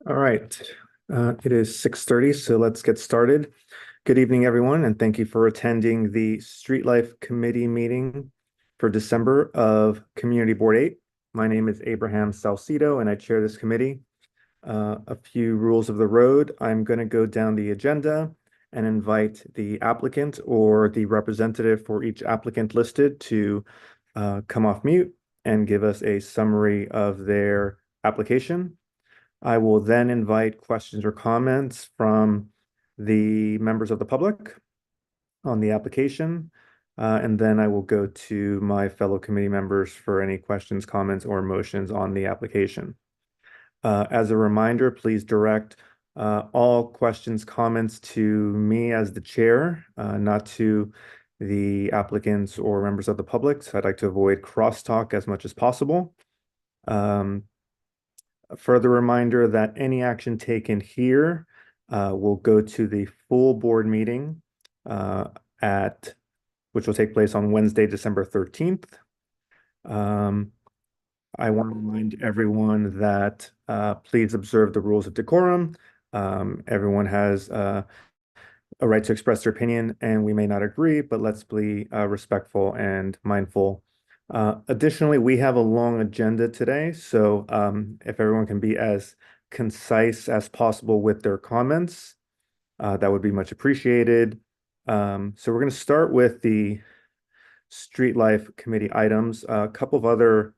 All right. It is 6:30, so let's get started. Good evening, everyone, and thank you for attending the Street Life Committee meeting for December of Community Board 8. My name is Abraham Salcido, and I chair this committee. A few rules of the road. I'm going to go down the agenda and invite the applicant or the representative for each applicant listed to come off mute and give us a summary of their application. I will then invite questions or comments from the members of the public on the application. And then I will go to my fellow committee members for any questions, comments, or motions on the application. As a reminder, please direct all questions, comments to me as the chair, not to the applicants or members of the public. So I'd like to avoid crosstalk as much as possible. A further reminder that any action taken here will go to the full board meeting which will take place on Wednesday, December 13th. I want to remind everyone that please observe the rules of decorum. Everyone has a right to express their opinion, and we may not agree, but let's be respectful and mindful. Additionally, we have a long agenda today, so if everyone can be as concise as possible with their comments, that would be much appreciated. So we're going to start with the Street Life Committee items. A couple of other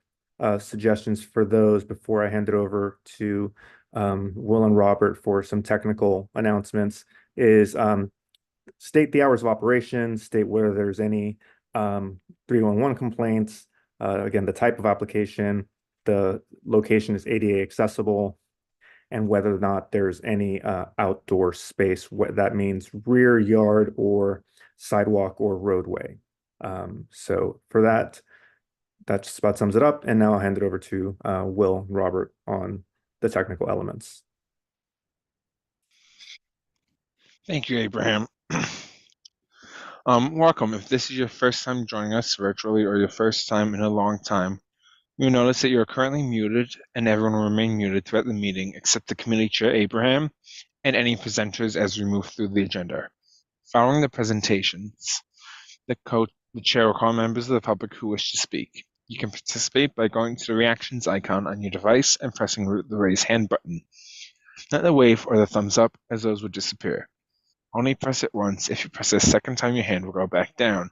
suggestions for those before I hand it over to Will and Robert for some technical announcements is state the hours of operation, state whether there's any 311 complaints, again, the type of application, the location is ADA accessible, and whether or not there's any outdoor space, what that means rear yard or sidewalk or roadway. So for that just about sums it up. And now I'll hand it over to Will and Robert on the technical elements. Thank you, Abraham. Welcome. If this is your first time joining us virtually or your first time in a long time, you'll notice that you're currently muted and everyone will remain muted throughout the meeting except the committee chair, Abraham, and any presenters as we move through the agenda. Following the presentations, the chair will call members of the public who wish to speak. You can participate by going to the reactions icon on your device and pressing the raise hand button, not the wave or the thumbs up, as those would disappear. Only press it once. If you press it a second time, your hand will go back down.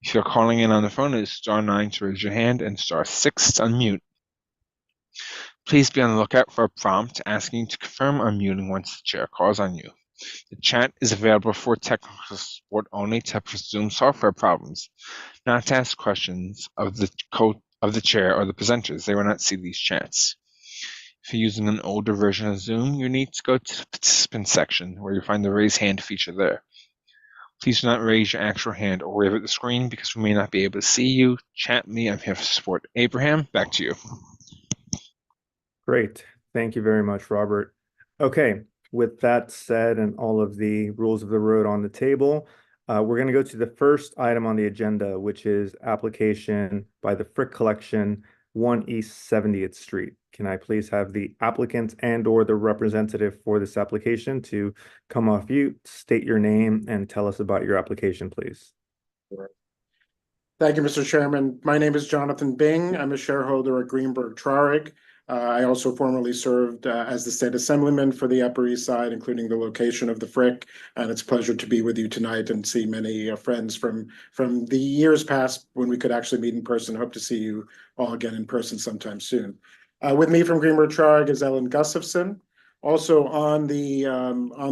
If you're calling in on the phone, it is *9 to raise your hand and *6 to unmute. Please be on the lookout for a prompt asking you to confirm unmuting once the chair calls on you. The chat is available for technical support only to help Zoom software problems, not to ask questions of the chair or the presenters. They will not see these chats. If you're using an older version of Zoom, you need to go to the participant section where you find the raise hand feature there. Please do not raise your actual hand or wave at the screen because we may not be able to see you. Chat me. I'm here for support. Abraham, back to you. Great. Thank you very much, Robert. Okay, with that said and all of the rules of the road on the table, we're going to go to the first item on the agenda, which is application by the Frick Collection, 1 East 70th Street. Can I please have the applicant and or the representative for this application to come off mute, state your name, and tell us about your application, please? Thank you, Mr. Chairman. My name is Jonathan Bing. I'm a shareholder at Greenberg Traurig. I also formerly served as the state assemblyman for the Upper East Side, including the location of the Frick. And it's a pleasure to be with you tonight and see many friends from the years past when we could actually meet in person. Hope to see you all again in person sometime soon. With me from Greenberg Traurig is Ellen Gustafson. Also on the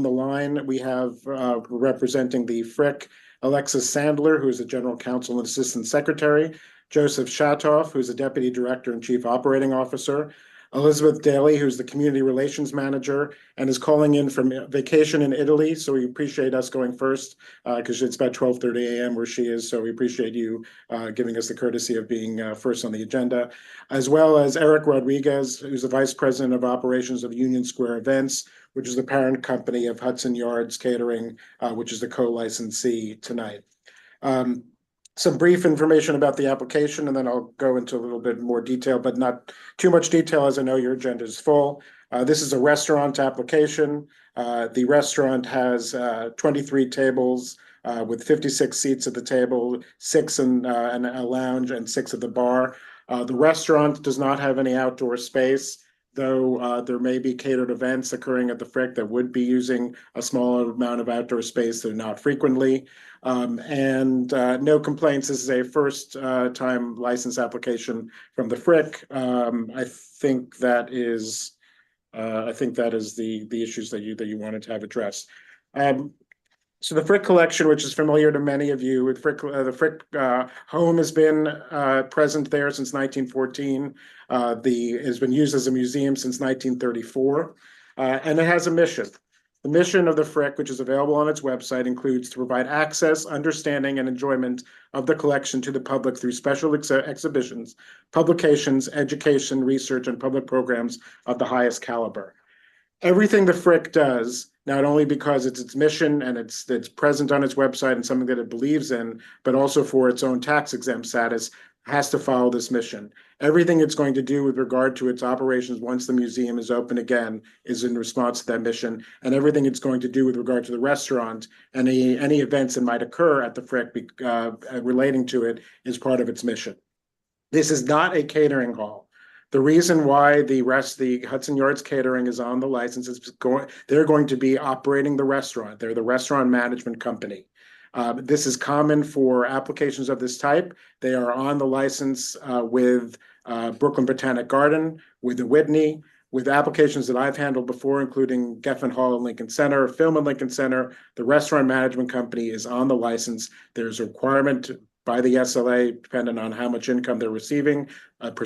line, we have representing the Frick, Alexis Sandler, who is the general counsel and assistant secretary, Joseph Shatoff, who's the deputy director and chief operating officer, Elizabeth Daly, who's the community relations manager and is calling in from vacation in Italy. So we appreciate us going first because it's about 12:30 a.m. where she is. So we appreciate you giving us the courtesy of being first on the agenda, as well as Eric Rodriguez, who's the vice president of operations of Union Square Events, which is the parent company of Hudson Yards Catering, which is the co-licensee tonight. some brief information about the application, and then I'll go into a little bit more detail, but not too much detail, as I know your agenda is full. This is a restaurant application. The restaurant has 23 tables with 56 seats at the table, 6 in a lounge and 6 at the bar. The restaurant does not have any outdoor space, though there may be catered events occurring at the Frick that would be using a small amount of outdoor space, though not frequently. And no complaints. This is a first time license application from the Frick. I think that is the issues that you wanted to have addressed. So the Frick collection, which is familiar to many of you, with the Frick home has been present there since 1914. Has been used as a museum since 1934, and it has a mission. The mission of the Frick, which is available on its website, includes to provide access, understanding, and enjoyment of the collection to the public through special exhibitions, publications, education, research, and public programs of the highest caliber. Everything the Frick does, not only because it's its mission and it's present on its website and something that it believes in, but also for its own tax exempt status, has to follow this mission. Everything it's going to do with regard to its operations once the museum is open again is in response to that mission, and everything it's going to do with regard to the restaurant and any events that might occur at the Frick relating to it is part of its mission. This is not a catering hall. The reason why the Hudson Yards Catering is on the license is they're going to be operating the restaurant. They're the restaurant management company. This is common for applications of this type. They are on the license with Brooklyn Botanic Garden, with the Whitney, with applications that I've handled before, including Geffen Hall and Lincoln Center, Film and Lincoln Center. The restaurant management company is on the license. There's a requirement by the SLA, depending on how much income they're receiving,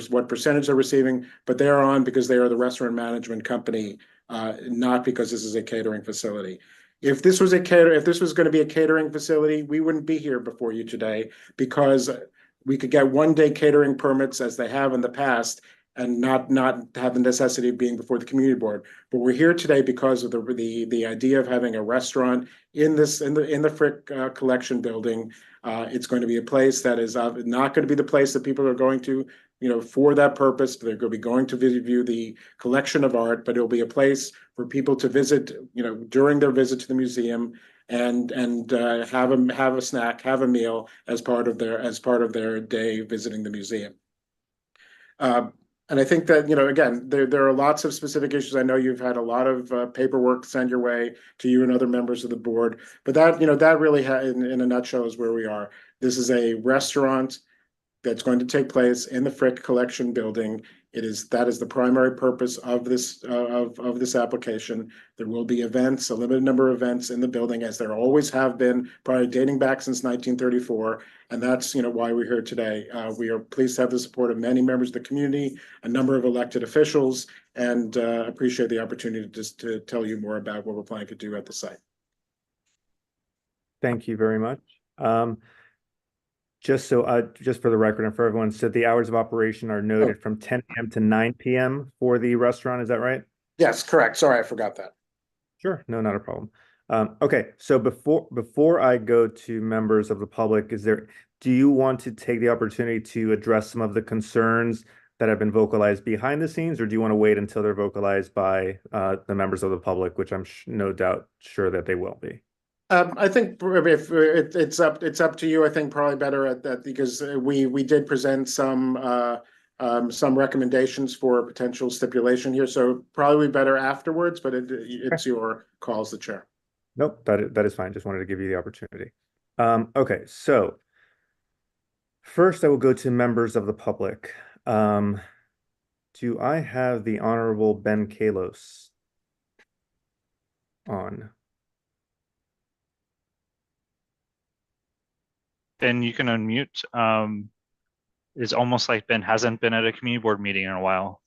what percentage they're receiving, but they are on because they are the restaurant management company, not because this is a catering facility. If this was going to be a catering facility, we wouldn't be here before you today, because we could get one-day catering permits as they have in the past and not have the necessity of being before the community board. But we're here today because of the idea of having a restaurant in the Frick collection building. It's going to be a place that is not going to be the place that people are going to, for that purpose. They're going to be going to view the collection of art, but it'll be a place for people to visit, during their visit to the museum, and have a snack, have a meal as part of their day visiting the museum. And I think that, again, there are lots of specific issues. I know you've had a lot of paperwork sent your way to you and other members of the board, but that really, in a nutshell, is where we are. This is a restaurant that's going to take place in the Frick Collection Building. That is the primary purpose of this application. There will be events, a limited number of events in the building, as there always have been, probably dating back since 1934, and that's why we're here today. We are pleased to have the support of many members of the community, a number of elected officials, and appreciate the opportunity to tell you more about what we're planning to do at the site. Thank you very much. Just for the record and for everyone, so the hours of operation are noted from 10 a.m. to 9 p.m. for the restaurant. Is that right? Yes, correct. Sorry, I forgot that. Sure, no, not a problem. Okay, so before I go to members of the public, do you want to take the opportunity to address some of the concerns that have been vocalized behind the scenes, or do you want to wait until they're vocalized by the members of the public, which I'm no doubt sure that they will be? I think if it's up to you. I think probably better at that, because we did present some recommendations for potential stipulation here. So probably better afterwards, but it's your call as the chair. Nope, that is fine. Just wanted to give you the opportunity. Okay, so first I will go to members of the public. Do I have the Honorable Ben Kalos on? Ben, you can unmute. It's almost like Ben hasn't been at a community board meeting in a while.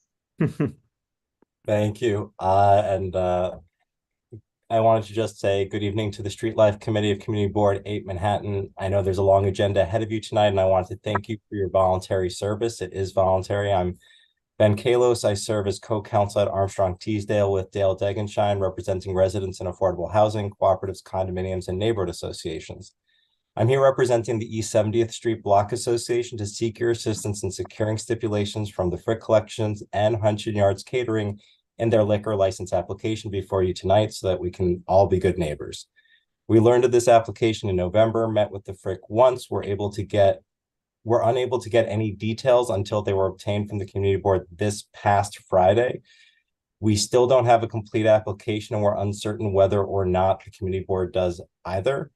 Thank you. I wanted to just say good evening to the Street Life Committee of Community Board 8 Manhattan. I know there's a long agenda ahead of you tonight, and I wanted to thank you for your voluntary service. It is voluntary. I'm Ben Kalos. I serve as co-counsel at Armstrong Teasdale with Dale Degenshine, representing residents in affordable housing, cooperatives, condominiums, and neighborhood associations. I'm here representing the East 70th Street Block Association to seek your assistance in securing stipulations from the Frick Collections and Hudson Yards Catering in their liquor license application before you tonight so that we can all be good neighbors. We learned of this application in November, met with the Frick once, were unable to get any details until they were obtained from the community board this past Friday. We still don't have a complete application and we're uncertain whether or not the community board does either.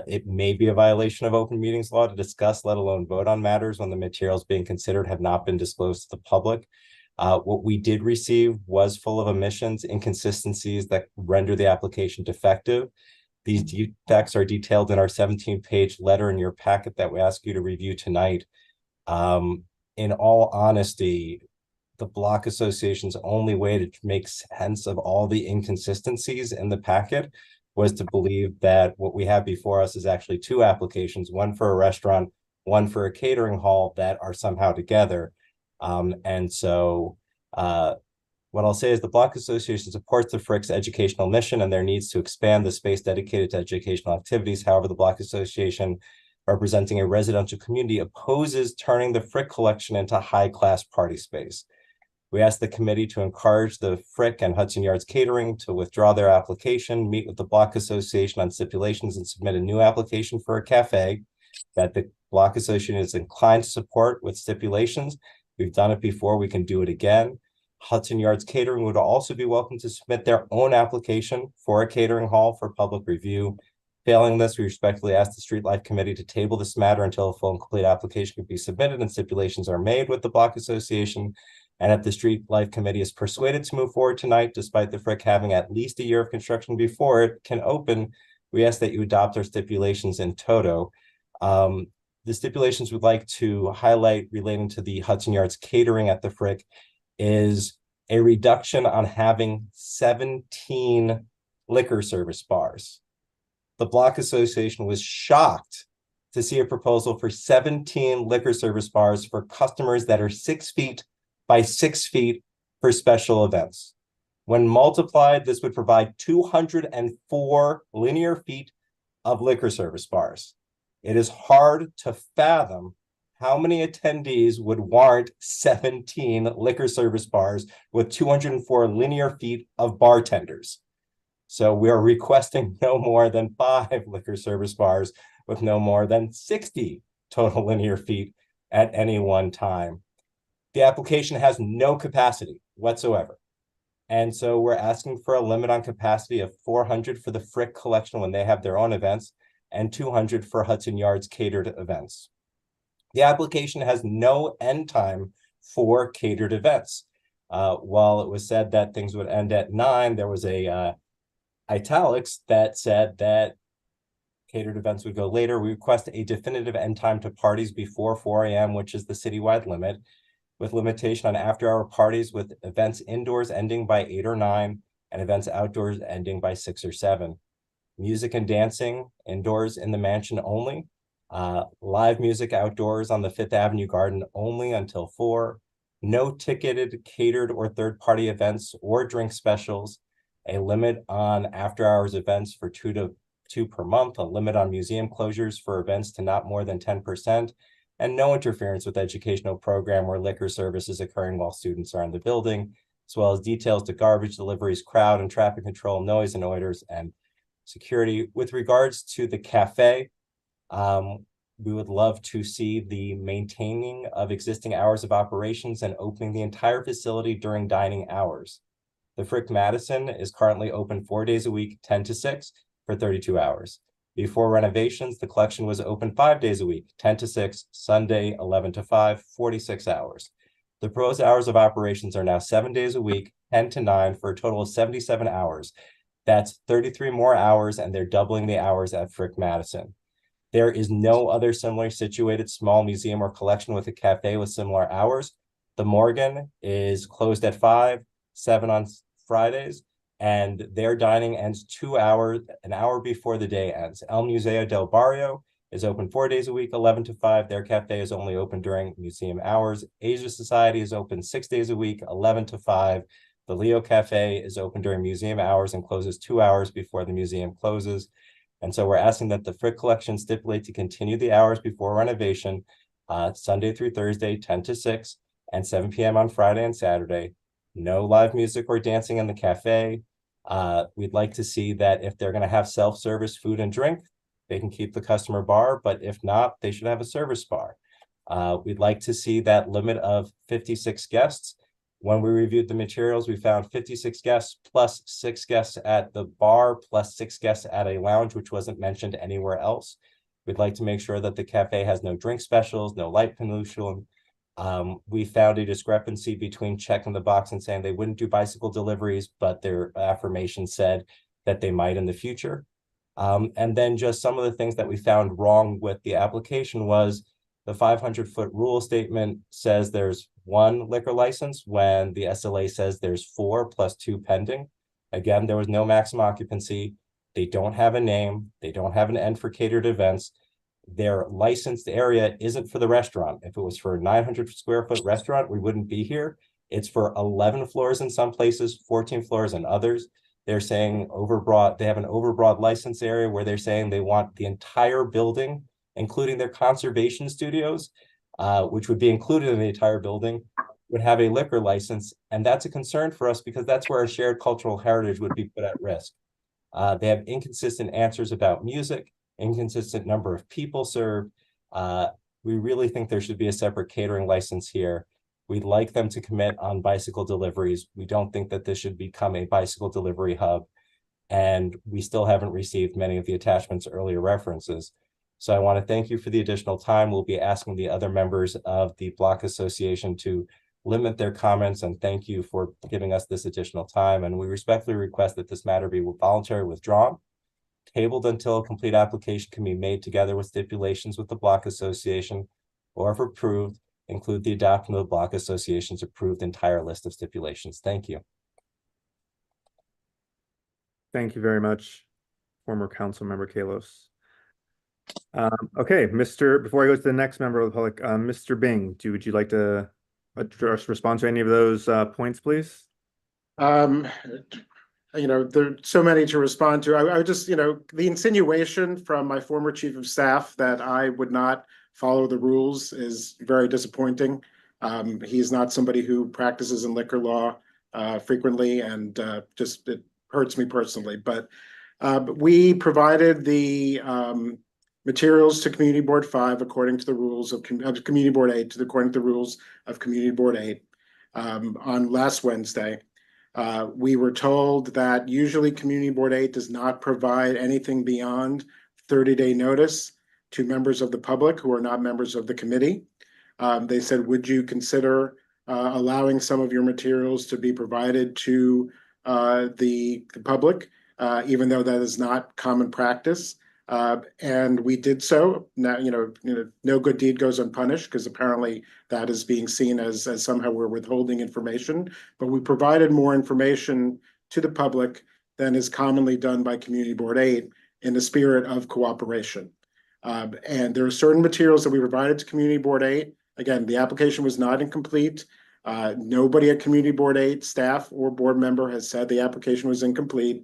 It may be a violation of open meetings law to discuss, let alone vote on matters when the materials being considered have not been disclosed to the public. What we did receive was full of omissions, inconsistencies that render the application defective. These defects are detailed in our 17-page letter in your packet that we ask you to review tonight. In all honesty, the Block Association's only way to make sense of all the inconsistencies in the packet was to believe that what we have before us is actually two applications, one for a restaurant, one for a catering hall that are somehow together. What I'll say is the Block Association supports the Frick's educational mission and their needs to expand the space dedicated to educational activities. However, the Block Association, representing a residential community, opposes turning the Frick Collection into high-class party space. We ask the committee to encourage the Frick and Hudson Yards Catering to withdraw their application, meet with the Block Association on stipulations, and submit a new application for a cafe that the Block Association is inclined to support with stipulations. We've done it before, we can do it again. Hudson Yards Catering would also be welcome to submit their own application for a catering hall for public review. Failing this, we respectfully ask the Street Life Committee to table this matter until a full and complete application can be submitted and stipulations are made with the Block Association. And if the Street Life Committee is persuaded to move forward tonight, despite the Frick having at least a year of construction before it can open, we ask that you adopt our stipulations in toto. The stipulations we'd like to highlight relating to the Hudson Yards Catering at the Frick is a reduction on having 17 liquor service bars. The Block Association was shocked to see a proposal for 17 liquor service bars for customers that are 6 feet by 6 feet for special events. When multiplied, this would provide 204 linear feet of liquor service bars. It is hard to fathom how many attendees would warrant 17 liquor service bars with 204 linear feet of bartenders. So we are requesting no more than 5 liquor service bars with no more than 60 total linear feet at any one time. The application has no capacity whatsoever. And so we're asking for a limit on capacity of 400 for the Frick Collection when they have their own events and 200 for Hudson Yards catered events. The application has no end time for catered events. While it was said that things would end at 9, there was a italics that said that catered events would go later. We request a definitive end time to parties before 4 a.m., which is the citywide limit, with limitation on after-hour parties with events indoors ending by 8 or 9 and events outdoors ending by 6 or 7. Music and dancing indoors in the mansion only. Live music outdoors on the 5th Avenue Garden only until 4. No ticketed, catered, or third-party events or drink specials. A limit on after-hours events for 2 per month. A limit on museum closures for events to not more than 10%. And no interference with educational program or liquor services occurring while students are in the building, as well as details to garbage deliveries, crowd and traffic control, noise and odors, and security. With regards to the cafe, we would love to see the maintaining of existing hours of operations and opening the entire facility during dining hours. The Frick Madison is currently open 4 days a week, 10 to 6 for 32 hours. Before renovations, the collection was open 5 days a week, 10 to 6, Sunday, 11 to 5, 46 hours. The proposed hours of operations are now 7 days a week, 10 to 9, for a total of 77 hours. That's 33 more hours, and they're doubling the hours at Frick Madison. There is no other similarly situated small museum or collection with a cafe with similar hours. The Morgan is closed at 5, 7 on Fridays, and their dining ends an hour before the day ends. El Museo del Barrio is open 4 days a week, 11 to 5. Their cafe is only open during museum hours. Asia Society is open 6 days a week, 11 to 5. The Leo Cafe is open during museum hours and closes 2 hours before the museum closes. And so we're asking that the Frick Collection stipulate to continue the hours before renovation, Sunday through Thursday, 10 to 6, and 7 p.m. on Friday and Saturday. No live music or dancing in the cafe. We'd like to see that if they're going to have self-service food and drink, they can keep the customer bar, but if not, they should have a service bar. We'd like to see that limit of 56 guests. When we reviewed the materials, we found 56 guests plus 6 guests at the bar plus 6 guests at a lounge, which wasn't mentioned anywhere else. We'd like to make sure that the cafe has no drink specials, no light pollution. We found a discrepancy between checking the box and saying they wouldn't do bicycle deliveries, but their affirmation said that they might in the future. And then just some of the things that we found wrong with the application was the 500-foot rule statement says there's 1 liquor license when the SLA says there's 4 plus 2 pending. Again, there was no maximum occupancy. They don't have a name. They don't have an end for catered events. Their licensed area isn't for the restaurant. If it was for a 900 square foot restaurant, we wouldn't be here. It's for 11 floors in some places, 14 floors in others. They're saying overbroad, they have an overbroad license area where they're saying they want the entire building, including their conservation studios, which would be included in the entire building, would have a liquor license. And that's a concern for us because that's where our shared cultural heritage would be put at risk. They have inconsistent answers about music, inconsistent number of people served. We really think there should be a separate catering license here. We'd like them to commit on bicycle deliveries. We don't think that this should become a bicycle delivery hub. And we still haven't received many of the attachments earlier references. So I want to thank you for the additional time. We'll be asking the other members of the Block Association to limit their comments, and thank you for giving us this additional time. And we respectfully request that this matter be voluntarily withdrawn, tabled until a complete application can be made together with stipulations with the Block Association, or if approved, include the adoption of the Block Association's approved entire list of stipulations. Thank you. Thank you very much, former council member Kalos. Okay, before I go to the next member of the public, Mr. Bing, would you like to respond to any of those points, please? There's so many to respond to. I would just, the insinuation from my former chief of staff that I would not follow the rules is very disappointing. He's not somebody who practices in liquor law frequently, and it hurts me personally. But we provided the materials to Community Board 5 according to the rules of Community Board 8, according to the rules of Community Board 8 on last Wednesday. We were told that usually Community Board 8 does not provide anything beyond 30-day notice to members of the public who are not members of the committee. They said, would you consider allowing some of your materials to be provided to the public, even though that is not common practice? And we did so. Now, no good deed goes unpunished, because apparently that is being seen as somehow we're withholding information. But we provided more information to the public than is commonly done by Community Board 8 in the spirit of cooperation. And there are certain materials that we provided to Community Board 8. Again, the application was not incomplete. Nobody at Community Board 8 staff or board member has said the application was incomplete.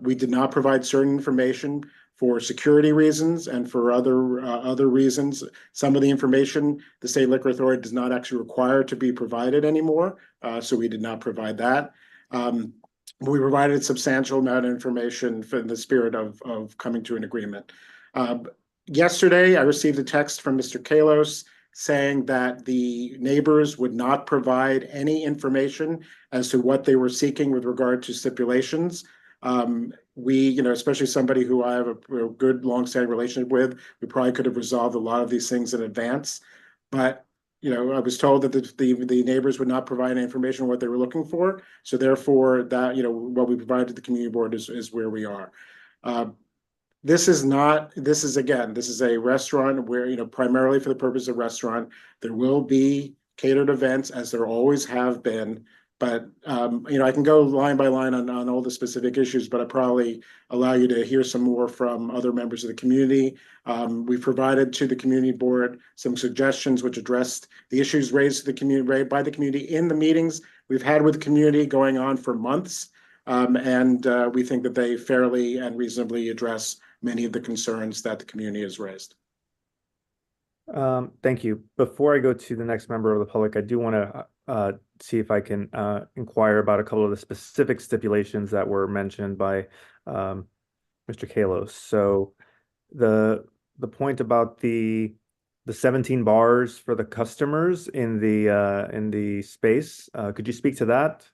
We did not provide certain information for security reasons and for other reasons. Some of the information the State Liquor Authority does not actually require to be provided anymore, so we did not provide that. We provided a substantial amount of information in the spirit of coming to an agreement. Yesterday, I received a text from Mr. Kalos saying that the neighbors would not provide any information as to what they were seeking with regard to stipulations. We, especially somebody who I have a good long-standing relationship with, we probably could have resolved a lot of these things in advance. But, I was told that the neighbors would not provide any information on what they were looking for. So therefore, that, what we provided to the community board is where we are. This is a restaurant where, primarily for the purpose of restaurant, there will be catered events, as there always have been. But, I can go line by line on all the specific issues, but I probably allow you to hear some more from other members of the community. We provided to the community board some suggestions which addressed the issues raised to the community, by the community in the meetings we've had with the community going on for months. And we think that they fairly and reasonably address many of the concerns that the community has raised. Thank you. Before I go to the next member of the public, I do want to see if I can inquire about a couple of the specific stipulations that were mentioned by Mr. Kalos. So the point about the 17 bars for the customers in the space, could you speak to that?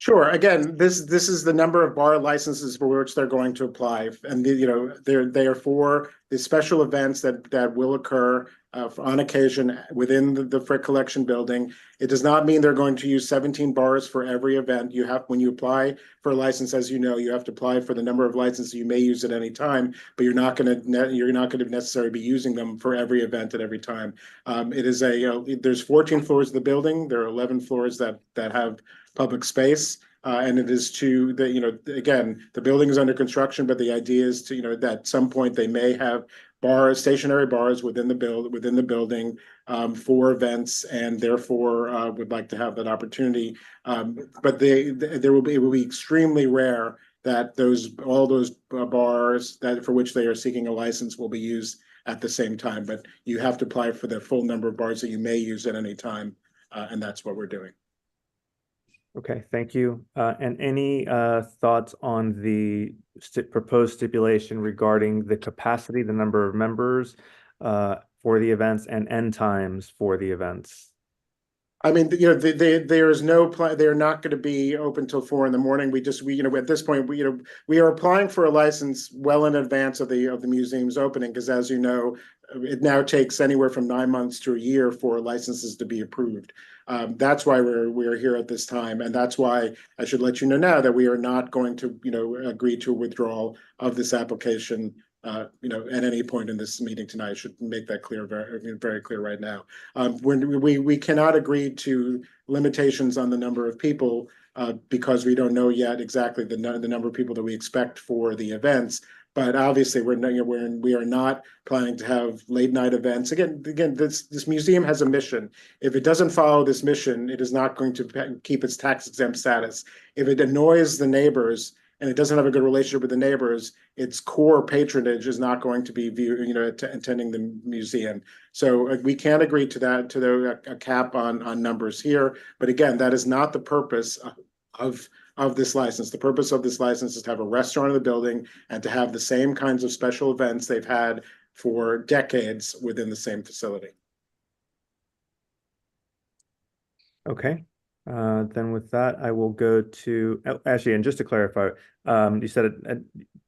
Sure. Again, this is the number of bar licenses for which they're going to apply, and they are for the special events that will occur on occasion within the Frick Collection building. It does not mean they're going to use 17 bars for every event. When you apply for a license, as you know, you have to apply for the number of licenses you may use at any time, but you're not going to necessarily be using them for every event at every time. There's 14 floors of the building. There are 11 floors that have public space. And it is again, the building is under construction, but the idea is that at some point they may have stationary bars within the building for events, and therefore would like to have that opportunity. But it will be extremely rare that all those bars for which they are seeking a license will be used at the same time. But you have to apply for the full number of bars that you may use at any time, and that's what we're doing. Okay, thank you. And any thoughts on the proposed stipulation regarding the capacity, the number of members for the events, and end times for the events? I mean, there is no plan. They are not going to be open till 4 in the morning. We at this point, we are applying for a license well in advance of the museum's opening, because as you know, it now takes anywhere from 9 months to a year for licenses to be approved. That's why we're here at this time, and that's why I should let you know now that we are not going to agree to a withdrawal of this application. At any point in this meeting tonight. I should make that clear, very clear right now. When we cannot agree to limitations on the number of people because we don't know yet exactly the number of people that we expect for the events. But obviously, we are not planning to have late night events. Again, this museum has a mission. If it doesn't follow this mission, it is not going to keep its tax exempt status. If it annoys the neighbors and it doesn't have a good relationship with the neighbors, its core patronage is not going to be attending the museum. So we can't agree to that, a cap on numbers here. But again, that is not the purpose of this license. The purpose of this license is to have a restaurant in the building and to have the same kinds of special events they've had for decades within the same facility. Okay. Then with that, I will go to actually, and just to clarify, you said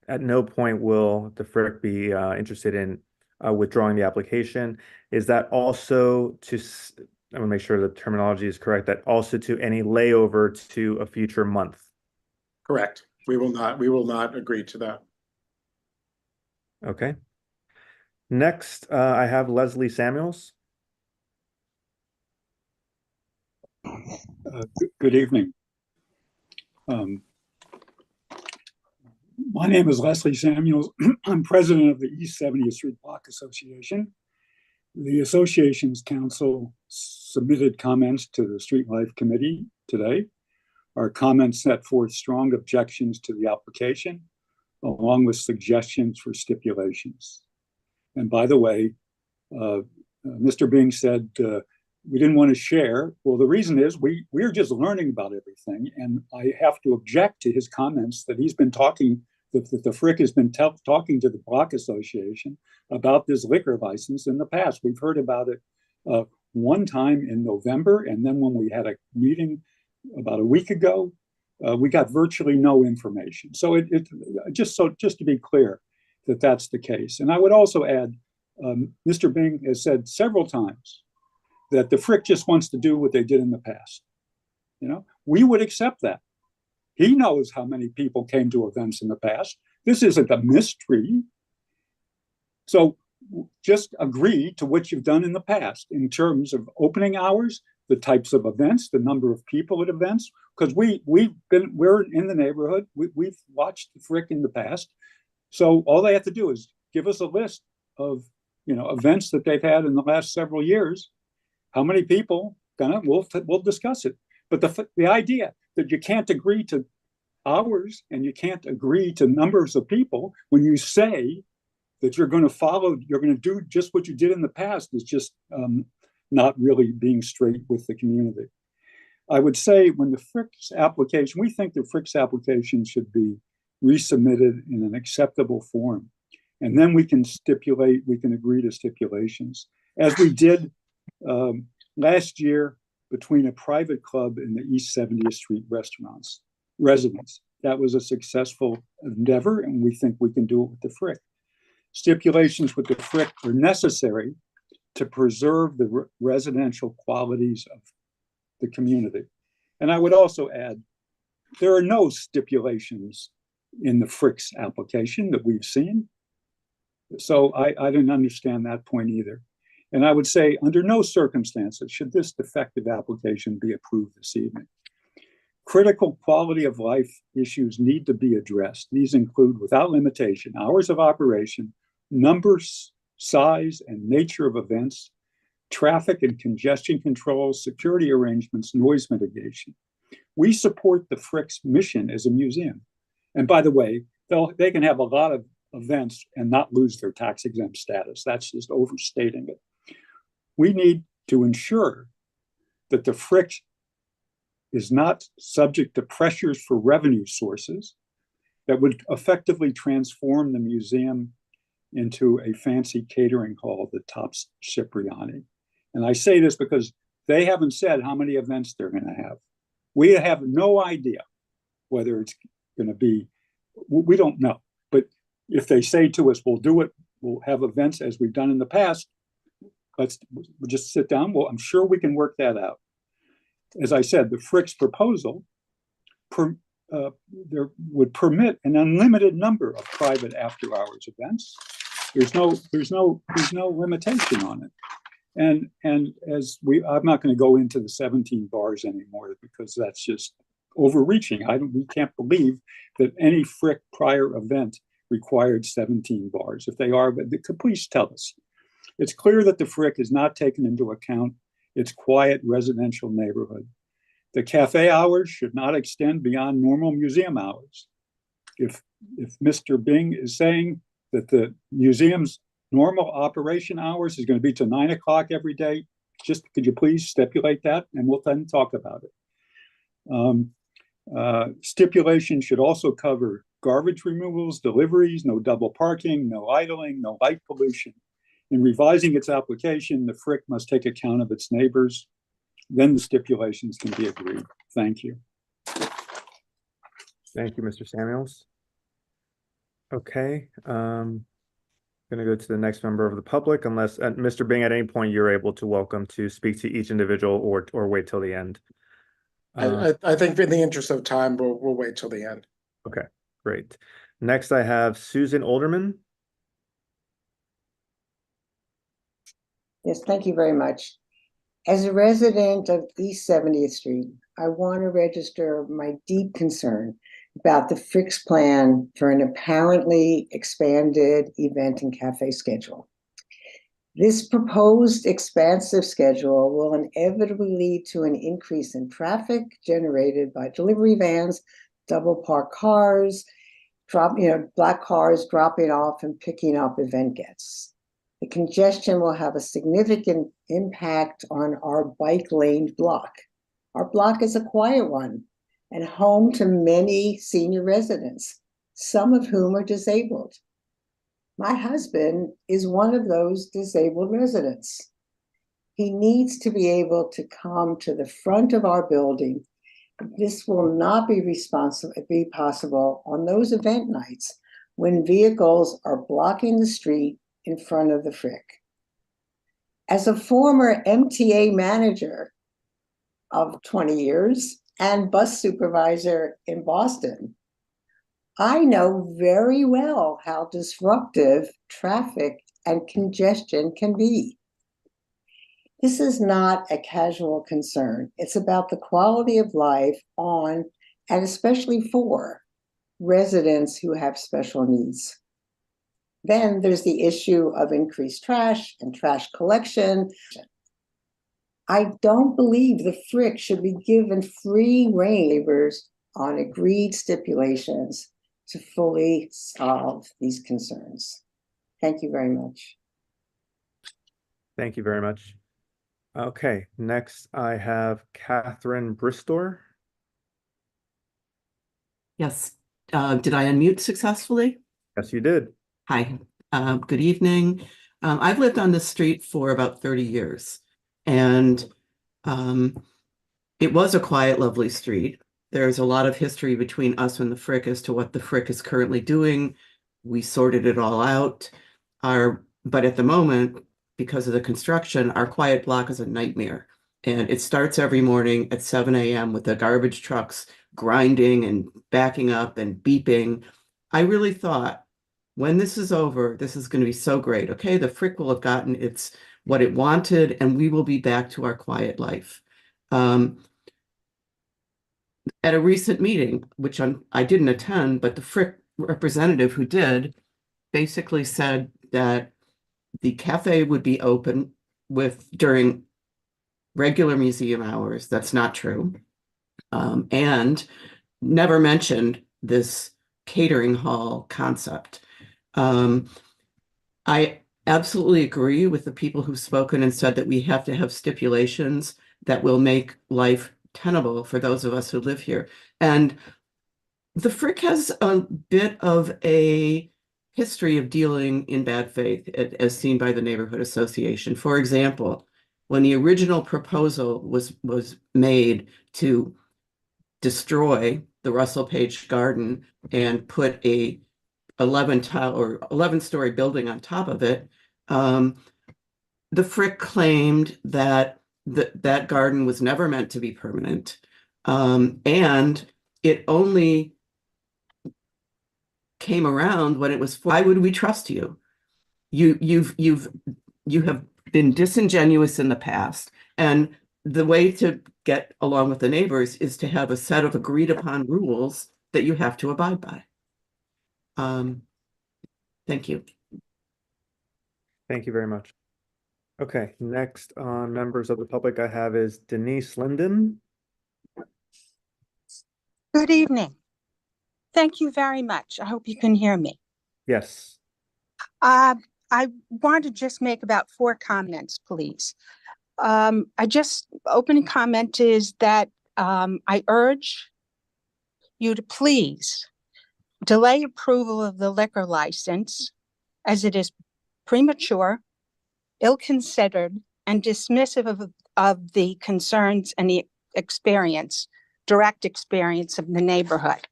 at no point will the Frick be interested in withdrawing the application. Is that also to, I want to make sure the terminology is correct, that also to any layover to a future month? Correct. We will not agree to that. Okay. Next, I have Leslie Samuels. Good evening. My name is Leslie Samuels. I'm president of the East 70th Street Block Association. The association's council submitted comments to the Street Life Committee today. Our comments set forth strong objections to the application, along with suggestions for stipulations. And by the way, Mr. Bing said we didn't want to share. Well, the reason is we're just learning about everything, and I have to object to his comments that he's been talking, that the Frick has been talking to the Block Association about this liquor license in the past. We've heard about it one time in November, and then when we had a meeting about a week ago, we got virtually no information. So just to be clear that that's the case. And I would also add, Mr. Bing has said several times that the Frick just wants to do what they did in the past. We would accept that. He knows how many people came to events in the past. This isn't a mystery. So just agree to what you've done in the past in terms of opening hours, the types of events, the number of people at events, because we're in the neighborhood. We've watched the Frick in the past. So all they have to do is give us a list of events that they've had in the last several years. How many people? We'll discuss it. But the idea that you can't agree to hours and you can't agree to numbers of people when you say that you're going to do just what you did in the past is just not really being straight with the community. I would say when the FRICS application, we think the FRICS application should be resubmitted in an acceptable form. And then we can agree to stipulations. As we did last year between a private club and the East 70th Street residents. That was a successful endeavor, and we think we can do it with the FRIC. Stipulations with the FRIC are necessary to preserve the residential qualities of the community. And I would also add, there are no stipulations in the FRICS application that we've seen. So I didn't understand that point either. And I would say under no circumstances should this defective application be approved this evening. Critical quality of life issues need to be addressed. These include, without limitation, hours of operation, numbers, size, and nature of events, traffic and congestion controls, security arrangements, noise mitigation. We support the FRIC's mission as a museum. And by the way, they can have a lot of events and not lose their tax exempt status. That's just overstating it. We need to ensure that the FRIC is not subject to pressures for revenue sources that would effectively transform the museum into a fancy catering hall that tops Cipriani. And I say this because they haven't said how many events they're going to have. We have no idea whether it's going to be, we don't know. But if they say to us, we'll do it, we'll have events as we've done in the past, we'll just sit down. Well, I'm sure we can work that out. As I said, the FRIC's proposal there would permit an unlimited number of private after-hours events. There's no limitation on it. And I'm not going to go into the 17 bars anymore because that's just overreaching. We can't believe that any FRIC prior event required 17 bars. If they are, but please tell us. It's clear that the FRIC is not taken into account its quiet residential neighborhood. The cafe hours should not extend beyond normal museum hours. If Mr. Bing is saying that the museum's normal operation hours is going to be to 9 o'clock every day, just could you please stipulate that, and we'll then talk about it. Stipulation should also cover garbage removals, deliveries, no double parking, no idling, no light pollution. In revising its application, the FRIC must take account of its neighbors. Then the stipulations can be agreed. Thank you. Thank you, Mr. Samuels. Okay, going to go to the next member of the public, unless Mr. Bing, at any point you're able to welcome to speak to each individual or wait till the end. I think in the interest of time, we'll wait till the end. Okay, great. Next, I have Susan Olderman. Yes, thank you very much. As a resident of East 70th Street, I want to register my deep concern about the FRIC's plan for an apparently expanded event and cafe schedule. This proposed expansive schedule will inevitably lead to an increase in traffic generated by delivery vans, double parked cars, black cars dropping off and picking up event guests. The congestion will have a significant impact on our bike lane block. Our block is a quiet one and home to many senior residents, some of whom are disabled. My husband is one of those disabled residents. He needs to be able to come to the front of our building. This will not be possible on those event nights when vehicles are blocking the street in front of the FRIC. As a former MTA manager of 20 years and bus supervisor in Boston, I know very well how disruptive traffic and congestion can be. This is not a casual concern. It's about the quality of life on, and especially for, residents who have special needs. Then there's the issue of increased trash and trash collection. I don't believe the FRIC should be given free rein on agreed stipulations to fully solve these concerns. Thank you very much. Thank you very much. Okay, next I have Catherine Bristor. Yes. Did I unmute successfully? Yes, you did. Hi. Good evening. I've lived on this street for about 30 years, and it was a quiet, lovely street. There's a lot of history between us and the Frick as to what the Frick is currently doing. We sorted it all out. But at the moment, because of the construction, our quiet block is a nightmare. And it starts every morning at 7 a.m. with the garbage trucks grinding and backing up and beeping. I really thought, when this is over, this is going to be so great. Okay, the Frick will have gotten its what it wanted, and we will be back to our quiet life. At a recent meeting, which I didn't attend, but the Frick representative who did basically said that the cafe would be open during regular museum hours. That's not true. And never mentioned this catering hall concept. I absolutely agree with the people who've spoken and said that we have to have stipulations that will make life tenable for those of us who live here. And the Frick has a bit of a history of dealing in bad faith, as seen by the neighborhood association. For example, when the original proposal was made to destroy the Russell Page Garden and put a 11-story building on top of it, the Frick claimed that that garden was never meant to be permanent, and it only came around when it was. Why would we trust you? You have been disingenuous in the past, and the way to get along with the neighbors is to have a set of agreed upon rules that you have to abide by. Thank you. Thank you very much. Okay, next on members of the public I have is Denise Linden. Good evening. Thank you very much. I hope you can hear me. Yes. I want to just make about 4 comments, please. Opening comment is that I urge you to please delay approval of the liquor license as it is premature, ill-considered, and dismissive of the concerns and the direct experience of the neighborhood.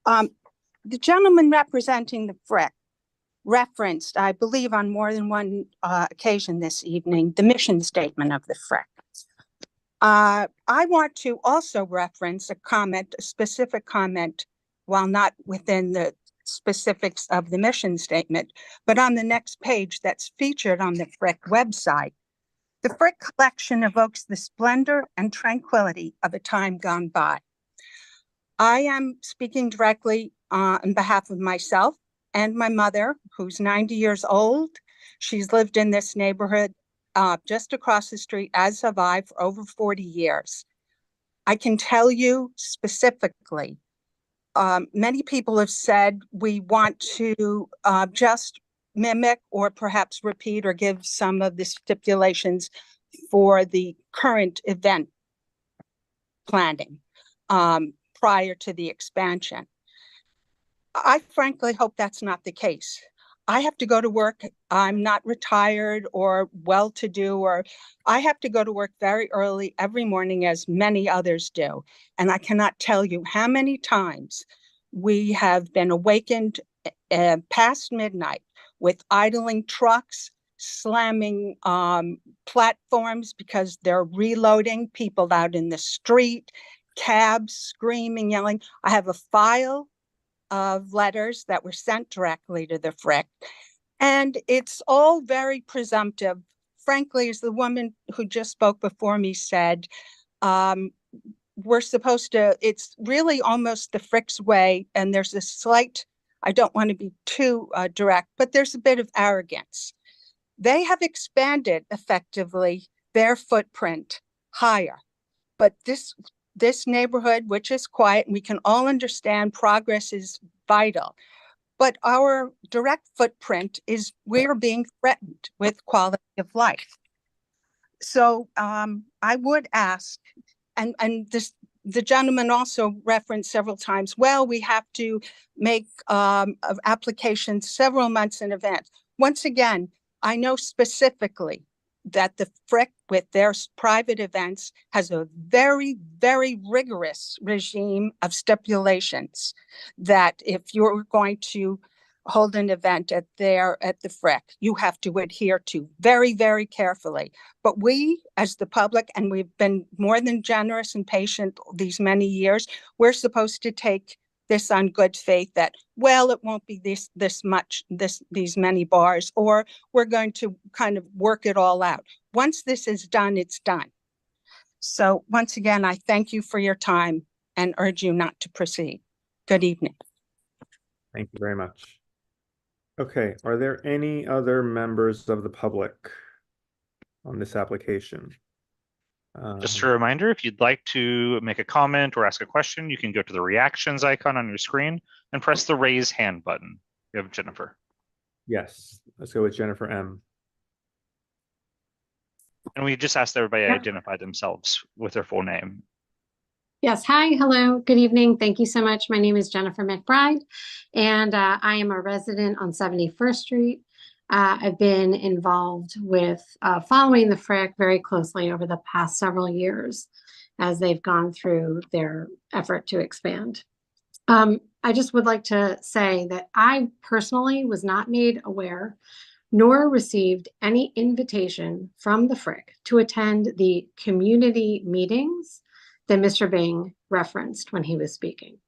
The gentleman representing the Frick referenced, I believe on more than one occasion this evening, the mission statement of the Frick. I want to also reference a specific comment, while not within the specifics of the mission statement, but on the next page that's featured on the Frick website. The Frick collection evokes the splendor and tranquility of a time gone by. I am speaking directly on behalf of myself and my mother, who's 90 years old. She's lived in this neighborhood just across the street, as have I, for over 40 years. I can tell you specifically, many people have said we want to just mimic or perhaps repeat or give some of the stipulations for the current event planning prior to the expansion. I frankly hope that's not the case. I have to go to work. I'm not retired or well-to-do, or I have to go to work very early every morning, as many others do. And I cannot tell you how many times we have been awakened past midnight with idling trucks, slamming platforms because they're reloading, people out in the street, cabs screaming, yelling. I have a file of letters that were sent directly to the Frick, and it's all very presumptive. Frankly, as the woman who just spoke before me said, we're supposed to, it's really almost the Frick's way, and there's a slight, I don't want to be too direct, but there's a bit of arrogance. They have expanded effectively their footprint higher, but this this neighborhood, which is quiet, and we can all understand progress is vital. But our direct footprint is we're being threatened with quality of life. So I would ask, and the gentleman also referenced several times, well, we have to make applications several months in advance. Once again, I know specifically that the FRIC with their private events has a very, very rigorous regime of stipulations that if you're going to hold an event at the FRIC, you have to adhere to very, very carefully. But we, as the public, and we've been more than generous and patient these many years, we're supposed to take this on good faith that, well, it won't be these many bars, or we're going to kind of work it all out. Once this is done, it's done. So once again, I thank you for your time and urge you not to proceed. Good evening. Thank you very much. Okay, are there any other members of the public on this application? Just a reminder, if you'd like to make a comment or ask a question, you can go to the reactions icon on your screen and press the raise hand button. You have Jennifer. Yes, let's go with Jennifer M. And we just asked everybody to identify themselves with their full name. Yes. Hi. Hello. Good evening. Thank you so much. My name is Jennifer McBride, and I am a resident on 71st Street. I've been involved with following the FRIC very closely over the past several years as they've gone through their effort to expand. I just would like to say that I personally was not made aware nor received any invitation from the FRIC to attend the community meetings that Mr. Bing referenced when he was speaking.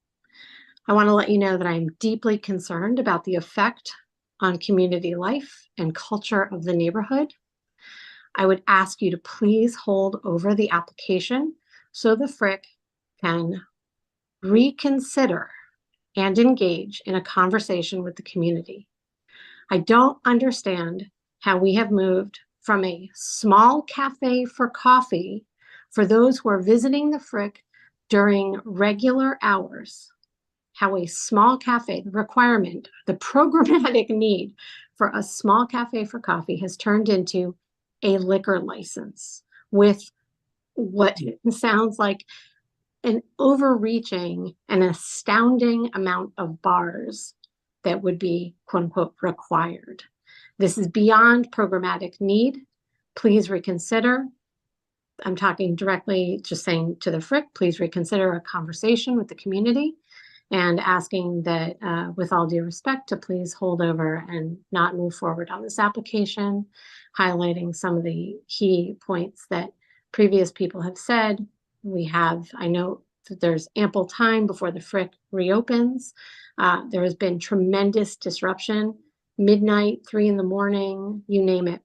I want to let you know that I'm deeply concerned about the effect on community life and culture of the neighborhood. I would ask you to please hold over the application so the FRIC can reconsider and engage in a conversation with the community. I don't understand how we have moved from a small cafe for coffee for those who are visiting the FRIC during regular hours, how a small cafe, the requirement, the programmatic need for a small cafe for coffee has turned into a liquor license with what sounds like an overreaching and astounding amount of bars that would be, quote unquote, required. This is beyond programmatic need. Please reconsider. I'm talking directly, just saying to the FRIC, please reconsider a conversation with the community and asking that, with all due respect, to please hold over and not move forward on this application, highlighting some of the key points that previous people have said. I know that there's ample time before the FRIC reopens. There has been tremendous disruption, midnight, 3 a.m, you name it.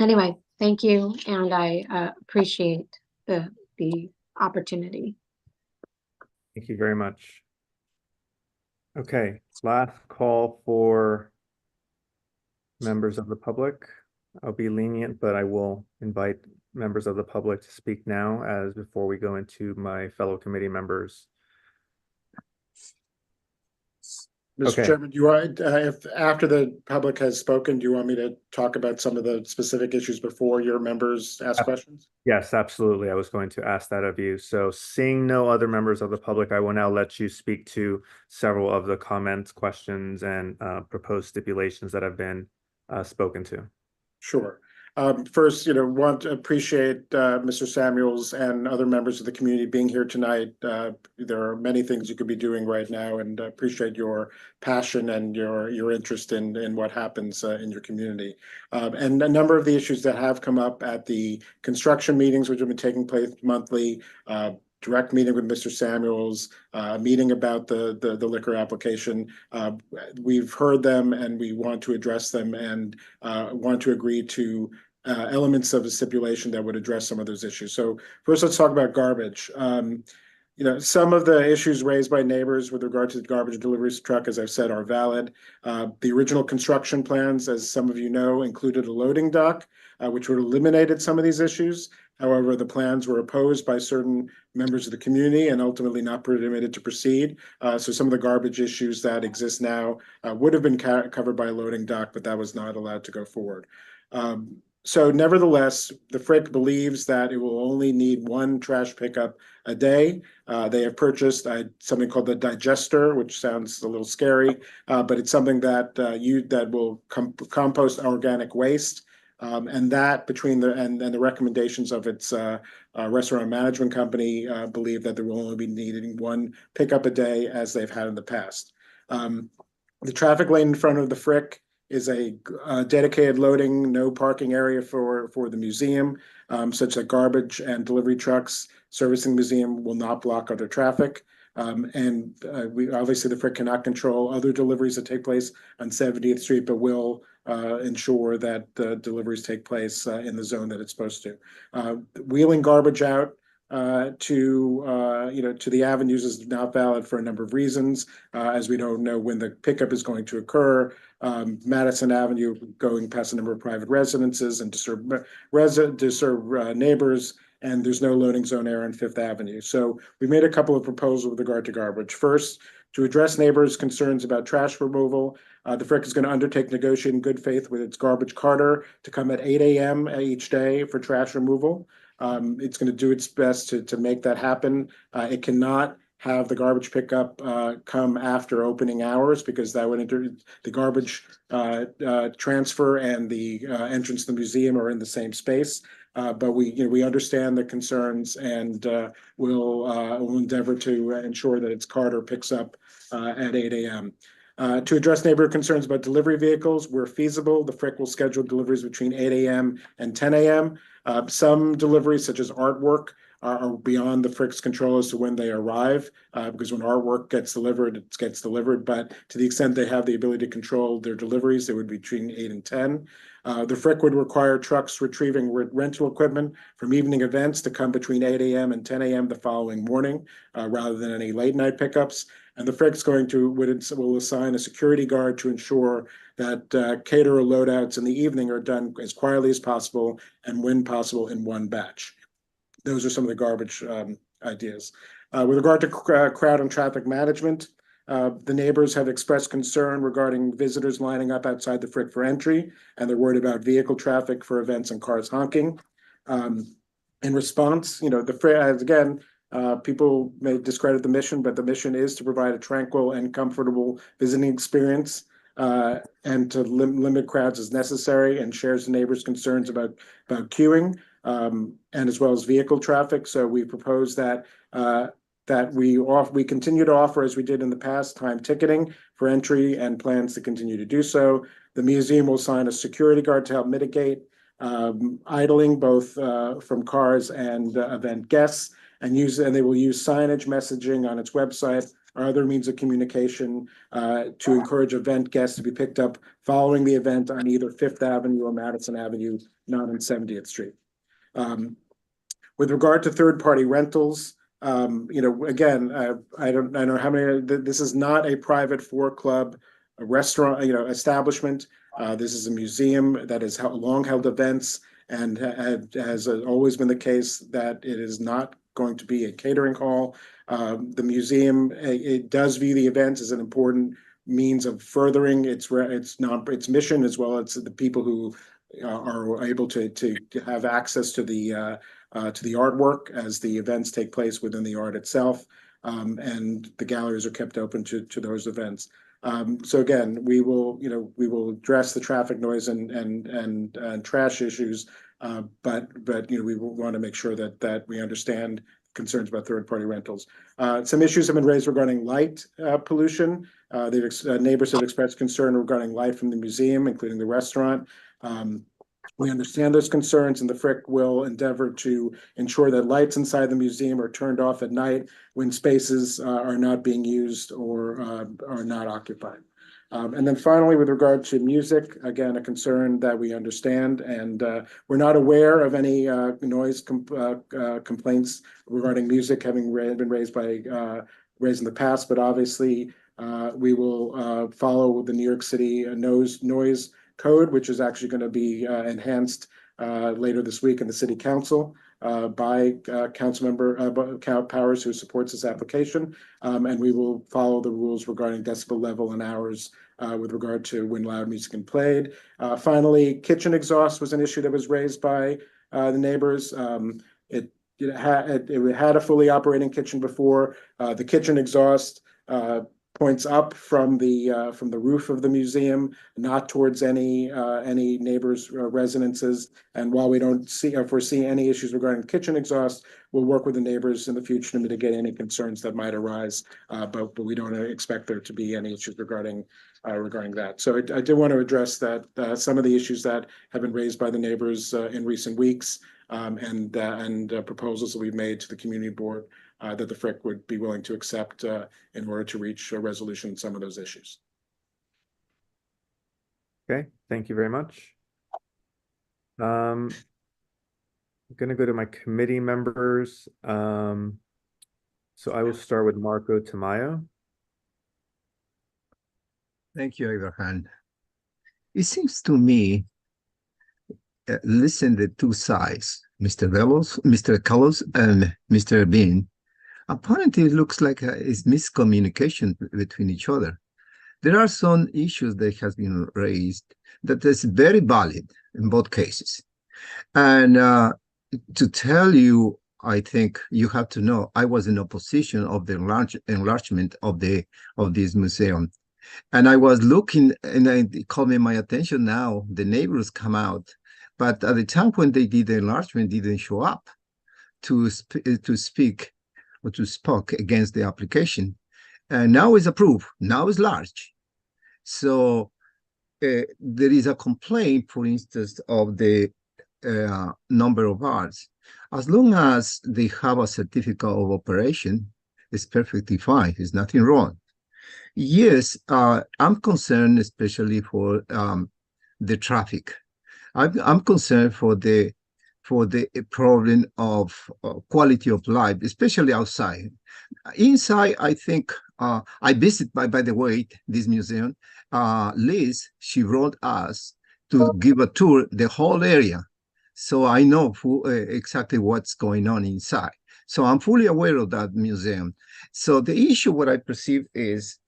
Anyway, thank you, and I appreciate the opportunity. Thank you very much. Okay, last call for members of the public. I'll be lenient, but I will invite members of the public to speak now as before we go into my fellow committee members. Mr. Okay. Chairman, do you want, if after the public has spoken, do you want me to talk about some of the specific issues before your members ask questions? Yes, absolutely. I was going to ask that of you. So seeing no other members of the public, I will now let you speak to several of the comments, questions, and proposed stipulations that have been spoken to. Sure. First, want to appreciate Mr. Samuels and other members of the community being here tonight. There are many things you could be doing right now, and appreciate your passion and your interest in what happens in your community. And a number of the issues that have come up at the construction meetings, which have been taking place monthly, direct meeting with Mr. Samuels, meeting about the liquor application. We've heard them and we want to address them and want to agree to elements of a stipulation that would address some of those issues. So first, let's talk about garbage. Some of the issues raised by neighbors with regard to the garbage delivery truck, as I've said, are valid. The original construction plans, as some of you know, included a loading dock, which would have eliminated some of these issues. However, the plans were opposed by certain members of the community and ultimately not permitted to proceed. So some of the garbage issues that exist now would have been covered by a loading dock, but that was not allowed to go forward. So nevertheless, the Frick believes that it will only need one trash pickup a day. They have purchased something called the digester, which sounds a little scary, but it's something that that will compost organic waste. And that between and the recommendations of its restaurant management company believe that there will only be needing one pickup a day as they've had in the past. The traffic lane in front of the Frick is a dedicated loading, no parking area for the museum, such that garbage and delivery trucks servicing the museum will not block other traffic. We obviously, the Frick cannot control other deliveries that take place on 70th Street, but will ensure that the deliveries take place in the zone that it's supposed to. Wheeling garbage out to the avenues is not valid for a number of reasons, as we don't know when the pickup is going to occur. Madison Avenue going past a number of private residences and disturb neighbors, and there's no loading zone area on Fifth Avenue. So we made a couple of proposals with regard to garbage. First, to address neighbors' concerns about trash removal, the Frick is going to undertake negotiate in good faith with its garbage carter to come at 8 a.m. each day for trash removal. It's going to do its best to make that happen. It cannot have the garbage pickup come after opening hours, because that would the garbage transfer and the entrance to the museum are in the same space. But we understand the concerns, and we'll endeavor to ensure that its carter picks up at 8 a.m. To address neighbor concerns about delivery vehicles, where feasible, the Frick will schedule deliveries between 8 a.m. and 10 a.m. Some deliveries, such as artwork, are beyond the Frick's control as to when they arrive, because when artwork gets delivered, it gets delivered. But to the extent they have the ability to control their deliveries, they would be between 8 and 10. The Frick would require trucks retrieving rental equipment from evening events to come between 8 a.m. and 10 a.m. the following morning, rather than any late night pickups. And the Frick's will assign a security guard to ensure that caterer loadouts in the evening are done as quietly as possible and when possible in one batch. Those are some of the garbage ideas. With regard to crowd and traffic management, the neighbors have expressed concern regarding visitors lining up outside the Frick for entry, and they're worried about vehicle traffic for events and cars honking. In response, the Frick, again, people may discredit the mission, but the mission is to provide a tranquil and comfortable visiting experience, and to limit crowds as necessary, and shares the neighbors' concerns about queuing, and as well as vehicle traffic. So we propose that we continue to offer, as we did in the past, time ticketing for entry, and plans to continue to do so. The museum will assign a security guard to help mitigate idling, both from cars and event guests, and they will use signage messaging on its website or other means of communication to encourage event guests to be picked up following the event on either Fifth Avenue or Madison Avenue, not on 70th Street. With regard to third-party rentals, again, I don't know how many. This is not a private club, a restaurant, establishment. This is a museum that has long held events, and has always been the case that it is not going to be a catering hall. The museum, it does view the events as an important means of furthering its mission, as well as the people who are able to have access to the artwork as the events take place within the art itself, and the galleries are kept open to those events. So again, we will address the traffic noise and trash issues, but we want to make sure that we understand concerns about third-party rentals. Some issues have been raised regarding light pollution. Neighbors have expressed concern regarding light from the museum, including the restaurant. We understand those concerns, and the Frick will endeavor to ensure that lights inside the museum are turned off at night when spaces are not being used or are not occupied. And then finally, with regard to music, again, a concern that we understand, and we're not aware of any noise complaints regarding music having been raised in the past, but obviously we will follow the New York City noise code, which is actually going to be enhanced later this week in the City Council. by Councilmember Powers, who supports this application. And we will follow the rules regarding decibel level and hours with regard to when loud music is played. Finally, kitchen exhaust was an issue that was raised by the neighbors. It had a fully operating kitchen before. The kitchen exhaust points up from the roof of the museum, not towards any neighbors' residences. And while we don't foresee any issues regarding kitchen exhaust, we'll work with the neighbors in the future to mitigate any concerns that might arise. But we don't expect there to be any issues regarding that. So I did want to address that some of the issues that have been raised by the neighbors in recent weeks, and proposals that we've made to the community board that the FRIC would be willing to accept in order to reach a resolution in some of those issues. Okay, thank you very much. I'm going to go to my committee members. So I will start with Marco Tamayo. Thank you, Abraham. It seems to me, listen the two sides, Mr. Carlos and Mr. Bean. Apparently, it looks like it's miscommunication between each other. There are some issues that has been raised that is very valid in both cases. And to tell you, I think you have to know, I was in opposition of the enlargement of this museum. And I was looking, and it called my attention now, the neighbors come out, but at the time when they did the enlargement, didn't show up to speak or to speak against the application. And now it's approved, now it's large. So there is a complaint, for instance, of the number of hours. As long as they have a certificate of operation, it's perfectly fine, there's nothing wrong. Yes, I'm concerned especially for the traffic. I'm concerned for the problem of quality of life, especially outside. Inside, I think I visit, by the way, this museum. Liz, she wrote us to give a tour the whole area, so I know exactly what's going on inside. So I'm fully aware of that museum. So the issue, what I perceive is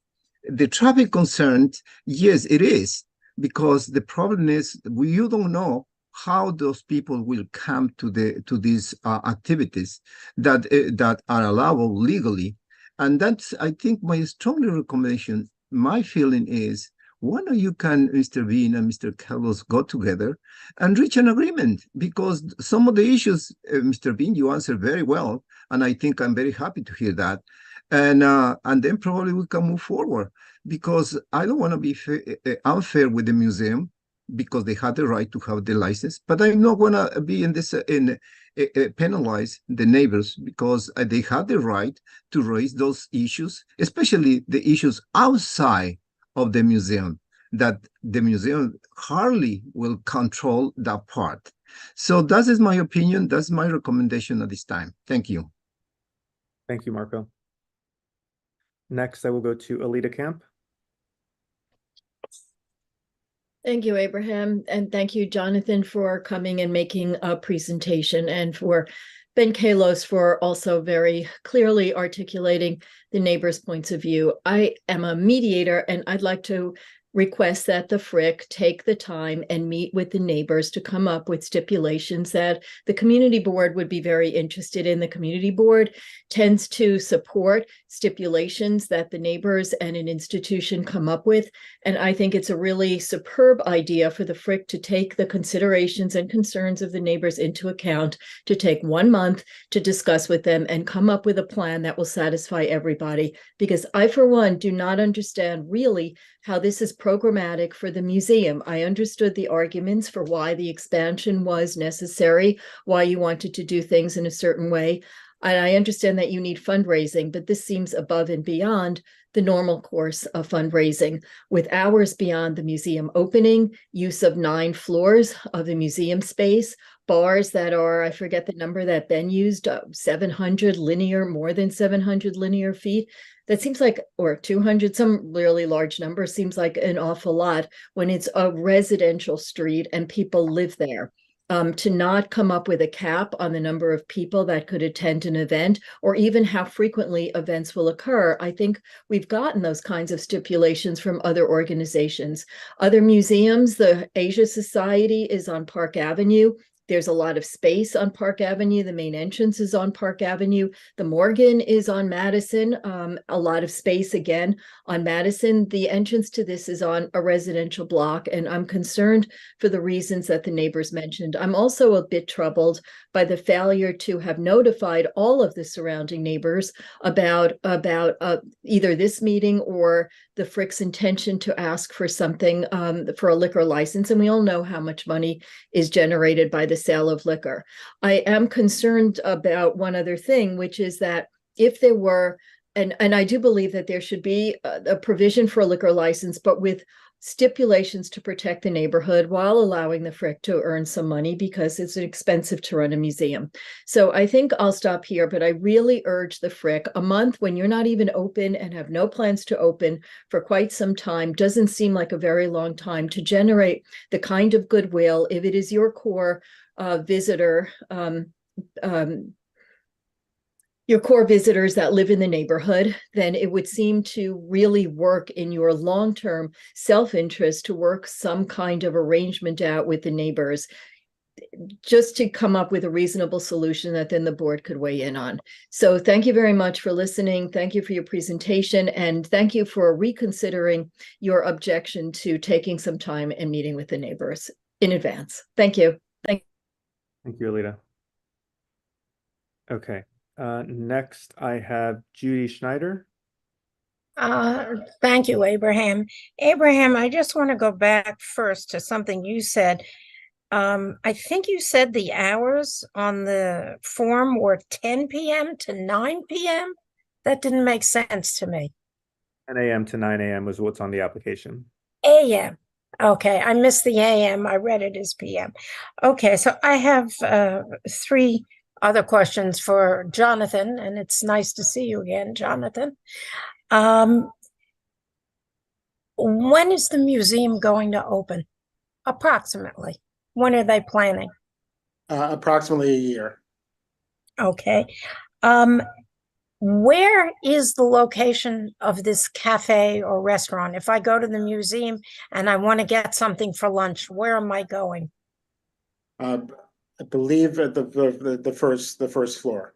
the traffic concerns. Yes, it is, because the problem is you don't know how those people will come to these activities that are allowable legally. And that's, I think, my strong recommendation. My feeling is, why don't you can, Mr. Bean and Mr. Carlos, go together and reach an agreement? Because some of the issues, Mr. Bean, you answered very well, and I think I'm very happy to hear that. And then probably we can move forward, because I don't want to be unfair with the museum, because they had the right to have the license, but I'm not going to be penalize the neighbors, because they have the right to raise those issues, especially the issues outside of the museum, that the museum hardly will control that part. So that is my opinion. That's my recommendation at this time. Thank you. Thank you, Marco. Next, I will go to Alita Camp. Thank you, Abraham, and thank you, Jonathan, for coming and making a presentation, and for Ben Kalos for also very clearly articulating the neighbors' points of view. I am a mediator, and I'd like to request that the FRIC take the time and meet with the neighbors to come up with stipulations that the community board would be very interested in. The community board tends to support stipulations that the neighbors and an institution come up with. And I think it's a really superb idea for the FRIC to take the considerations and concerns of the neighbors into account, to take 1 month to discuss with them and come up with a plan that will satisfy everybody. Because I, for one, do not understand really how this is programmatic for the museum. I understood the arguments for why the expansion was necessary, why you wanted to do things in a certain way. And I understand that you need fundraising, but this seems above and beyond the normal course of fundraising, with hours beyond the museum opening, use of 9 floors of the museum space, bars that are, I forget the number that Ben used, 700 linear, more than 700 linear feet. That seems like, or 200, some really large number, seems like an awful lot when it's a residential street and people live there. to not come up with a cap on the number of people that could attend an event or even how frequently events will occur. I think we've gotten those kinds of stipulations from other organizations. Other museums, the Asia Society is on Park Avenue. There's a lot of space on Park Avenue. The main entrance is on Park Avenue. The Morgan is on Madison. A lot of space again on Madison. The entrance to this is on a residential block, and I'm concerned for the reasons that the neighbors mentioned. I'm also a bit troubled by the failure to have notified all of the surrounding neighbors about either this meeting or the Frick's intention to ask for something for a liquor license. And we all know how much money is generated by the sale of liquor. I am concerned about one other thing, which is that if there were, and I do believe that there should be a provision for a liquor license, but with stipulations to protect the neighborhood while allowing the Frick to earn some money because it's expensive to run a museum. So I think I'll stop here, but I really urge the Frick, a month when you're not even open and have no plans to open for quite some time doesn't seem like a very long time to generate the kind of goodwill. If it is your core visitor, your core visitors that live in the neighborhood, then it would seem to really work in your long-term self-interest to work some kind of arrangement out with the neighbors just to come up with a reasonable solution that then the board could weigh in on. So thank you very much for listening. Thank you for your presentation, and thank you for reconsidering your objection to taking some time and meeting with the neighbors in advance. Thank you. Thank you, Alita. Okay. Next, I have Judy Schneider. Thank you, Abraham. Abraham, I just want to go back first to something you said. I think you said the hours on the form were 10 p.m. to 9 p.m. That didn't make sense to me. 10 a.m. to 9 a.m. was what's on the application. A.m. Okay, I missed the a.m. I read it as p.m. Okay, so I have three other questions for Jonathan, and it's nice to see you again, Jonathan. When is the museum going to open? Approximately. When are they planning? Approximately a year. Okay. Where is the location of this cafe or restaurant? If I go to the museum and I want to get something for lunch, where am I going? I believe at the first floor.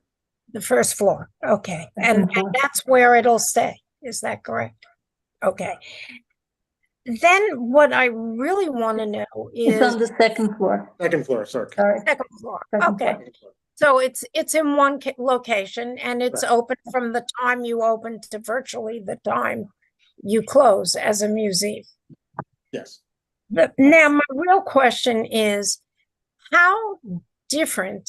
The first floor. Okay. And that's where it'll stay. Is that correct? Okay. Then what I really want to know is It's on the second floor. Second floor, sorry. Second floor. Second Okay. Floor. So it's in one location and it's Right. open from the time you open to virtually the time you close as a museum. Yes. Now, my real question is, how different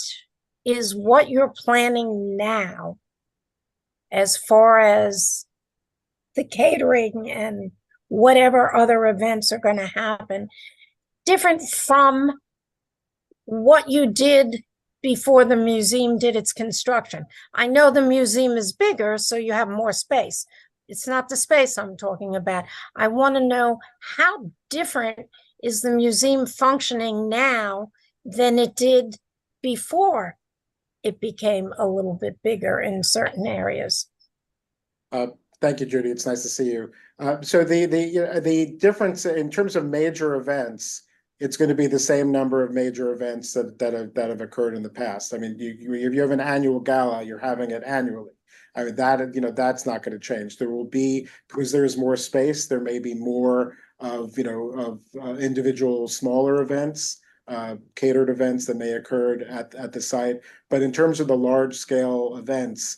is what you're planning now as far as the catering and whatever other events are going to happen, different from what you did before the museum did its construction? I know the museum is bigger, so you have more space. It's not the space I'm talking about. I want to know, how different is the museum functioning now than it did before it became a little bit bigger in certain areas? Thank you, Judy. It's nice to see you. So the difference in terms of major events, it's going to be the same number of major events that have occurred in the past. I mean, if you have an annual gala, you're having it annually. I mean, that's not going to change. There will be, because there is more space, there may be more of individual smaller events, catered events that may occur at the site. But in terms of the large scale events,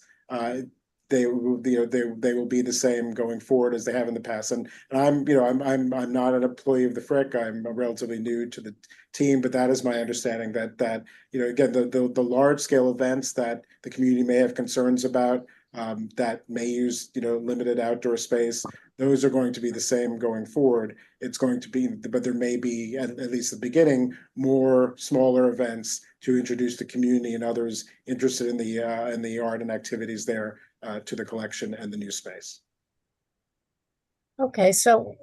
they will be the same going forward as they have in the past. And I'm not an employee of the Frick. I'm relatively new to the team, but that is my understanding that again, the large scale events that the community may have concerns about, that may use limited outdoor space, those are going to be the same going forward. It's going to be, but there may be at least the beginning more smaller events to introduce the community and others interested in the art and activities there to the collection and the new space. Okay, so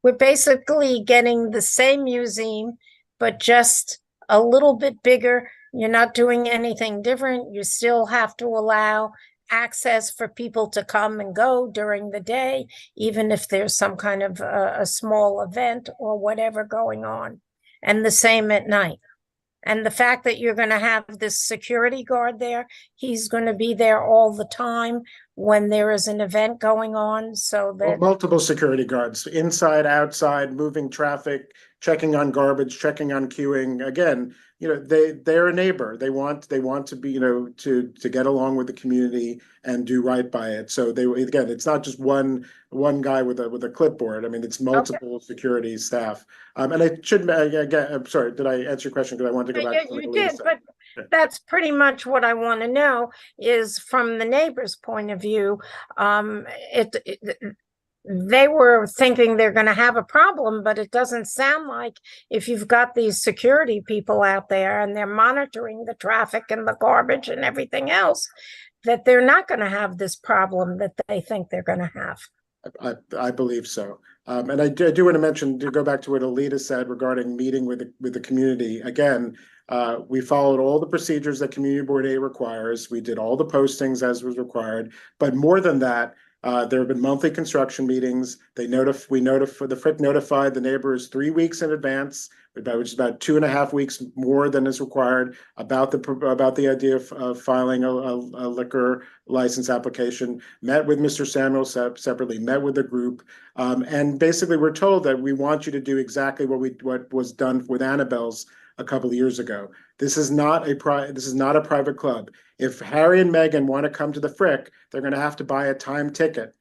we're basically getting the same museum, but just a little bit bigger. You're not doing anything different. You still have to allow access for people to come and go during the day, even if there's some kind of a small event or whatever going on. And the same at night. And the fact that you're going to have this security guard there, he's going to be there all the time when there is an event going on, so that multiple security guards, inside, outside, moving traffic, checking on garbage, checking on queuing. Again, they're a neighbor. They want to be, to get along with the community and do right by it. So again, it's not just one guy with a clipboard. I mean, it's multiple security staff. And I should again, I'm sorry, did I answer your question? Because I wanted to go back to you did, but that's pretty much what I want to know is from the neighbor's point of view. They were thinking they're going to have a problem, but it doesn't sound like, if you've got these security people out there and they're monitoring the traffic and the garbage and everything else, that they're not going to have this problem that they think they're going to have. I believe so. And I do want to mention, to go back to what Alita said regarding meeting with the community. Again, we followed all the procedures that Community Board A requires. We did all the postings as was required. But more than that, there have been monthly construction meetings. The FRIC notified the neighbors 3 weeks in advance, which is about 2.5 weeks more than is required, about the idea of filing a liquor license application. Met with Mr. Samuel separately, met with the group, and basically we're told that we want you to do exactly what was done with Annabelle's a couple of years ago. This is not a private club. If Harry and Meghan want to come to the Frick, they're going to have to buy a time ticket.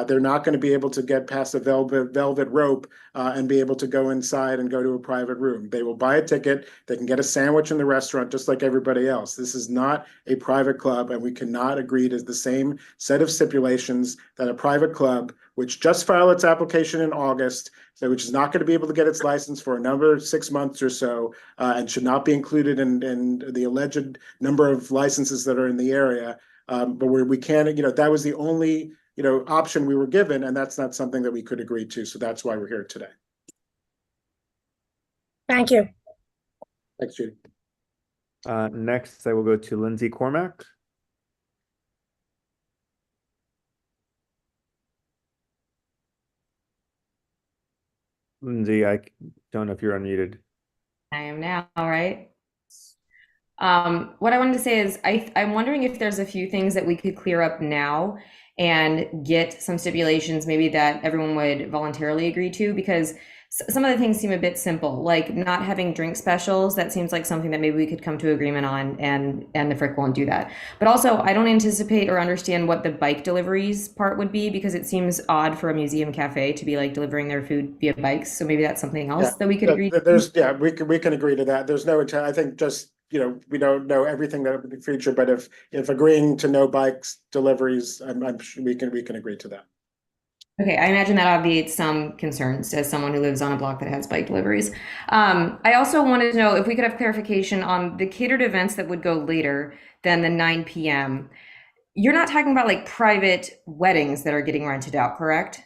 They're not going to be able to get past the velvet rope and be able to go inside and go to a private room. They will buy a ticket. They can get a sandwich in the restaurant just like everybody else. This is not a private club, and we cannot agree to the same set of stipulations that a private club, which just filed its application in August, so which is not going to be able to get its license for another 6 months or so, and should not be included in the alleged number of licenses that are in the area. But we can't, that was the only option we were given, and that's not something that we could agree to. So that's why we're here today. Thank you. Thanks, Judy. Next, I will go to Lindsay Cormack. Lindsay, I don't know if you're unmuted. I am now, all right. What I wanted to say is I'm wondering if there's a few things that we could clear up now and get some stipulations maybe that everyone would voluntarily agree to, because some of the things seem a bit simple, like not having drink specials. That seems like something that maybe we could come to agreement on, and the Frick won't do that. But also, I don't anticipate or understand what the bike deliveries part would be, because it seems odd for a museum cafe to be like delivering their food via bikes. So maybe that's something else that we could agree to. We can agree to that. There's no intent. I think just we don't know everything that would be featured, but if agreeing to no bikes deliveries, I'm sure we can agree to that. Okay, I imagine that obviates some concerns as someone who lives on a block that has bike deliveries. I also wanted to know if we could have clarification on the catered events that would go later than the 9 p.m. You're not talking about like private weddings that are getting rented out, correct?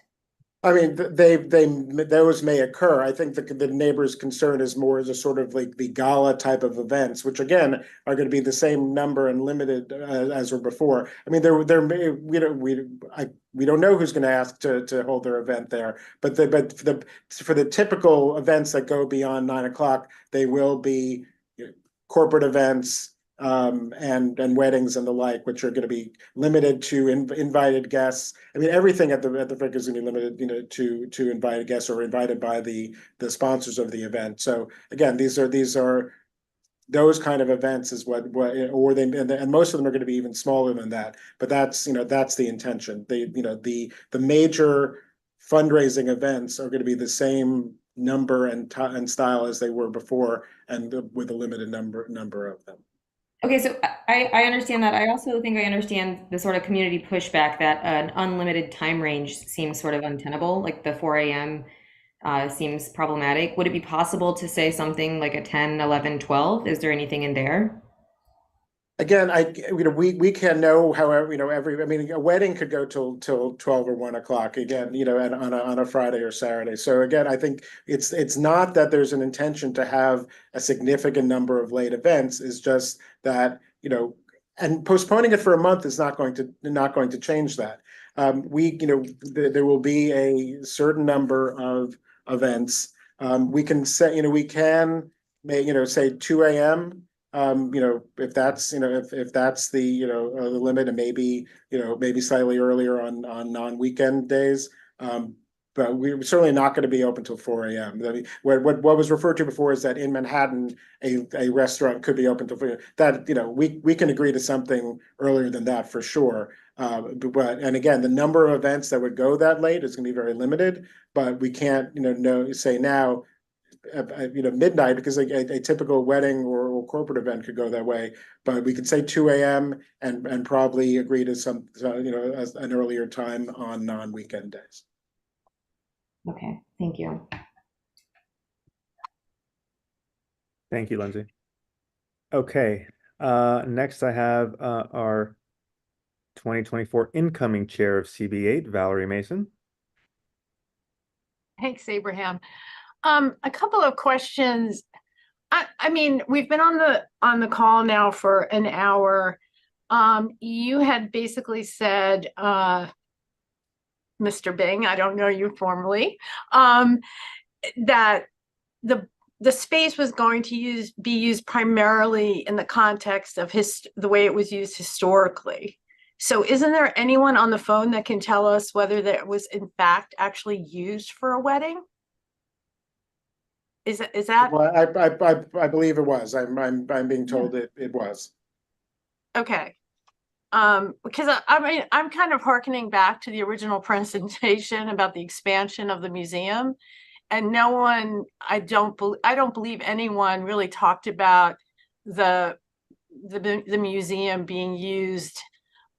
I mean, those may occur. I think the neighbor's concern is more as a sort of like the gala type of events, which again are going to be the same number and limited as were before. I mean, there may we don't know who's going to ask to hold their event there, but for the typical events that go beyond 9 o'clock, they will be corporate events. And weddings and the like, which are going to be limited to invited guests. I mean, everything at the Frick is going to be limited, to invited guests or invited by the sponsors of the event. So again, these are those kind of events is and most of them are going to be even smaller than that. But that's the intention. The major fundraising events are going to be the same number and style as they were before, and with a limited number of them. Okay, so I understand that. I also think I understand the sort of community pushback that an unlimited time range seems sort of untenable, like the 4 a.m. Seems problematic. Would it be possible to say something like a 10, 11, 12? Is there anything in there? Again, we can know, however, I mean, a wedding could go till 12 or 1 o'clock again, and on a Friday or Saturday. So again, I think it's not that there's an intention to have a significant number of late events. It's just that, and postponing it for a month is not going to change that. There will be a certain number of events. We can say, say 2 a.m. If that's, if that's the, the limit, and maybe slightly earlier on non-weekend days. But we're certainly not going to be open till 4 a.m. I mean, what was referred to before is that in Manhattan, a restaurant could be open till 4 a.m. That, we can agree to something earlier than that for sure. And again, the number of events that would go that late is going to be very limited, but we can't, say now, midnight, because a typical wedding or corporate event could go that way. But we could say 2 a.m. and probably agree to some, an earlier time on non-weekend days. Okay, thank you. Thank you, Lindsay. Okay, next I have our 2024 incoming chair of CB8, Valerie Mason. Thanks, Abraham. A couple of questions. I mean, we've been on the call now for an hour. You had basically said, Mr. Bing, I don't know you formally, that the space was going to be used primarily in the context of the way it was used historically. So isn't there anyone on the phone that can tell us whether that was in fact actually used for a wedding? Is that? Well, I believe it was. I'm being told it was. Okay. Because I mean, I'm kind of hearkening back to the original presentation about the expansion of the museum, and no one, I don't believe anyone really talked about the museum being used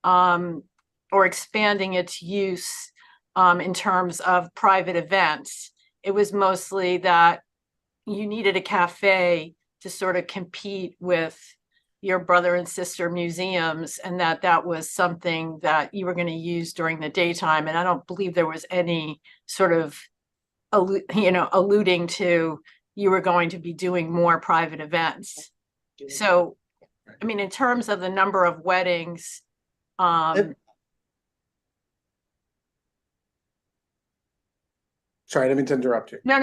or expanding its use in terms of private events. It was mostly that you needed a cafe to sort of compete with your brother and sister museums, and that was something that you were going to use during the daytime. And I don't believe there was any sort of, alluding to you were going to be doing more private events. So, I mean, in terms of the number of weddings, Sorry, I didn't mean to interrupt you. No,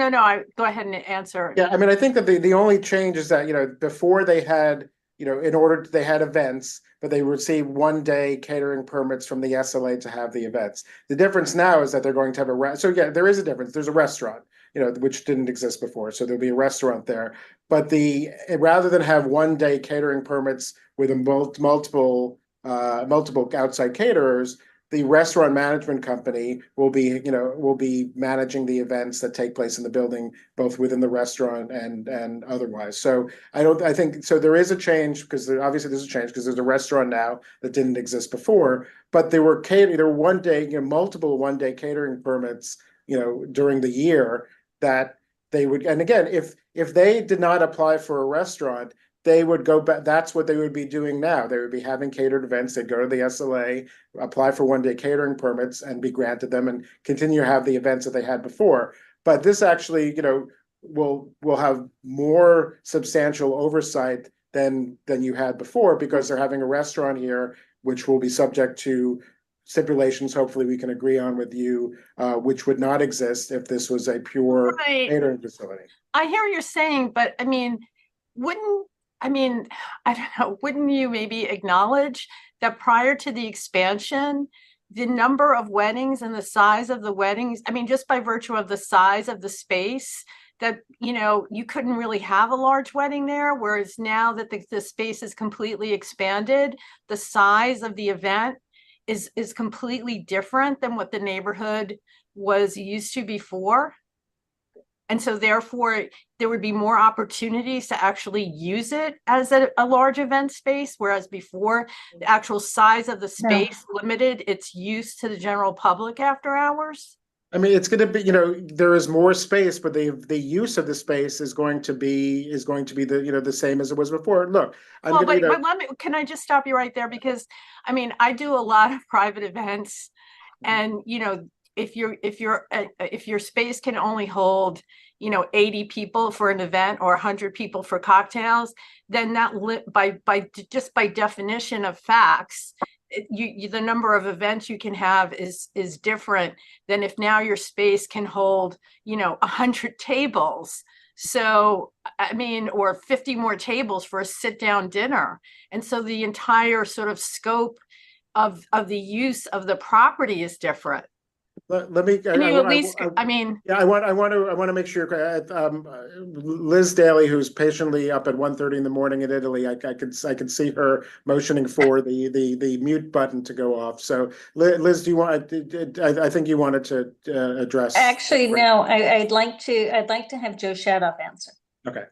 go ahead and answer. Yeah, I mean, I think that the only change is that, before they had, they had events, but they received 1-day catering permits from the SLA to have the events. The difference now is that they're going to have so yeah, there is a difference. There's a restaurant, which didn't exist before. So there'll be a restaurant there. But rather than have 1-day catering permits with multiple outside caterers, the restaurant management company will be managing the events that take place in the building, both within the restaurant and otherwise. So I think so. There is a change because obviously there's a change because there's a restaurant now that didn't exist before. But there were multiple 1-day catering permits, during the year that they would. And again, if they did not apply for a restaurant, they would go back. That's what they would be doing now. They would be having catered events. They'd go to the SLA, apply for 1-day catering permits, and be granted them, and continue to have the events that they had before. But this actually, will have more substantial oversight than you had before, because they're having a restaurant here, which will be subject to stipulations. Hopefully, we can agree on with you, which would not exist if this was a pure catering facility. I hear what you're saying, but I mean, I don't know, wouldn't you maybe acknowledge that prior to the expansion, the number of weddings and the size of the weddings, I mean, just by virtue of the size of the space, that, you couldn't really have a large wedding there, whereas now that the space is completely expanded, the size of the event is completely different than what the neighborhood was used to before? And so therefore, there would be more opportunities to actually use it as a large event space, whereas before, the actual size of the space limited its use to the general public after hours? I mean, it's going to be, there is more space, but the use of the space is going to be the, the same as it was before. Look, but let me, can I just stop you right there? Because I mean, I do a lot of private events, and if your space can only hold 80 people for an event or 100 people for cocktails, then that by definition of facts, the number of events you can have is different than if now your space can hold 100 tables. So I mean, or 50 more tables for a sit down dinner. And so the entire sort of scope of the use of the property is different. Let me. I mean, yeah. I want to make sure. Liz Daly, who's patiently up at 1:30 in the morning in Italy, I could see her motioning for the mute button to go off. So, Liz, do you want? I think you wanted to address. Actually, no. I'd like to have Joe Shadoff answer. Okay.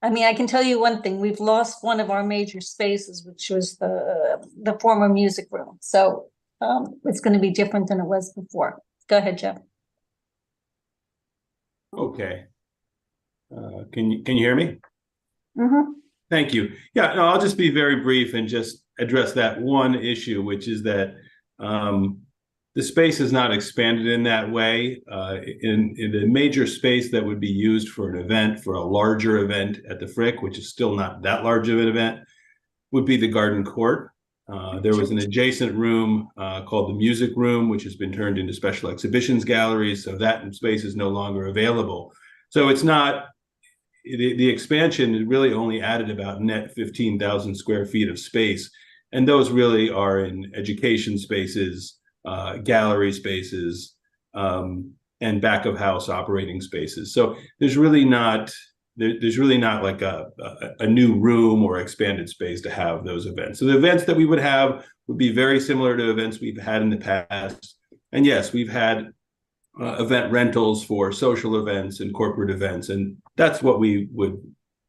I mean, I can tell you one thing: we've lost one of our major spaces, which was the former music room. So. It's going to be different than it was before. Go ahead, Jeff. Okay. Can you hear me? Mm-hmm. Thank you. Yeah, no, I'll just be very brief and just address that one issue, which is that the space is not expanded in that way. In the major space that would be used for an event, for a larger event at the Frick, which is still not that large of an event, would be the garden court. There was an adjacent room called the music room, which has been turned into special exhibitions galleries. So that space is no longer available. So it's not, the expansion really only added about net 15,000 square feet of space. And those really are in education spaces, gallery spaces, and back of house operating spaces. So there's really not like a new room or expanded space to have those events. So the events that we would have would be very similar to events we've had in the past. And yes, we've had event rentals for social events and corporate events, and that's what we would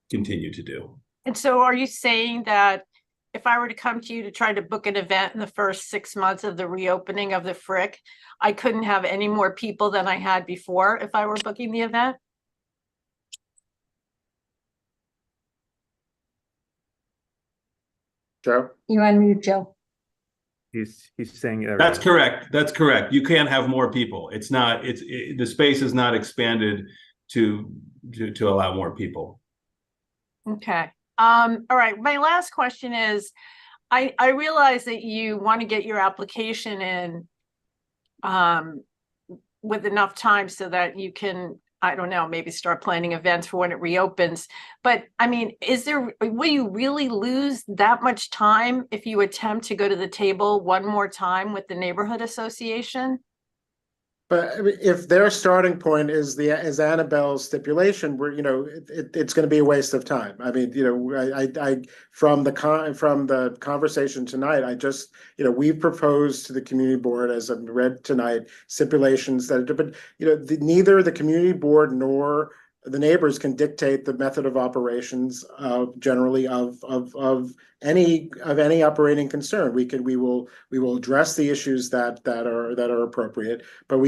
continue to do. And so are you saying that if I were to come to you to try to book an event in the first 6 months of the reopening of the Frick, I couldn't have any more people than I had before if I were booking the event? Joe? You're on mute, Joe. He's saying that's correct. That's correct. You can have more people. It's not. The space is not expanded to allow more people. Okay. All right. My last question is, I realize that you want to get your application in with enough time so that you can, I don't know, maybe start planning events for when it reopens. But I mean, will you really lose that much time if you attempt to go to the table one more time with the neighborhood association? But I mean, if their starting point is Annabelle's stipulation, where it's going to be a waste of time. I mean, I from the conversation tonight, I just we've proposed to the community board, as I've read tonight, stipulations that, but neither the community board nor the neighbors can dictate the method of operations generally of any operating concern. We will address the issues that are appropriate, but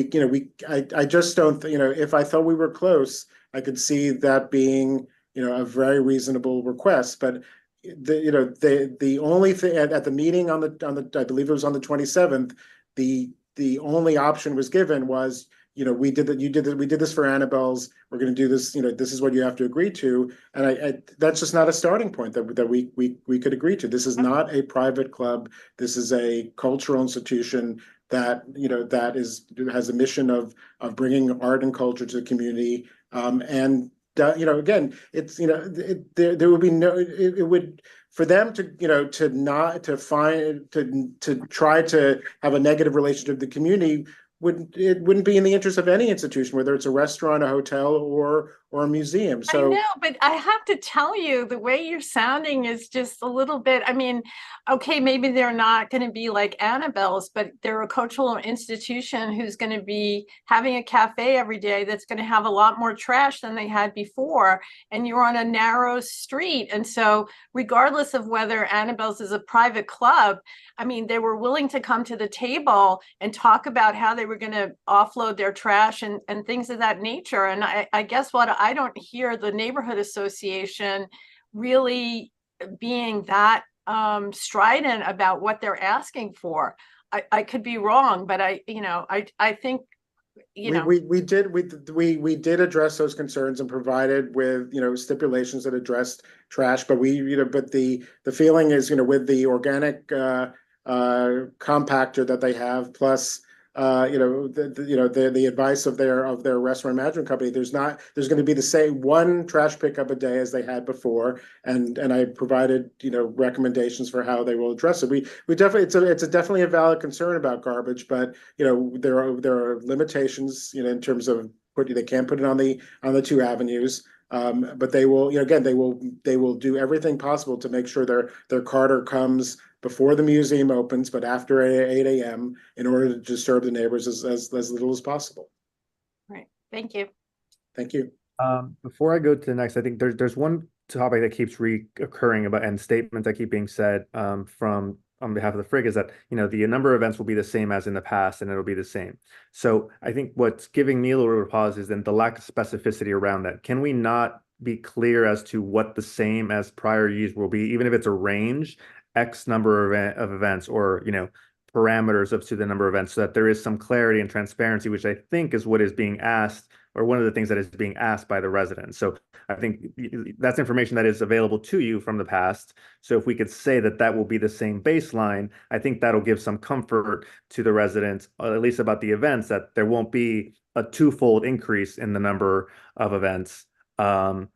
I just don't, if I thought we were close, I could see that being a very reasonable request. But the only thing at the meeting on the I believe it was on the 27th, the only option was given was, we did this for Annabelle's. We're going to do this. This is what you have to agree to, and that's just not a starting point that we could agree to. This is not a private club. This is a cultural institution that has a mission of bringing art and culture to the community. And again, it's there would be no. It would. For them to try to have a negative relationship with the community, it wouldn't be in the interest of any institution, whether it's a restaurant, a hotel, or or a museum. I know, but I have to tell you, the way you're sounding is just a little bit, I mean, okay, maybe they're not going to be like Annabelle's, but they're a cultural institution who's going to be having a cafe every day that's going to have a lot more trash than they had before. And you're on a narrow street. And so regardless of whether Annabelle's is a private club, I mean, they were willing to come to the table and talk about how they were going to offload their trash and things of that nature. And I guess what I don't hear the neighborhood association really being that strident about what they're asking for. I could be wrong, but I think we did address those concerns and provided with stipulations that addressed trash, but the feeling is with the organic compactor that they have, plus the advice of their restaurant management company, there's going to be the same one trash pickup a day as they had before, and I provided recommendations for how they will address it. We definitely, it's definitely a valid concern about garbage, but there are limitations in terms of they can't put it on the two avenues. But they will, again, they will do everything possible to make sure their carter comes before the museum opens, but after 8 a.m. in order to disturb the neighbors as little as possible. Right. Thank you. Thank you. Before I go to the next, I think there's one topic that keeps reoccurring about, and statements that keep being said from on behalf of the FRIG, is that the number of events will be the same as in the past, and it'll be the same. So I think what's giving me a little bit of pause is then the lack of specificity around that. Can we not be clear as to what the same as prior years will be, even if it's a range, X number of events, or parameters up to the number of events, so that there is some clarity and transparency, which I think is what is being asked, or one of the things that is being asked by the residents. So I think that's information that is available to you from the past. So if we could say that that will be the same baseline, I think that'll give some comfort to the residents, at least about the events, that there won't be a twofold increase in the number of events. And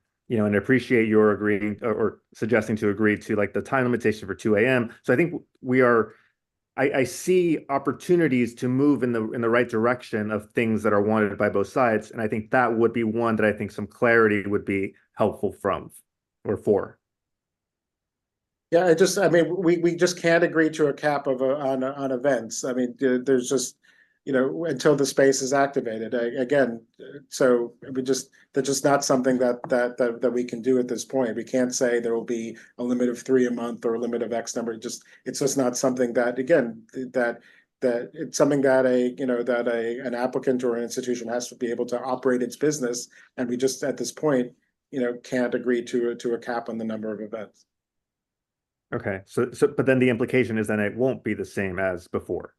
appreciate your agreeing or suggesting to agree to like the time limitation for 2 a.m. So I think I see opportunities to move in the right direction of things that are wanted by both sides. And I think that would be one that I think some clarity would be helpful from or for. Yeah, we just can't agree to a cap on events. I mean, there's just until the space is activated again. So that's just not something that we can do at this point. We can't say there will be a limit of 3 a month or a limit of X number. It's just not something that, again, that it's something that an applicant or an institution has to be able to operate its business, and we just at this point can't agree to a cap on the number of events. Okay, but then the implication is then it won't be the same as before.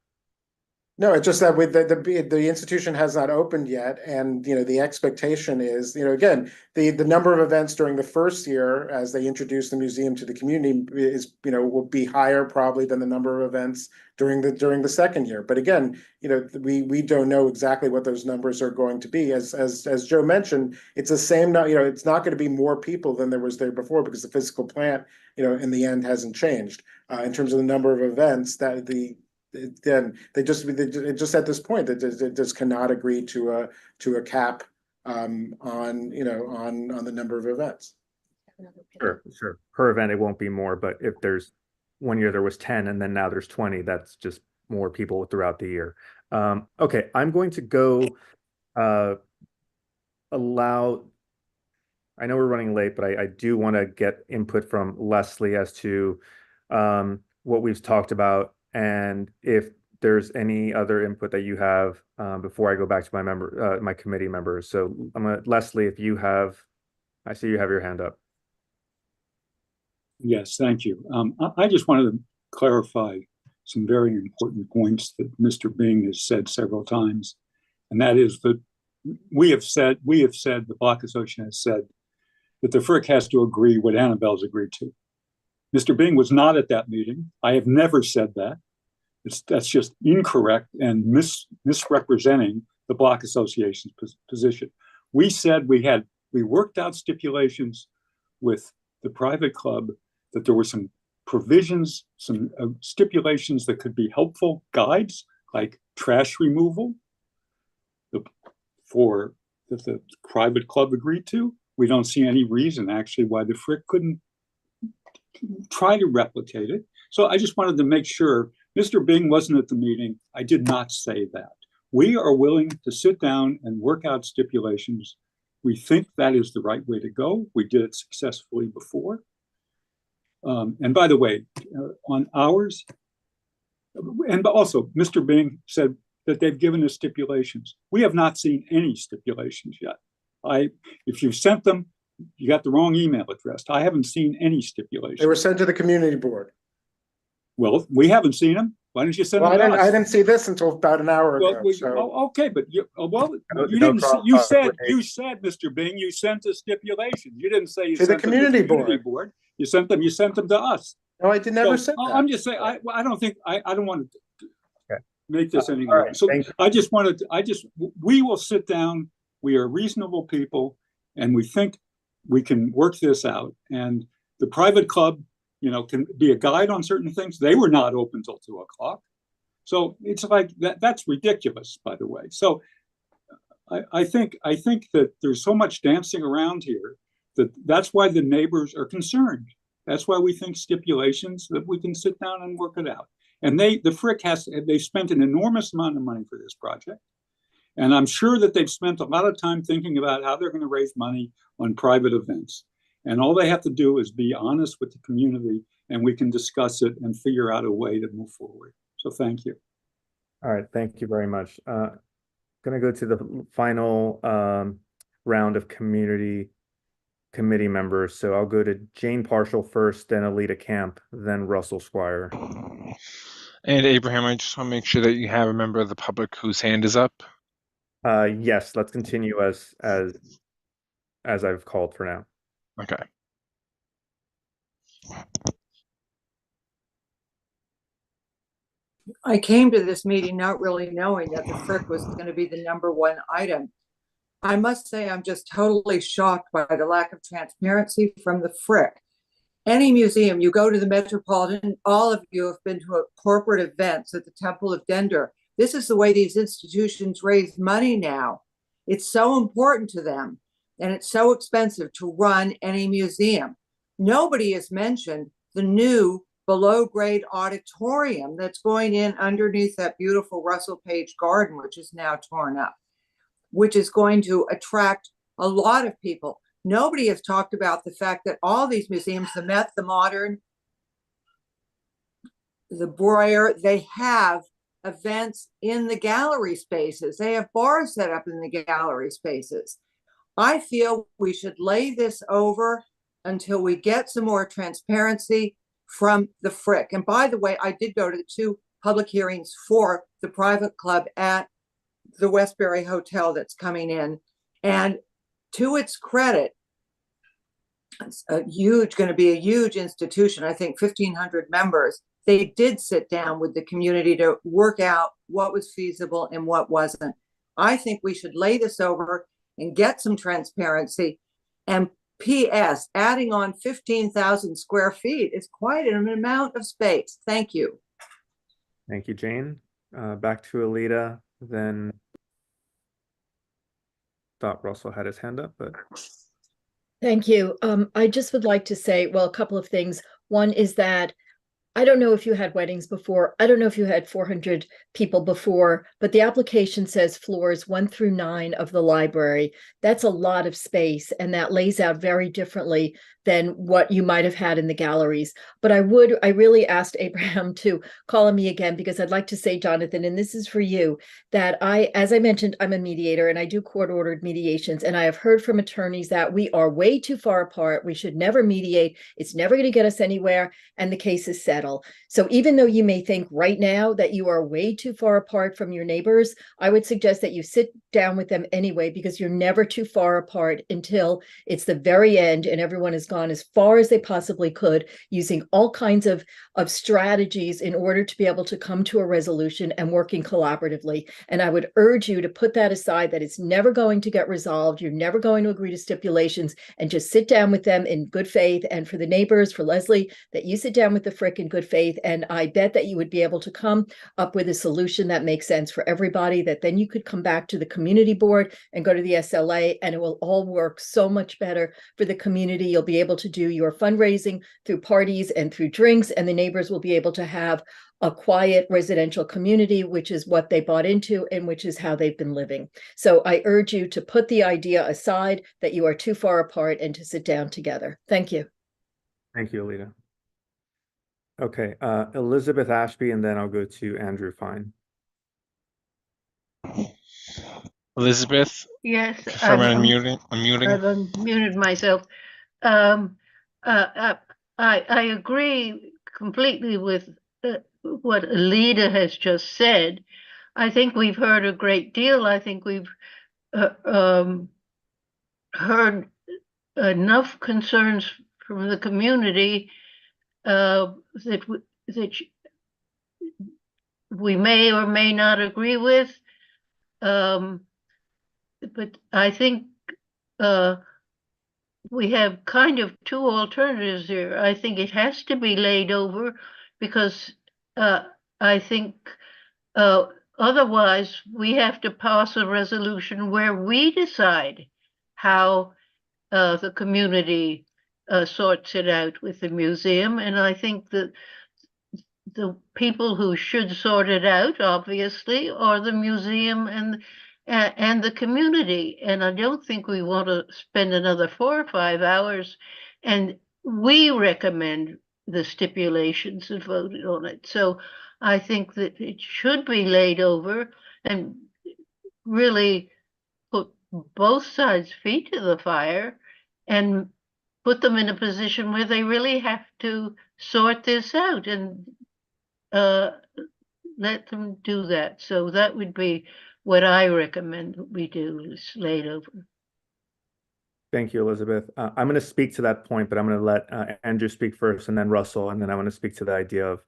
No, it's just that with the institution has not opened yet, and the expectation is again the number of events during the first year as they introduce the museum to the community is will be higher probably than the number of events during the second year. But again, we don't know exactly what those numbers are going to be. As Joe mentioned, it's the same. It's not going to be more people than there was there before, because the physical plant in the end hasn't changed in terms of the number of events that then they just at this point they just cannot agree to a cap on the number of events. Sure. Per event it won't be more, but if there's one year there was 10 and then now there's 20, that's just more people throughout the year. Okay, I'm going to go allow. I know we're running late, but I do want to get input from Leslie as to what we've talked about, and if there's any other input that you have before I go back to my committee members. So Leslie, if you have, I see you have your hand up. Yes, thank you. I just wanted to clarify some very important points that Mr. Bing has said several times, and that is that we have said, the Block Association has said that the FRIC has to agree what Annabelle's agreed to. Mr. Bing was not at that meeting. I have never said that. That's just incorrect and misrepresenting the Block Association's position. We said we worked out stipulations with the private club, that there were some provisions, some stipulations that could be helpful guides, like trash removal for that the private club agreed to. We don't see any reason actually why the Frick couldn't try to replicate it. So I just wanted to make sure Mr. Bing wasn't at the meeting. I did not say that. We are willing to sit down and work out stipulations. We think that is the right way to go. We did it successfully before. And by the way, on ours, and also Mr. Bing said that they've given us stipulations. We have not seen any stipulations yet. If you've sent them, you got the wrong email address. I haven't seen any stipulations. They were sent to the community board. Well, we haven't seen them. Why don't you send them to us? I didn't see this until about an hour ago. Okay, but you didn't. You said, Mr. Bing, you sent a stipulation. You didn't say you to sent the community board. You sent them to us. No, I did never say that. I'm just saying. I don't want to make this any longer. So we will sit down. We are reasonable people, and we think we can work this out. And the private club, can be a guide on certain things. They were not open till 2:00. So it's like that's ridiculous, by the way. So I think that there's so much dancing around here that's why the neighbors are concerned. That's why we think stipulations that we can sit down and work it out. And the Frick they spent an enormous amount of money for this project. And I'm sure that they've spent a lot of time thinking about how they're going to raise money on private events. And all they have to do is be honest with the community, and we can discuss it and figure out a way to move forward. So thank you. All right, thank you very much. Going to go to the final round of committee members. So I'll go to Jane Partial first, then Alita Camp, then Russell Squire. And Abraham, I just want to make sure that you have a member of the public whose hand is up. Yes, let's continue as I've called for now. Okay. I came to this meeting not really knowing that the Frick was going to be the #1 item. I must say I'm just totally shocked by the lack of transparency from the Frick. Any museum, you go to the Metropolitan, all of you have been to corporate events at the Temple of Dender. This is the way these institutions raise money now. It's so important to them, and it's so expensive to run any museum. Nobody has mentioned the new below-grade auditorium that's going in underneath that beautiful Russell Page garden, which is now torn up, which is going to attract a lot of people. Nobody has talked about the fact that all these museums, the Met, the Modern, the Breuer, they have events in the gallery spaces. They have bars set up in the gallery spaces. I feel we should lay this over until we get some more transparency from the Frick. And by the way, I did go to the 2 public hearings for the private club at the Westbury Hotel that's coming in. And to its credit, it's going to be a huge institution, I think 1,500 members. They did sit down with the community to work out what was feasible and what wasn't. I think we should lay this over and get some transparency. And P.S., adding on 15,000 square feet is quite an amount of space. Thank you. Thank you, Jane. Back to Alita, then thought Russell had his hand up, but. Thank you. I just would like to say, well, a couple of things. One is that I don't know if you had weddings before. I don't know if you had 400 people before, but the application says floors 1 through 9 of the library. That's a lot of space, and that lays out very differently than what you might have had in the galleries. But I really asked Abraham to call on me again, because I'd like to say, Jonathan, and this is for you, that as I mentioned, I'm a mediator and I do court-ordered mediations, and I have heard from attorneys that we are way too far apart. We should never mediate. It's never going to get us anywhere, and the case is settled. So even though you may think right now that you are way too far apart from your neighbors, I would suggest that you sit down with them anyway, because you're never too far apart until it's the very end and everyone has gone as far as they possibly could, using all kinds of strategies in order to be able to come to a resolution and working collaboratively. And I would urge you to put that aside, that it's never going to get resolved. You're never going to agree to stipulations, and just sit down with them in good faith. And for the neighbors, for Leslie, that you sit down with the Frick in good good faith. And I bet that you would be able to come up with a solution that makes sense for everybody, that then you could come back to the community board and go to the SLA, and it will all work so much better for the community. You'll be able to do your fundraising through parties and through drinks, and the neighbors will be able to have a quiet residential community, which is what they bought into and which is how they've been living. So I urge you to put the idea aside that you are too far apart and to sit down together. Thank you. Thank you, Alita. Okay, Elizabeth Ashby, and then I'll go to Andrew Fine. Elizabeth, Yes, confirm I'm unmuting. I've unmuted myself. Um, I agree completely with what Alida has just said. I think we've heard a great deal. I think we've heard enough concerns from the community that we may or may not agree with. But I think we have kind of two alternatives here. I think it has to be laid over because I think otherwise we have to pass a resolution where we decide how the community sorts it out with the museum. And I think that the people who should sort it out, obviously, are the museum and the community. And I don't think we want to spend another 4 or 5 hours. And we recommend the stipulations and voted on it. So I think that it should be laid over and really put both sides' feet to the fire and put them in a position where they really have to sort this out and let them do that. So that would be what I recommend we do, is laid over. Thank you, Elizabeth. I'm going to speak to that point, but I'm going to let Andrew speak first, and then Russell, and then I'm going to speak to the idea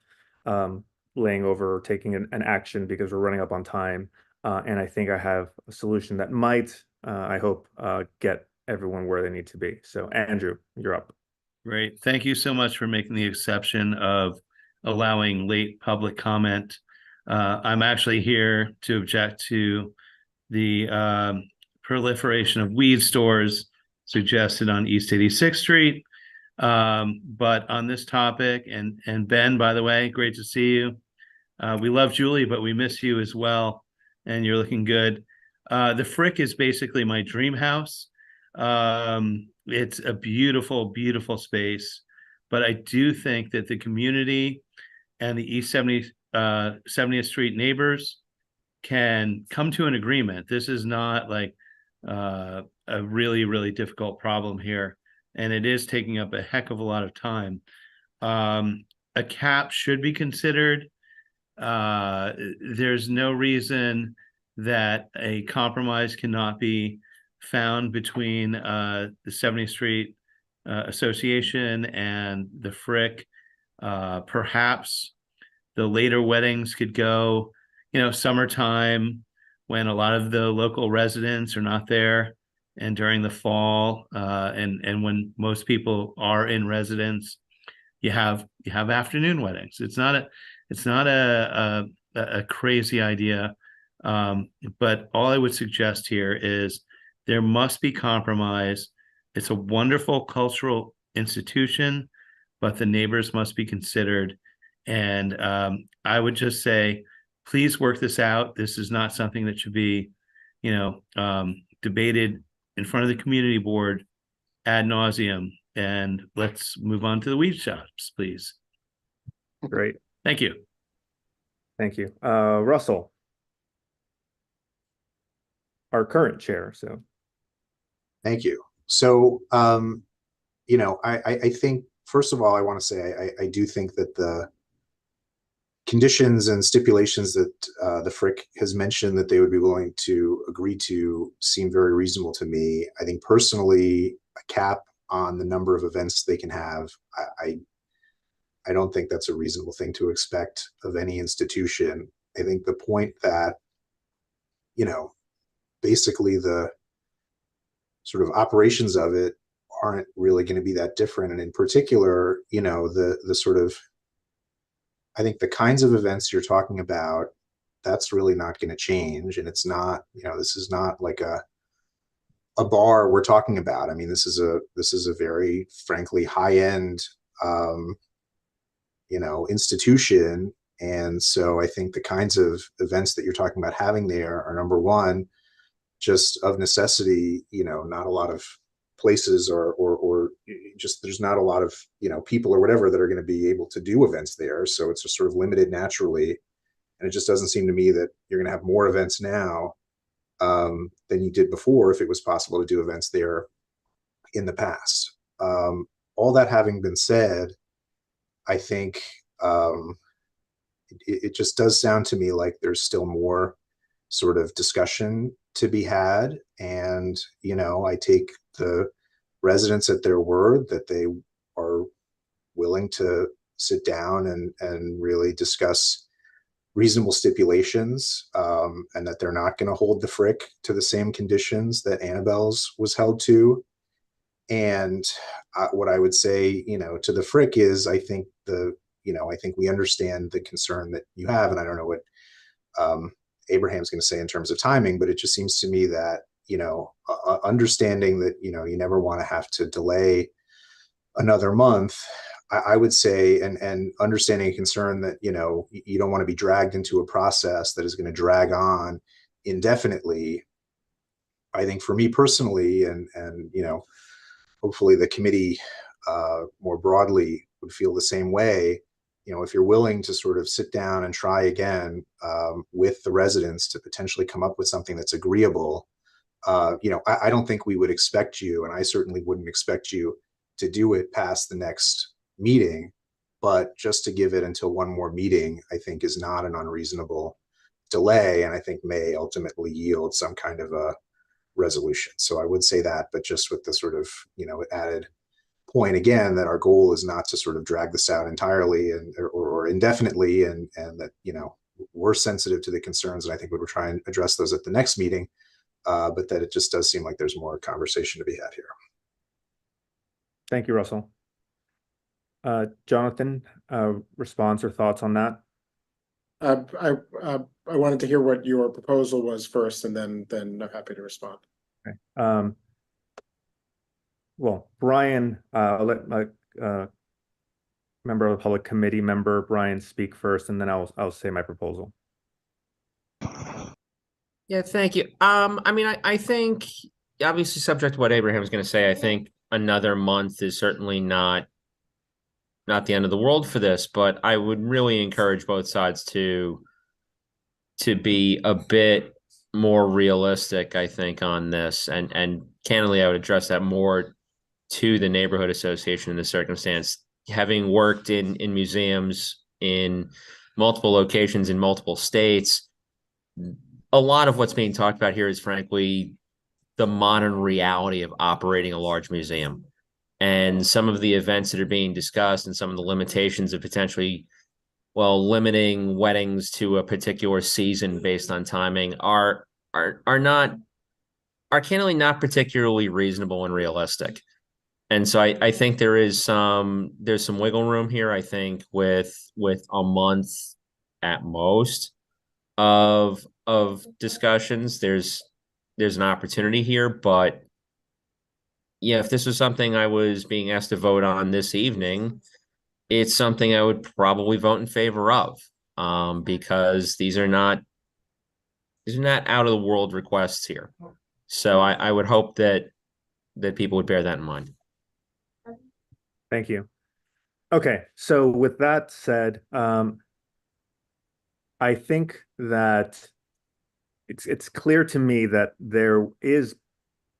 of laying over or taking an action because we're running up on time. And I think I have a solution that might, I hope, get everyone where they need to be. So Andrew, you're up. Great. Thank you so much for making the exception of allowing late public comment. I'm actually here to object to the proliferation of weed stores suggested on East 86th Street. But on this topic, and Ben, by the way, great to see you. We love Julie, but we miss you as well, and you're looking good. The Frick is basically my dream house. It's a beautiful, beautiful space, but I do think that the community and the East 70th Street neighbors can come to an agreement. This is not like a really, really difficult problem here, and it is taking up a heck of a lot of time. A cap should be considered. There's no reason that a compromise cannot be found between the 70th Street Association and the Frick. Perhaps the later weddings could go, summertime when a lot of the local residents are not there, and during the fall, and when most people are in residence, you have afternoon weddings. It's not a crazy idea, but all I would suggest here is there must be compromise. It's a wonderful cultural institution, but the neighbors must be considered. And I would just say, please work this out. This is not something that should be, debated in front of the community board ad nauseum. And let's move on to the weed shops, please. Great. Thank you. Thank you. Russell, our current chair. So thank you. So, I think, first of all, I want to say I do think that the conditions and stipulations that the Frick has mentioned that they would be willing to agree to seem very reasonable to me. I think personally, a cap on the number of events they can have, I don't think that's a reasonable thing to expect of any institution. I think the point that, basically the sort of operations of it aren't really going to be that different. And in particular, the sort of I think the kinds of events you're talking about, that's really not going to change. And it's not, this is not like a bar we're talking about. I mean, this is a very frankly high-end institution. And so I think the kinds of events that you're talking about having there are, number one, just of necessity, not a lot of places or just there's not a lot of people or whatever that are going to be able to do events there. So it's just sort of limited naturally. And it just doesn't seem to me that you're going to have more events now than you did before if it was possible to do events there in the past. All that having been said, I think it just does sound to me like there's still more sort of discussion to be had. And, I take the residents at their word that they are willing to sit down and really discuss reasonable stipulations, and that they're not going to hold the Frick to the same conditions that Annabelle's was held to. And what I would say, to the Frick is, I think I think we understand the concern that you have, and I don't know what Abraham's going to say in terms of timing, but it just seems to me that, understanding that, you never want to have to delay another month, I would say, and understanding a concern that, you don't want to be dragged into a process that is going to drag on indefinitely. I think for me personally, and hopefully the committee more broadly would feel the same way. If you're willing to sort of sit down and try again with the residents to potentially come up with something that's agreeable, I don't think we would expect you, and I certainly wouldn't expect you to do it past the next meeting, but just to give it until one more meeting, I think is not an unreasonable delay, and I think may ultimately yield some kind of a resolution. So I would say that, but just with the sort of, added point again, that our goal is not to sort of drag this out entirely or indefinitely, and that, we're sensitive to the concerns, and I think we would try and address those at the next meeting, but that it just does seem like there's more conversation to be had here. Thank you, Russell. Jonathan, response or thoughts on that? I wanted to hear what your proposal was first, and then I'm happy to respond. Okay. Well, Brian, I'll let my member of the public committee member Brian speak first, and then I'll say my proposal. Yeah, thank you. I mean, I think obviously subject to what Abraham's going to say, I think another month is certainly not the end of the world for this, but I would really encourage both sides to be a bit more realistic, I think, on this. And candidly, I would address that more to the neighborhood association in this circumstance. Having worked in museums in multiple locations in multiple states, a lot of what's being talked about here is frankly the modern reality of operating a large museum. And some of the events that are being discussed and some of the limitations of potentially, limiting weddings to a particular season based on timing are candidly not particularly reasonable and realistic. And so I think there's some wiggle room here, I think, with a month at most of discussions. There's an opportunity here, but yeah, if this was something I was being asked to vote on this evening, it's something I would probably vote in favor of, because these are not out of the world requests here. So I would hope that people would bear that in mind. Thank you. Okay, so with that said, I think that it's clear to me that there is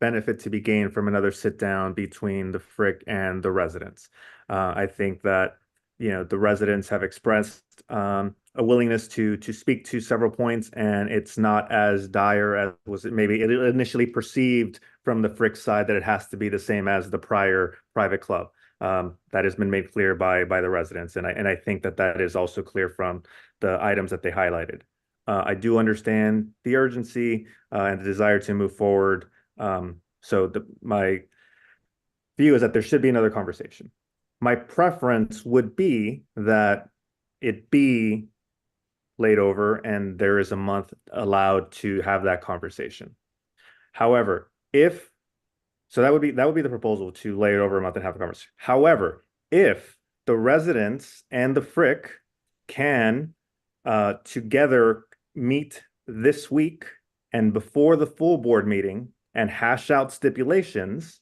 benefit to be gained from another sit down between the Frick and the residents. I think that the residents have expressed a willingness to speak to several points, and it's not as dire as was it maybe initially perceived from the Frick side, that it has to be the same as the prior private club. That has been made clear by the residents, and I think that is also clear from the items that they highlighted. I do understand the urgency and the desire to move forward. So my view is that there should be another conversation. My preference would be that it be laid over, and there is a month allowed to have that conversation. However, so that would be the proposal, to lay it over a month and have a conversation. However, if the residents and the Frick can together meet this week and before the full board meeting and hash out stipulations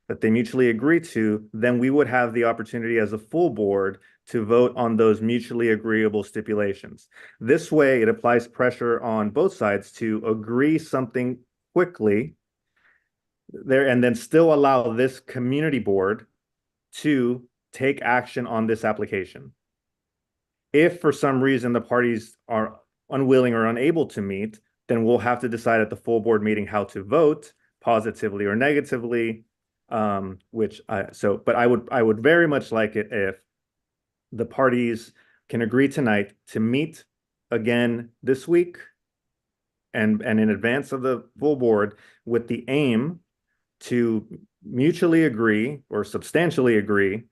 that they mutually agree to, then we would have the opportunity as a full board to vote on those mutually agreeable stipulations. This way, it applies pressure on both sides to agree something quickly there, and then still allow this community board to take action on this application. If for some reason the parties are unwilling or unable to meet, then we'll have to decide at the full board meeting how to vote, positively or negatively. But I would very much like it if the parties can agree tonight to meet again this week and in advance of the full board, with the aim to mutually agree or substantially agree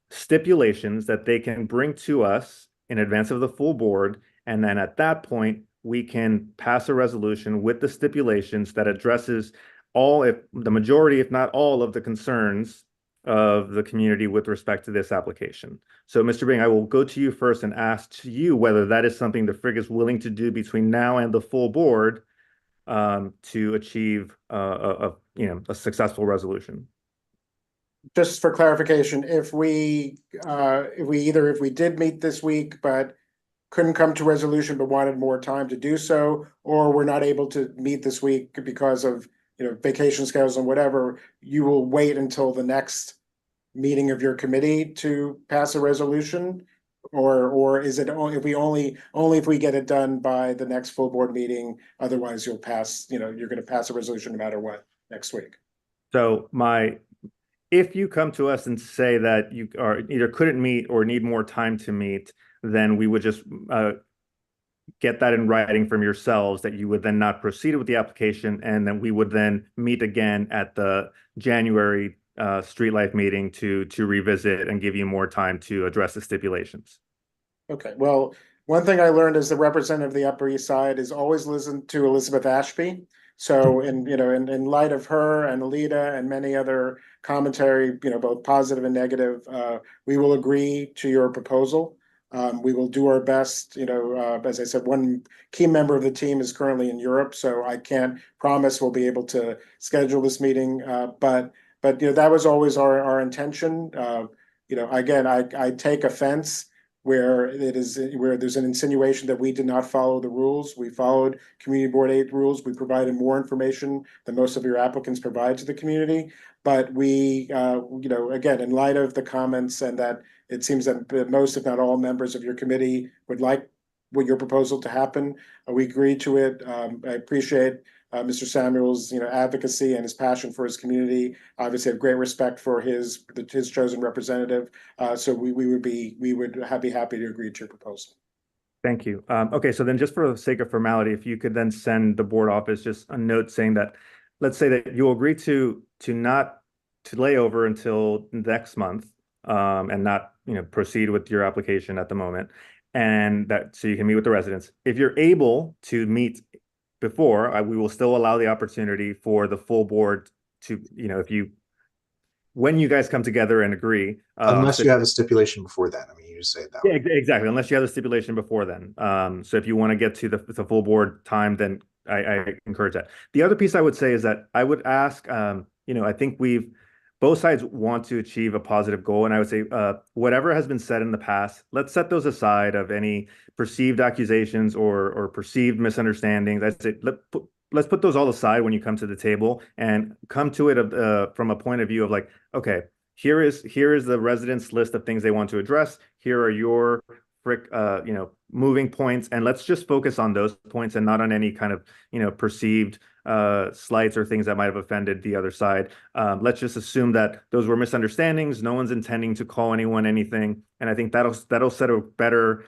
stipulations that they can bring to us in advance of the full board. And then at that point, we can pass a resolution with the stipulations that addresses all, if the majority, if not all, of the concerns of the community with respect to this application. So, Mr. Bing, I will go to you first and ask you whether that is something the Frick is willing to do between now and the full board to achieve a successful resolution. Just for clarification, if we did meet this week but couldn't come to resolution but wanted more time to do so, or we're not able to meet this week because of vacation schedules and whatever, you will wait until the next meeting of your committee to pass a resolution, or is it only if we get it done by the next full board meeting? Otherwise, you're going to pass a resolution no matter what next week. So if you come to us and say that you are either couldn't meet or need more time to meet, then we would just get that in writing from yourselves that you would then not proceed with the application, and then we would then meet again at the January Street Life meeting to revisit and give you more time to address the stipulations. Okay, well, one thing I learned as the representative of the Upper East Side is always listen to Elizabeth Ashby. So in light of her and Alita and many other commentary, both positive and negative, we will agree to your proposal. We will do our best. As I said, one key member of the team is currently in Europe, so I can't promise we'll be able to schedule this meeting. But that was always our intention. Again, I take offense where there's an insinuation that we did not follow the rules. We followed Community Board 8 rules. We provided more information than most of your applicants provide to the community. But we, again, in light of the comments and that it seems that most, if not all, members of your committee would like your proposal to happen, we agreed to it. I appreciate Mr. Samuel's advocacy and his passion for his community. Obviously, have great respect for his chosen representative. So we would be happy to agree to your proposal. Thank you. Okay, so then just for the sake of formality, if you could then send the board office just a note saying that, let's say that you will agree to not to lay over until next month and not proceed with your application at the moment, and that so you can meet with the residents. If you're able to meet before, we will still allow the opportunity for the full board to, when you guys come together and agree. Unless you have a stipulation before then. I mean, you just say it that way. Yeah, exactly. Unless you have a stipulation before then. So if you want to get to the full board time, then I encourage that. The other piece I would say is that I would ask, I think both sides want to achieve a positive goal. And I would say, whatever has been said in the past, let's set those aside of any perceived accusations or perceived misunderstandings. I'd say, let's put those all aside when you come to the table and come to it from a point of view of like, okay, here is the residents' list of things they want to address. Here are your moving points, and let's just focus on those points and not on any kind of perceived slights or things that might have offended the other side. Let's just assume that those were misunderstandings. No one's intending to call anyone anything, and I think that'll set a better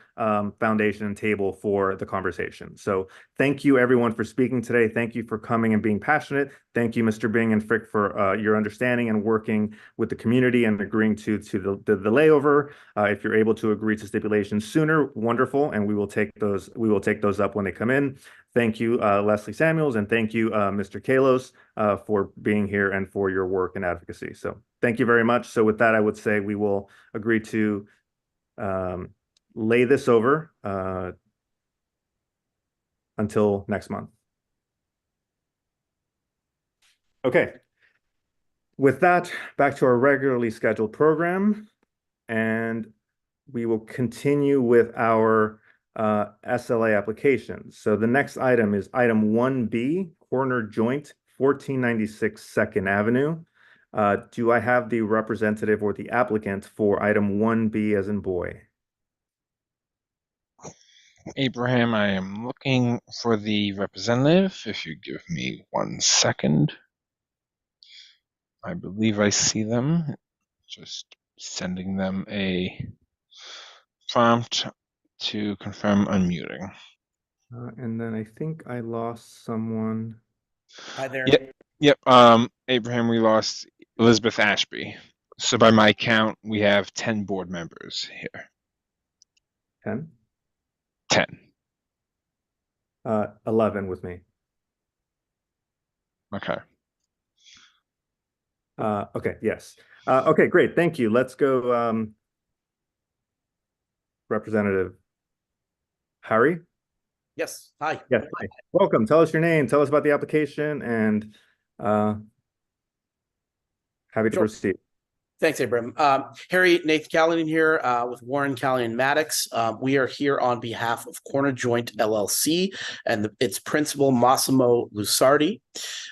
foundation and table for the conversation. So thank you everyone for speaking today. Thank you for coming and being passionate. Thank you, Mr. Bing and Frick, for your understanding and working with the community and agreeing to the layover. If you're able to agree to stipulations sooner, wonderful, and we will take those up when they come in. Thank you, Leslie Samuels, and thank you, Mr. Kalos, for being here and for your work and advocacy. So thank you very much. So with that, I would say we will agree to lay this over until next month. Okay. With that, back to our regularly scheduled program, and we will continue with our SLA applications. So the next item is item 1B, corner joint, 1496 Second Avenue. Do I have the representative or the applicant for item 1B as in boy? Abraham, I am looking for the representative. If you give me 1 second. I believe I see them. Just sending them a prompt to confirm unmuting. And then I think I lost someone. Hi there. Yep. Abraham, we lost Elizabeth Ashby. So by my count, we have 10 board members here. 10? 10. 11 with me. Okay. Okay, yes. Okay, great. Thank you. Let's go, Representative Harry. Yes. Hi. Yes. Hi. Welcome. Tell us your name. Tell us about the application, and happy to proceed. Thanks, Abraham. Harry Nathan Callahan here with Warren Callahan Maddox. We are here on behalf of Corner Joint LLC and its principal Massimo Lusardi.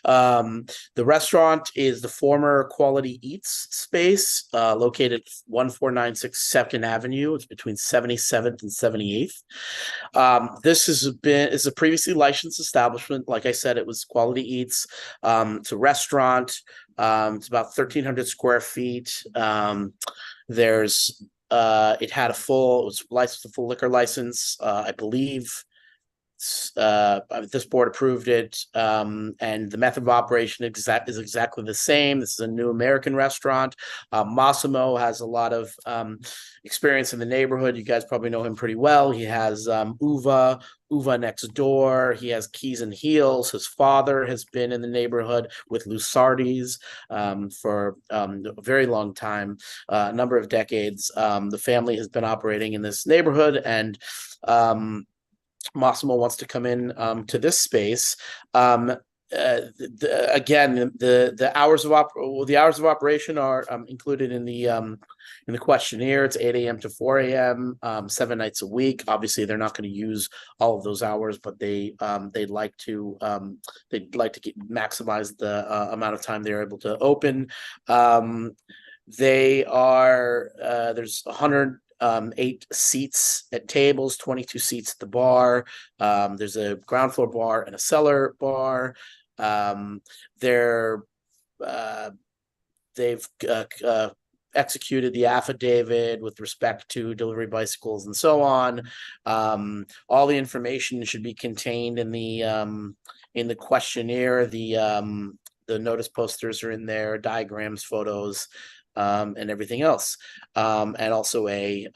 The restaurant is the former Quality Eats space located 1496 Second Avenue. It's between 77th and 78th. This is a previously licensed establishment. Like I said, it was Quality Eats. It's a restaurant. It's about 1,300 square feet. It had it was licensed, a full liquor license. I believe this board approved it, and the method of operation is exactly the same. This is a new American restaurant. Massimo has a lot of experience in the neighborhood. You guys probably know him pretty well. He has Uva next door. He has Keys and Heels. His father has been in the neighborhood with Lusardi's for a very long time, a number of decades. The family has been operating in this neighborhood, and Massimo wants to come in to this space. Again, the hours of operation are included in the questionnaire. It's 8 a.m. to 4 a.m. 7 nights a week. Obviously, they're not going to use all of those hours, but they'd like to maximize the amount of time they're able to open. There's 108 seats at tables, 22 seats at the bar. There's a ground floor bar and a cellar bar. They've executed the affidavit with respect to delivery bicycles and so on. All the information should be contained in the questionnaire. The notice posters are in there, diagrams, photos, and everything else, and also a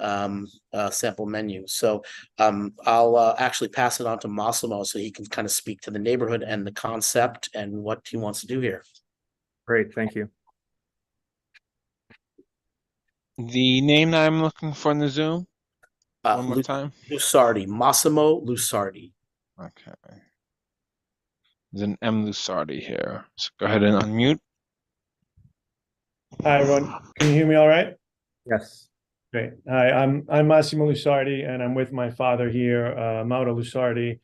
sample menu. So I'll actually pass it on to Massimo so he can kind of speak to the neighborhood and the concept and what he wants to do here. Great, thank you. The name that I'm looking for in the Zoom? One more time. Lusardi, Massimo Lusardi. Okay. There's an M. Lusardi here. So go ahead and unmute. Hi, everyone. Can you hear me all right? Yes. Great. Hi, I'm Massimo Lusardi, and I'm with my father here, Mauro Lusardi.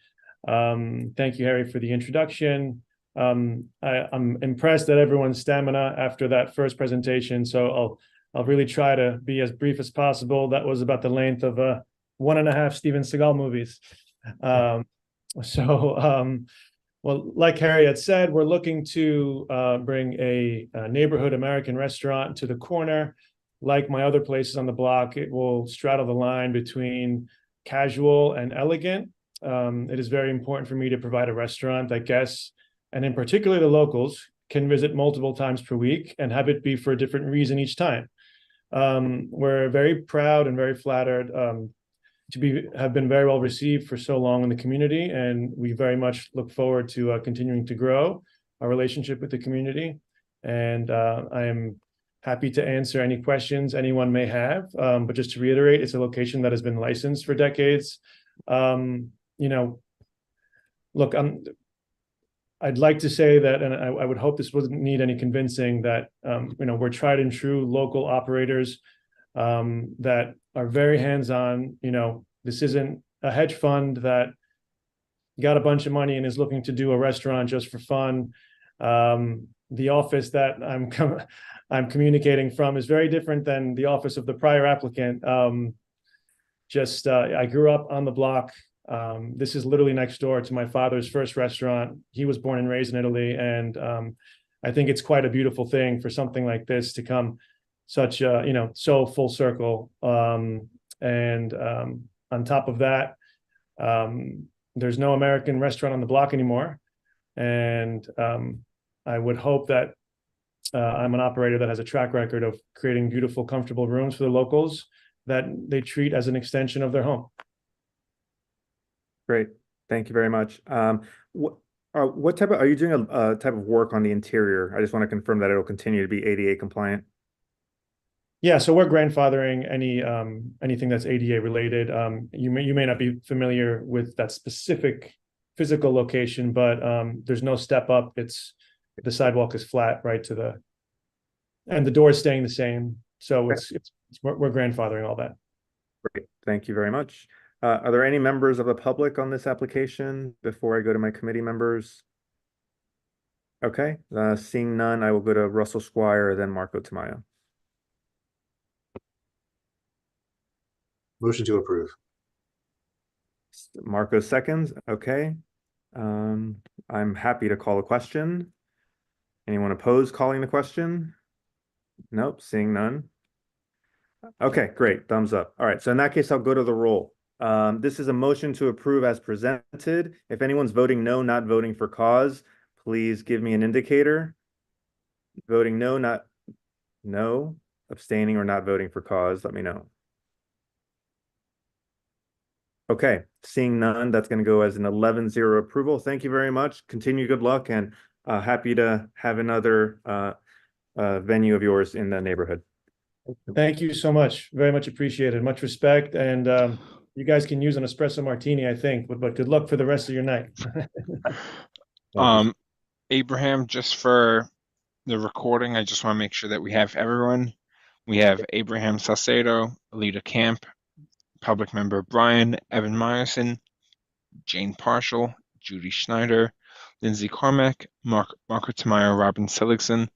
Thank you, Harry, for the introduction. I'm impressed at everyone's stamina after that first presentation, so I'll really try to be as brief as possible. That was about the length of 1.5 Steven Seagal movies. Well, like Harry had said, we're looking to bring a neighborhood American restaurant to the corner. Like my other places on the block, it will straddle the line between casual and elegant. It is very important for me to provide a restaurant that guests, and in particular the locals, can visit multiple times per week and have it be for a different reason each time. We're very proud and very flattered have been very well received for so long in the community, and we very much look forward to continuing to grow our relationship with the community. And I am happy to answer any questions anyone may have. But just to reiterate, it's a location that has been licensed for decades. Look, I'd like to say that, and I would hope this wouldn't need any convincing, that we're tried and true local operators that are very hands-on. This isn't a hedge fund that got a bunch of money and is looking to do a restaurant just for fun. The office that I'm communicating from is very different than the office of the prior applicant. I grew up on the block. This is literally next door to my father's first restaurant. He was born and raised in Italy, and I think it's quite a beautiful thing for something like this to come so full circle. And on top of that, there's no American restaurant on the block anymore. And I would hope that I'm an operator that has a track record of creating beautiful, comfortable rooms for the locals that they treat as an extension of their home. Great. Thank you very much. What type of, are you doing a type of work on the interior? I just want to confirm that it'll continue to be ADA compliant. Yeah, so we're grandfathering anything that's ADA related. You may not be familiar with that specific physical location, but there's no step up. The sidewalk is flat right to and the door is staying the same. So we're grandfathering all that. Great. Thank you very much. Are there any members of the public on this application before I go to my committee members? Okay, seeing none, I will go to Russell Squire, then Marco Tamayo. Motion to approve. Marco seconds. Okay. I'm happy to call a question. Anyone opposed calling the question? Nope, seeing none. Okay, great. Thumbs up. All right, so in that case, I'll go to the roll. This is a motion to approve as presented. If anyone's voting no, not voting for cause, please give me an indicator. Voting no, not no, abstaining or not voting for cause, let me know. Okay, seeing none, that's going to go as an 11-0 approval. Thank you very much. Continue good luck, and happy to have another venue of yours in the neighborhood. Thank you so much. Very much appreciated. Much respect. And you guys can use an espresso martini, I think, but good luck for the rest of your night. Abraham, just for the recording, I just want to make sure that we have everyone. We have Abraham Salcedo, Alita Camp, Public Member Brian, Evan Meyerson, Jane Partial, Judy Schneider, Lindsay Carmack, Marco Tamayo, Robin Seligson,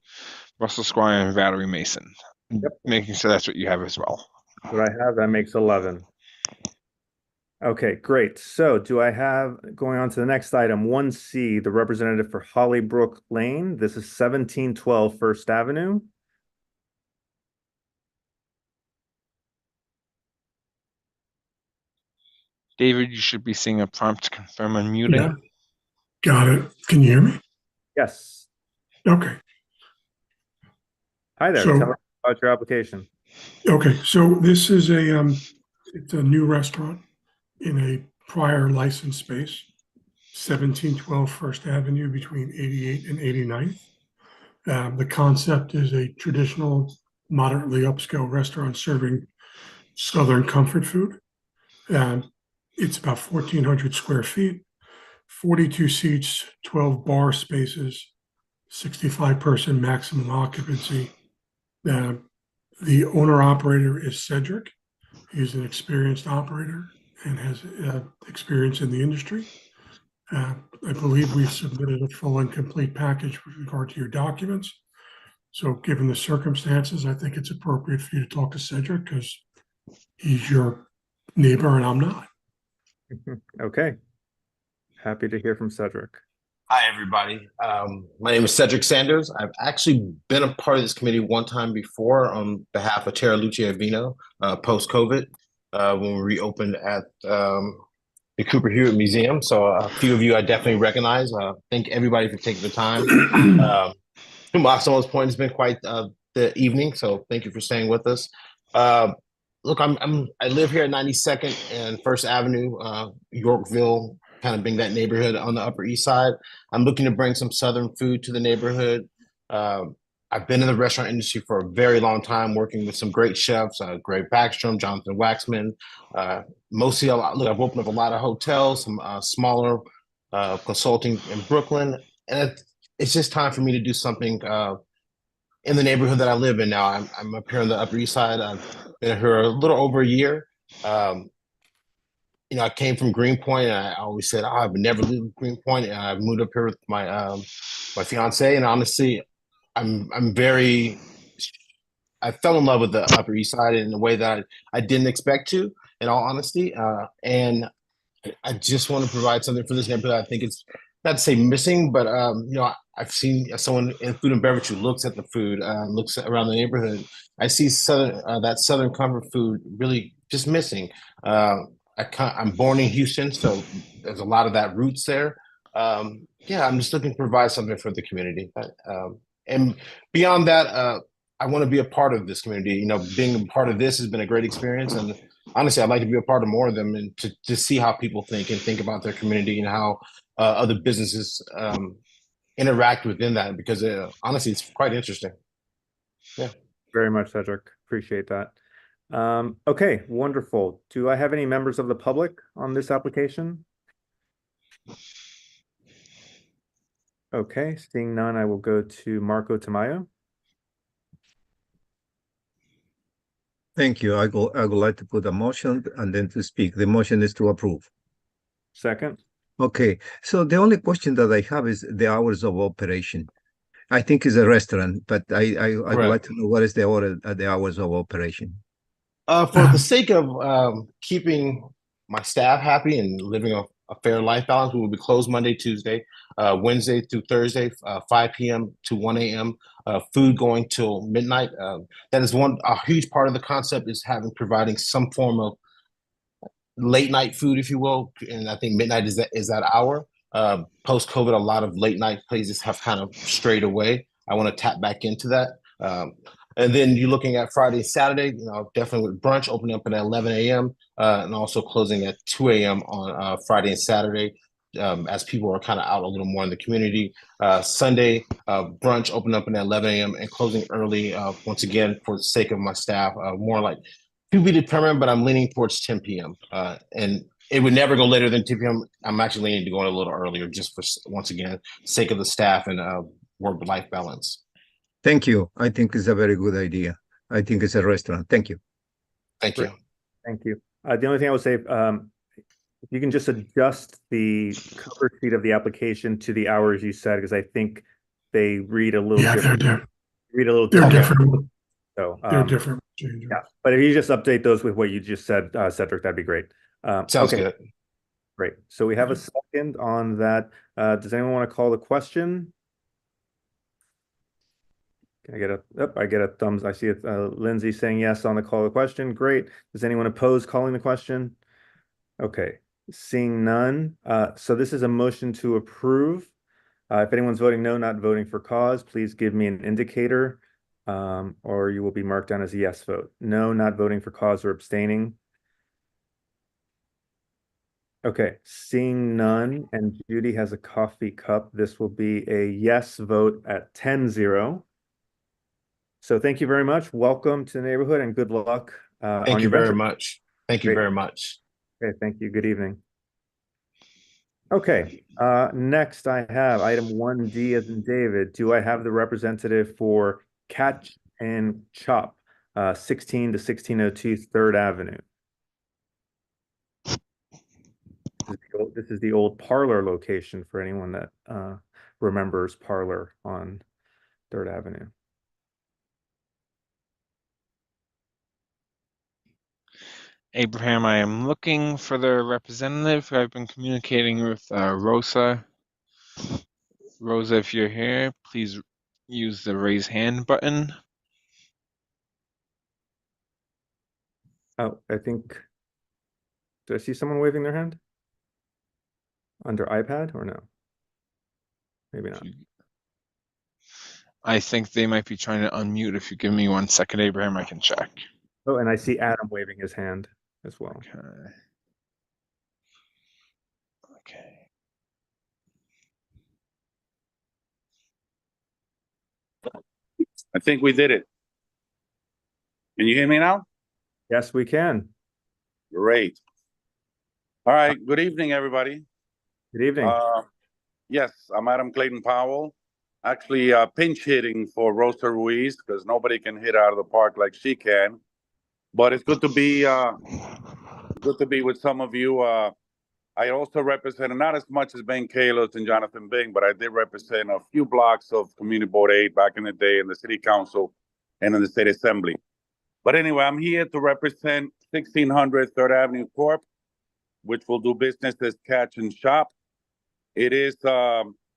Russell Squire, and Valerie Mason. Yep. Making sure that's what you have as well. What I have, that makes 11. Okay, great. So do I have, going on to the next item, 1C, the representative for Hollybrook Lane. This is 1712 First Avenue. David, you should be seeing a prompt to confirm unmuting. Yeah. Got it. Can you hear me? Yes. Okay. Hi there. Tell me about your application. Okay, so this is it's a new restaurant in a prior licensed space, 1712 First Avenue between 88th and 89th. The concept is a traditional, moderately upscale restaurant serving Southern comfort food. It's about 1,400 square feet, 42 seats, 12 bar spaces, 65-person maximum occupancy. The owner-operator is Cedric. He's an experienced operator and has experience in the industry. I believe we've submitted a full and complete package with regard to your documents. So given the circumstances, I think it's appropriate for you to talk to Cedric because he's your neighbor and I'm not. Okay. Happy to hear from Cedric. Hi, everybody. My name is Cedric Sanders. I've actually been a part of this committee one time before on behalf of Terra Lucia Vino, post-COVID, when we reopened at the Cooper Hewitt Museum. So a few of you I definitely recognize. Thank everybody for taking the time. To Massimo's point, it's been quite the evening, so thank you for staying with us. Look, I live here at 92nd and First Avenue, Yorkville, kind of being that neighborhood on the Upper East Side. I'm looking to bring some Southern food to the neighborhood. I've been in the restaurant industry for a very long time, working with some great chefs, Greg Backstrom, Jonathan Waxman. Mostly, look, I've opened up a lot of hotels, some smaller consulting in Brooklyn, and it's just time for me to do something in the neighborhood that I live in now. I'm up here on the Upper East Side. I've been here a little over a year. I came from Greenpoint, and I always said, I would never leave Greenpoint. And I moved up here with my fiance, and honestly, I fell in love with the Upper East Side in a way that I didn't expect to, in all honesty. And I just want to provide something for this neighborhood. I think it's not to say missing, but I've seen someone in food and beverage who looks at the food, looks around the neighborhood. I see that Southern comfort food really just missing. I'm born in Houston, so there's a lot of that roots there. Yeah, I'm just looking to provide something for the community. And beyond that, I want to be a part of this community. Being a part of this has been a great experience, and honestly, I'd like to be a part of more of them and to see how people think and think about their community and how other businesses interact within that, because honestly, it's quite interesting. Yeah. Very much, Cedric. Appreciate that. Okay, wonderful. Do I have any members of the public on this application? Okay, seeing none, I will go to Marco Tamayo. Thank you. I would like to put a motion and then to speak. The motion is to approve. Second. Okay, so the only question that I have is the hours of operation. I think it's a restaurant, but I would like to know what is the hours of operation. For the sake of keeping my staff happy and living a fair life balance, we will be closed Monday, Tuesday, Wednesday through Thursday, 5 p.m. to 1 a.m. Food going till midnight. That is a huge part of the concept, is providing some form of late night food, if you will. And I think midnight is that hour. Post COVID, a lot of late night places have kind of strayed away. I want to tap back into that. And then you're looking at Friday, Saturday, definitely with brunch opening up at 11 a.m. And also closing at 2 a.m. on Friday and Saturday, as people are kind of out a little more in the community. Sunday, brunch opening up at 11 a.m. and closing early, once again, for the sake of my staff, more like to be determined, but I'm leaning towards 10 p.m. And it would never go later than 10 p.m. I'm actually leaning to go a little earlier, just for, once again, sake of the staff and work-life balance. Thank you. I think it's a very good idea. I think it's a restaurant. Thank you. Thank you. Thank you. The only thing I would say, if you can just adjust the cover sheet of the application to the hours you said, because I think they read a little different. They're different. So they're different. Yeah, but if you just update those with what you just said, Cedric, that'd be great. Sounds good. Great. So we have a second on that. Does anyone want to call the question? Can I get I get a thumbs. I see it. Lindsay saying yes on the call the question. Great. Does anyone oppose calling the question? Okay. Seeing none. So this is a motion to approve. If anyone's voting no, not voting for cause, please give me an indicator, or you will be marked down as a yes vote. No, not voting for cause, or abstaining. Okay, seeing none, and Judy has a coffee cup. This will be a yes vote at 10-0. So thank you very much. Welcome to the neighborhood and good luck. Thank you very much. Thank you very much. Okay, thank you. Good evening. Okay, next I have item 1D as in David. Do I have the representative for Catch and Chop, 16 to 1602 3rd Avenue? This is the old Parlor location for anyone that remembers Parlor on 3rd Avenue. Abraham, I am looking for the representative. I've been communicating with Rosa. Rosa, if you're here, please use the raise hand button. Oh, I think, did I see someone waving their hand? Under iPad or no? Maybe not. I think they might be trying to unmute. If you give me 1 second, Abraham, I can check. Oh, and I see Adam waving his hand as well. Okay. Okay. I think we did it. Can you hear me now? Yes, we can. Great. All right. Good evening, everybody. Good evening. Yes, I'm Adam Clayton Powell. Actually, pinch hitting for Rosa Ruiz because nobody can hit out of the park like she can. But it's good to be with some of you. I also represented not as much as Ben Kalos and Jonathan Bing, but I did represent a few blocks of Community Board 8 back in the day in the City Council and in the State Assembly. But anyway, I'm here to represent 1600 3rd Avenue Corp., which will do business as Catch and Shop. It is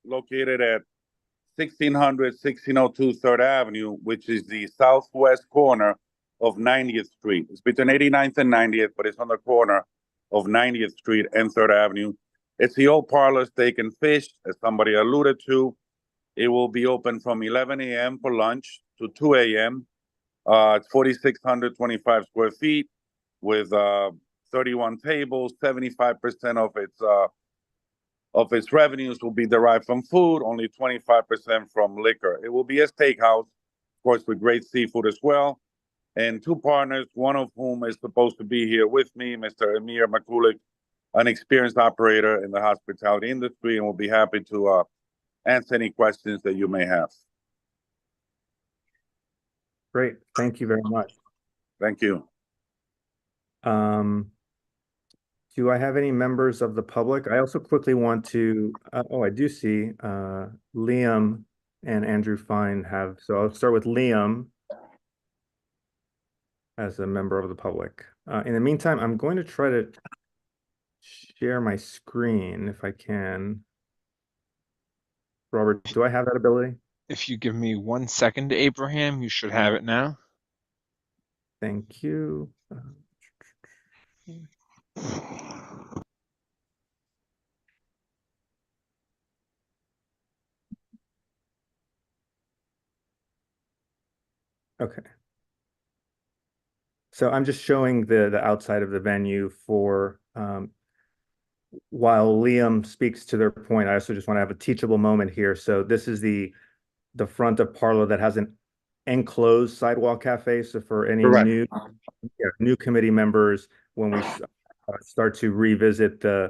located at 1600 1602 3rd Avenue, which is the southwest corner of 90th Street. It's between 89th and 90th, but it's on the corner of 90th Street and 3rd Avenue. It's the old Parlor Steak and Fish, as somebody alluded to. It will be open from 11 a.m. for lunch to 2 a.m. It's 4,625 square feet with 31 tables. 75% of its revenues will be derived from food, only 25% from liquor. It will be a steakhouse, of course, with great seafood as well. And two partners, one of whom is supposed to be here with me, Mr. Amir Makulik, an experienced operator in the hospitality industry, and will be happy to answer any questions that you may have. Great. Thank you very much. Thank you. Do I have any members of the public? I also quickly want to, I do see Liam and Andrew Fine have, so I'll start with Liam as a member of the public. In the meantime, I'm going to try to share my screen if I can. Robert, do I have that ability? If you give me 1 second, Abraham, you should have it now. Thank you. Okay. So I'm just showing the outside of the venue for while Liam speaks to their point, I also just want to have a teachable moment here. So this is the front of Parlor that has an enclosed sidewalk cafe. So for any new committee members, when we start to revisit the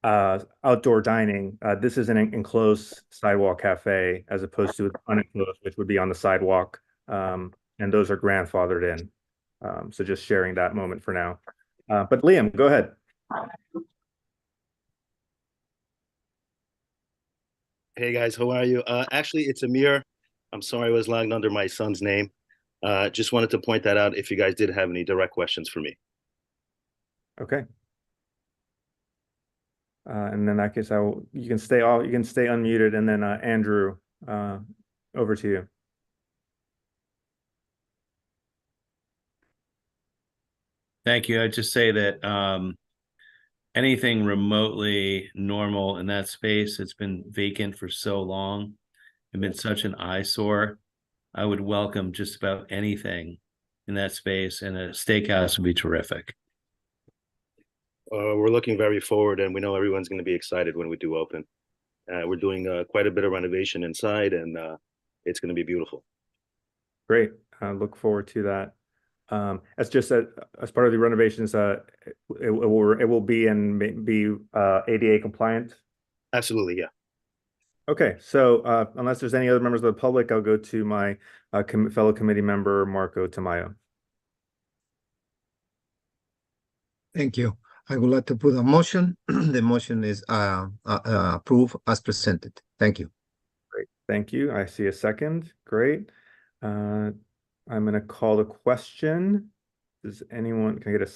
outdoor dining, this is an enclosed sidewalk cafe as opposed to unenclosed, which would be on the sidewalk. And those are grandfathered in. So just sharing that moment for now. But Liam, go ahead. Hey guys, how are you? Actually, it's Amir. I'm sorry I was logged under my son's name. Just wanted to point that out if you guys did have any direct questions for me. Okay. And in that case, you can stay unmuted, and then Andrew, over to you. Thank you. I'd just say that anything remotely normal in that space that's been vacant for so long and been such an eyesore, I would welcome just about anything in that space, and a steakhouse would be terrific. We're looking very forward, and we know everyone's going to be excited when we do open. We're doing quite a bit of renovation inside, and it's going to be beautiful. Great. I look forward to that. As just as part of the renovations, it will be ADA compliant. Absolutely, yeah. Okay, so unless there's any other members of the public, I'll go to my fellow committee member Marco Tamayo. Thank you. I would like to put a motion. The motion is approved as presented. Thank you. Great, thank you. I see a second. Great. I'm going to call the question. Does anyone, can I get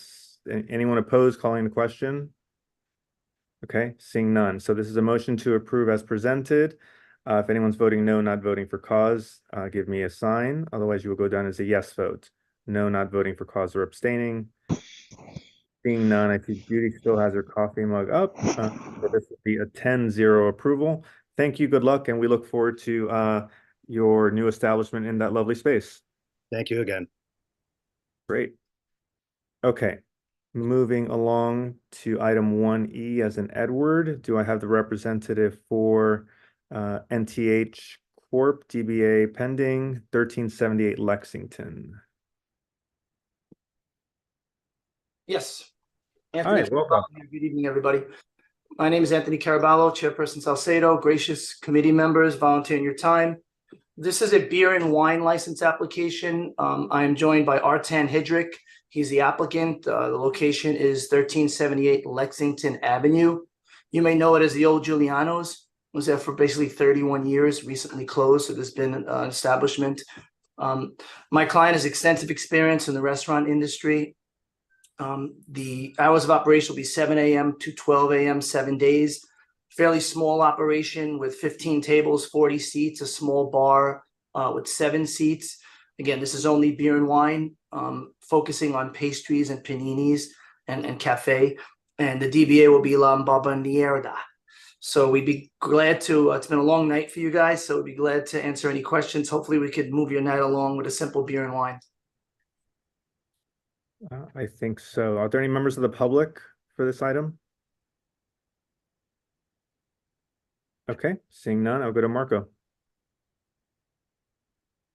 anyone opposed calling the question? Okay, seeing none. So this is a motion to approve as presented. If anyone's voting no, not voting for cause, give me a sign. Otherwise, you will go down as a yes vote. No, not voting for cause or abstaining. Seeing none, I see Judy still has her coffee mug up. So this will be a 10-0 approval. Thank you, good luck, and we look forward to your new establishment in that lovely space. Thank you again. Great. Okay, moving along to item 1E as in Edward. Do I have the representative for NTH Corp. DBA pending 1378 Lexington? Yes. Hi, Anthony, welcome. good evening, everybody. My name is Anthony Caraballo, Chairperson Salcedo, gracious committee members volunteering your time. This is a beer and wine license application. I am joined by Artan Hidrick. He's the applicant. The location is 1378 Lexington Avenue. You may know it as the old Giuliano's. It was there for basically 31 years, recently closed, so there's been an establishment. My client has extensive experience in the restaurant industry. The hours of operation will be 7 a.m. to 12 a.m., 7 days. Fairly small operation with 15 tables, 40 seats, a small bar with 7 seats. Again, this is only beer and wine, focusing on pastries and paninis and cafe. And the DBA will be La Babaniera. So we'd be glad to, it's been a long night for you guys, so we'd be glad to answer any questions. Hopefully we could move your night along with a simple beer and wine. I think so. Are there any members of the public for this item? Okay, seeing none, I'll go to Marco.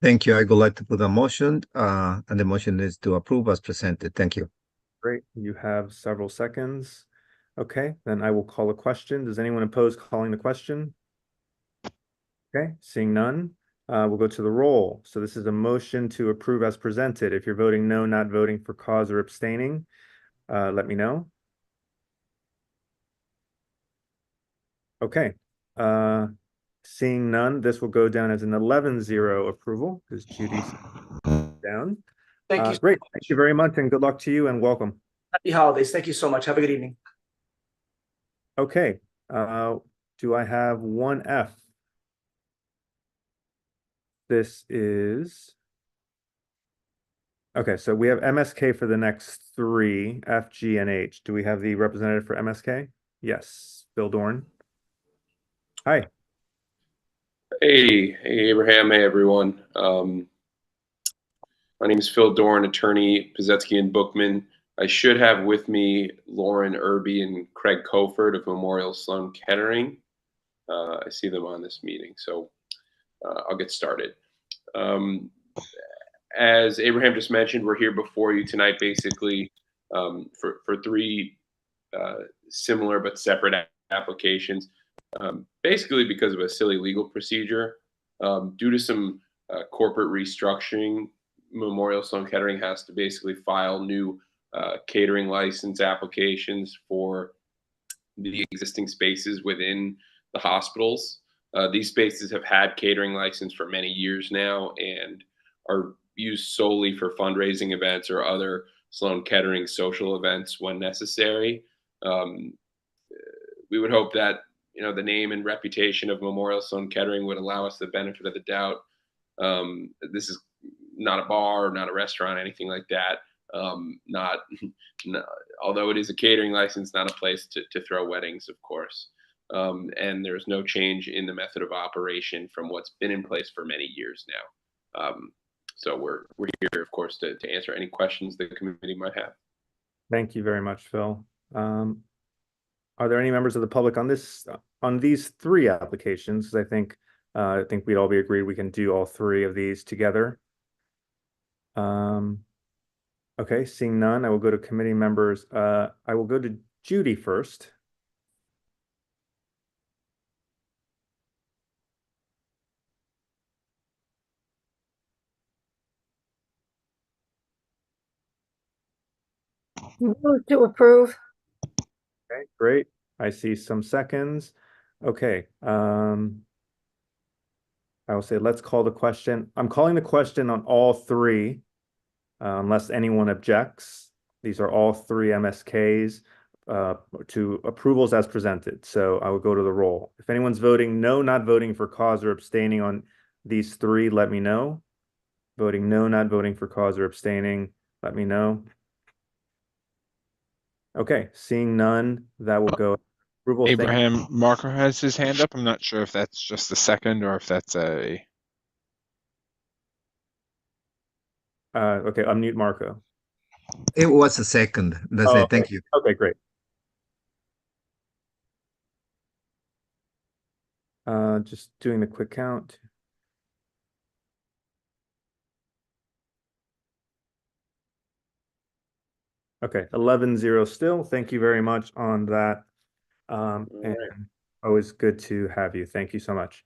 Thank you. I would like to put a motion, and the motion is to approve as presented. Thank you. Great, you have several seconds. Okay, then I will call a question. Does anyone oppose calling the question? Okay, seeing none, we'll go to the roll. So this is a motion to approve as presented. If you're voting no, not voting for cause or abstaining, let me know. Okay, seeing none, this will go down as an 11-0 approval because Judy's down. Thank you. Great, thank you very much and good luck to you and welcome. Happy holidays. Thank you so much. Have a good evening. Okay, do I have 1F? This is, okay, so we have MSK for the next 3, F, G, and H. Do we have the representative for MSK? Yes, Bill Dorn. Hi. Hey, Abraham. Hey, everyone. My name is Phil Dorn, attorney, Pizetsky and Bookman. I should have with me Lauren Irby and Craig Coford of Memorial Sloan Kettering. I see them on this meeting, so I'll get started. As Abraham just mentioned, we're here before you tonight basically for 3 similar but separate applications, basically because of a silly legal procedure. Due to some corporate restructuring, Memorial Sloan Kettering has to basically file new catering license applications for the existing spaces within the hospitals. These spaces have had catering license for many years now and are used solely for fundraising events or other Sloan Kettering social events when necessary. We would hope that the name and reputation of Memorial Sloan Kettering would allow us the benefit of the doubt. This is not a bar, not a restaurant, anything like that. Although it is a catering license, not a place to throw weddings, of course. And there's no change in the method of operation from what's been in place for many years now. So we're here, of course, to answer any questions the committee might have. Thank you very much, Phil. Are there any members of the public on these 3 applications? I think we'd all be agreed we can do all 3 of these together. Okay, seeing none, I will go to committee members. I will go to Judy first. Move to approve. Okay, great. I see some seconds. Okay. I will say, let's call the question. I'm calling the question on all 3, unless anyone objects. These are all 3 MSKs. to approvals as presented. So I will go to the roll. If anyone's voting no, not voting for cause, or abstaining on these three, let me know. Voting no, not voting for cause, or abstaining, let me know. Okay, seeing none, that will go. Approval. Abraham Marker has his hand up. I'm not sure if that's just a second or if that's a. Okay, unmute Marco. It was a second. That's it. Thank you. Okay, great. Just doing the quick count. Okay, 11-0 still. Thank you very much on that. And always good to have you. Thank you so much.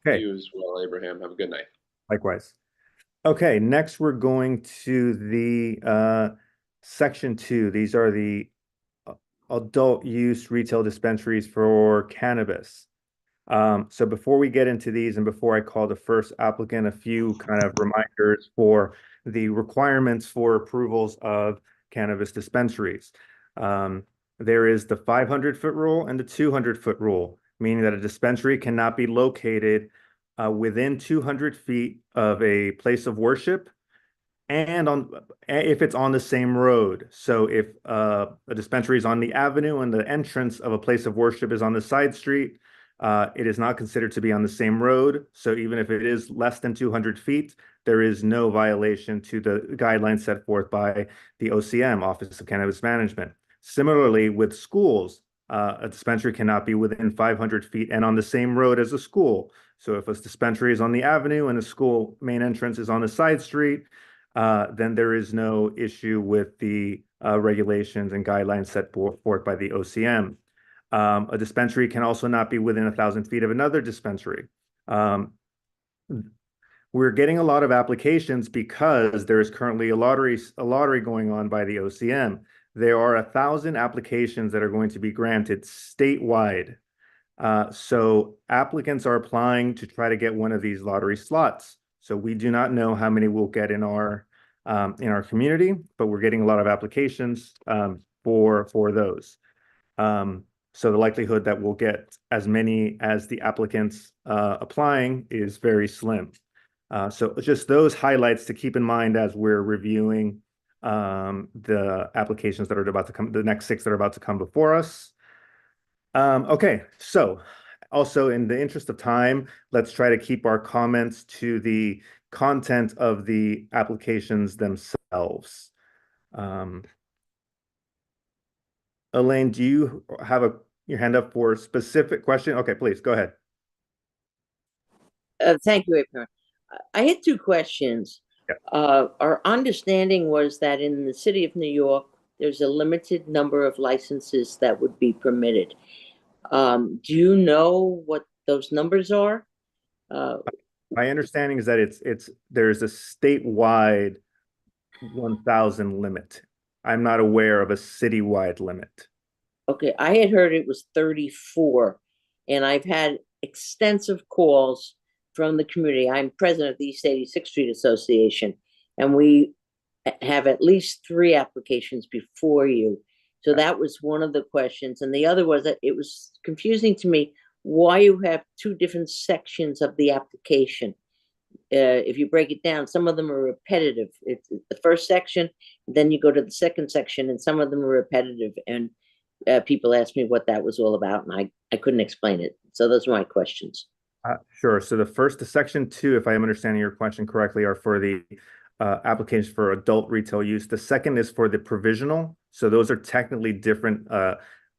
Okay. You as well, Abraham. Have a good night. Likewise. Okay, next we're going to the section 2. These are the adult use retail dispensaries for cannabis. So before we get into these and before I call the first applicant, a few kind of reminders for the requirements for approvals of cannabis dispensaries. There is the 500-foot rule and the 200-foot rule, meaning that a dispensary cannot be located within 200 feet of a place of worship and if it's on the same road. So if a dispensary is on the avenue and the entrance of a place of worship is on the side street, it is not considered to be on the same road. So even if it is less than 200 feet, there is no violation to the guidelines set forth by the OCM, Office of Cannabis Management. Similarly, with schools, a dispensary cannot be within 500 feet and on the same road as a school. So if a dispensary is on the avenue and the school main entrance is on the side street, then there is no issue with the regulations and guidelines set forth by the OCM. A dispensary can also not be within 1,000 feet of another dispensary. We're getting a lot of applications because there is currently a lottery going on by the OCM. There are 1,000 applications that are going to be granted statewide. So applicants are applying to try to get one of these lottery slots. So we do not know how many we'll get in our community, but we're getting a lot of applications for those. So the likelihood that we'll get as many as the applicants applying is very slim. So just those highlights to keep in mind as we're reviewing the applications that are about to come, the next 6 that are about to come before us. Okay, so also in the interest of time, let's try to keep our comments to the content of the applications themselves. Elaine, do you have your hand up for a specific question? Okay, please go ahead. Thank you, April. I had 2 questions. Yeah. Our understanding was that in the city of New York, there's a limited number of licenses that would be permitted. Do you know what those numbers are? My understanding is that there's a statewide 1,000 limit. I'm not aware of a citywide limit. Okay, I had heard it was 34, and I've had extensive calls from the community. I'm president of the East 86th Street Association, and we have at least 3 applications before you. So that was one of the questions. And the other was that it was confusing to me why you have 2 different sections of the application. If you break it down, some of them are repetitive. It's the first section, then you go to the second section, and some of them are repetitive. And people asked me what that was all about, and I couldn't explain it. So those are my questions. Sure. So the section 2, if I am understanding your question correctly, are for the applications for adult retail use. The second is for the provisional. So those are technically different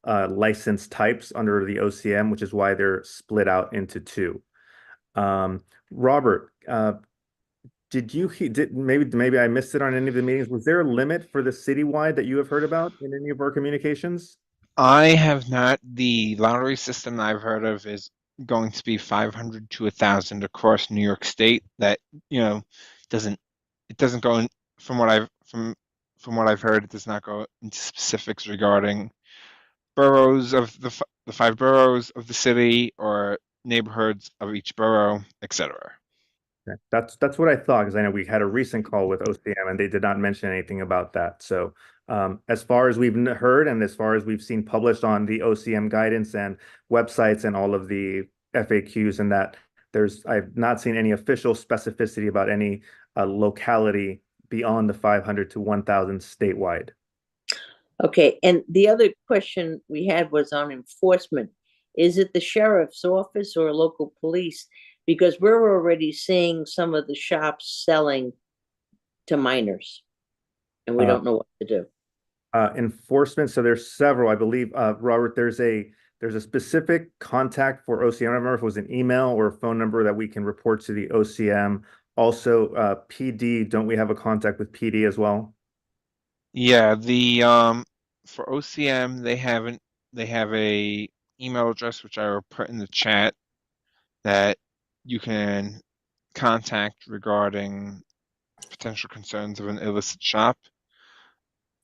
license types under the OCM, which is why they're split out into 2. Robert, maybe I missed it on any of the meetings. Was there a limit for the citywide that you have heard about in any of our communications? I have not. The lottery system I've heard of is going to be 500 to 1,000 across New York State. That doesn't go in, from what I've heard, it does not go into specifics regarding boroughs of the 5 boroughs of the city or neighborhoods of each borough, etc. Okay. That's what I thought, because I know we had a recent call with OCM and they did not mention anything about that. So as far as we've heard and as far as we've seen published on the OCM guidance and websites and all of the FAQs and that, I've not seen any official specificity about any locality beyond the 500 to 1,000 statewide. Okay, and the other question we had was on enforcement. Is it the sheriff's office or local police? Because we're already seeing some of the shops selling to minors, and we don't know what to do. Enforcement, so there's several, I believe, Robert, there's a specific contact for OCM. I don't remember if it was an email or a phone number that we can report to the OCM. Also, PD, don't we have a contact with PD as well? Yeah, the for OCM they have a email address which I will put in the chat that you can contact regarding potential concerns of an illicit shop.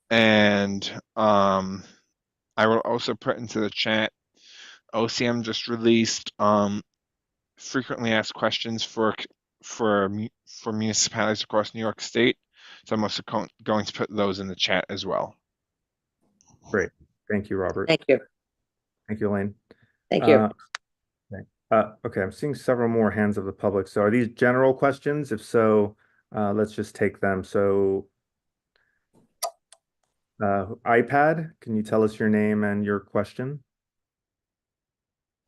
And I will also put into the chat, OCM just released frequently asked questions for municipalities across New York State. So I'm also going to put those in the chat as well. Great. Thank you, Robert. Thank you. Thank you, Elaine. Thank you. Okay, I'm seeing several more hands of the public. So are these general questions? If so, let's just take them. So iPad, can you tell us your name and your question?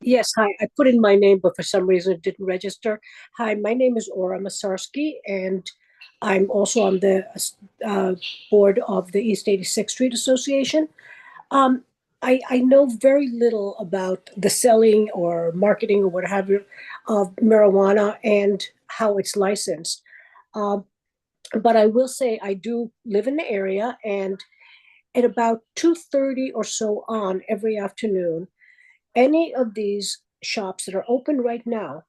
Yes, hi. I put in my name, but for some reason it didn't register. Hi, my name is Ora Masarski, and I'm also on the board of the East 86th Street Association. I know very little about the selling or marketing or what have you of marijuana and how it's licensed. But I will say I do live in the area, and at about 2:30 or so on every afternoon, any of these shops that are open right now,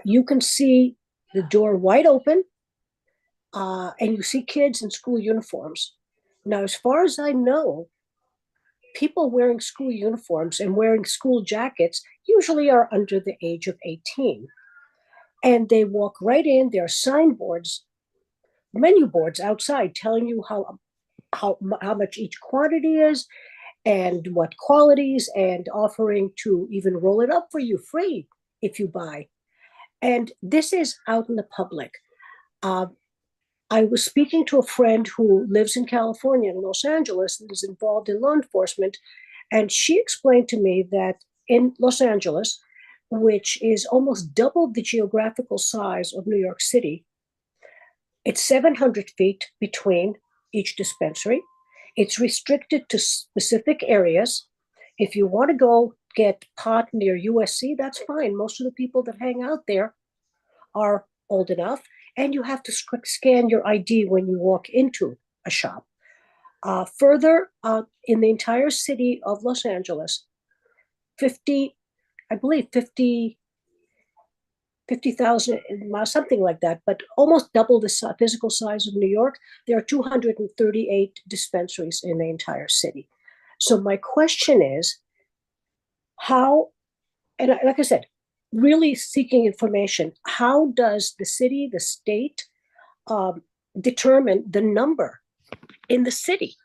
you can see the door wide open, and you see kids in school uniforms. Now, as far as I know, people wearing school uniforms and wearing school jackets usually are under the age of 18. And they walk right in. There are signboards, menu boards outside telling you how much each quantity is and what qualities, and offering to even roll it up for you free if you buy. And this is out in the public. I was speaking to a friend who lives in California, in Los Angeles, and is involved in law enforcement. And she explained to me that in Los Angeles, which is almost double the geographical size of New York City, it's 700 feet between each dispensary. It's restricted to specific areas. If you want to go get pot near USC, that's fine. Most of the people that hang out there are old enough, and you have to scan your ID when you walk into a shop. Further, in the entire city of Los Angeles, 50,000, something like that, but almost double the physical size of New York. There are 238 dispensaries in the entire city. So my question is, how, and like I said, really seeking information, how does the city, the state, determine the number in the city,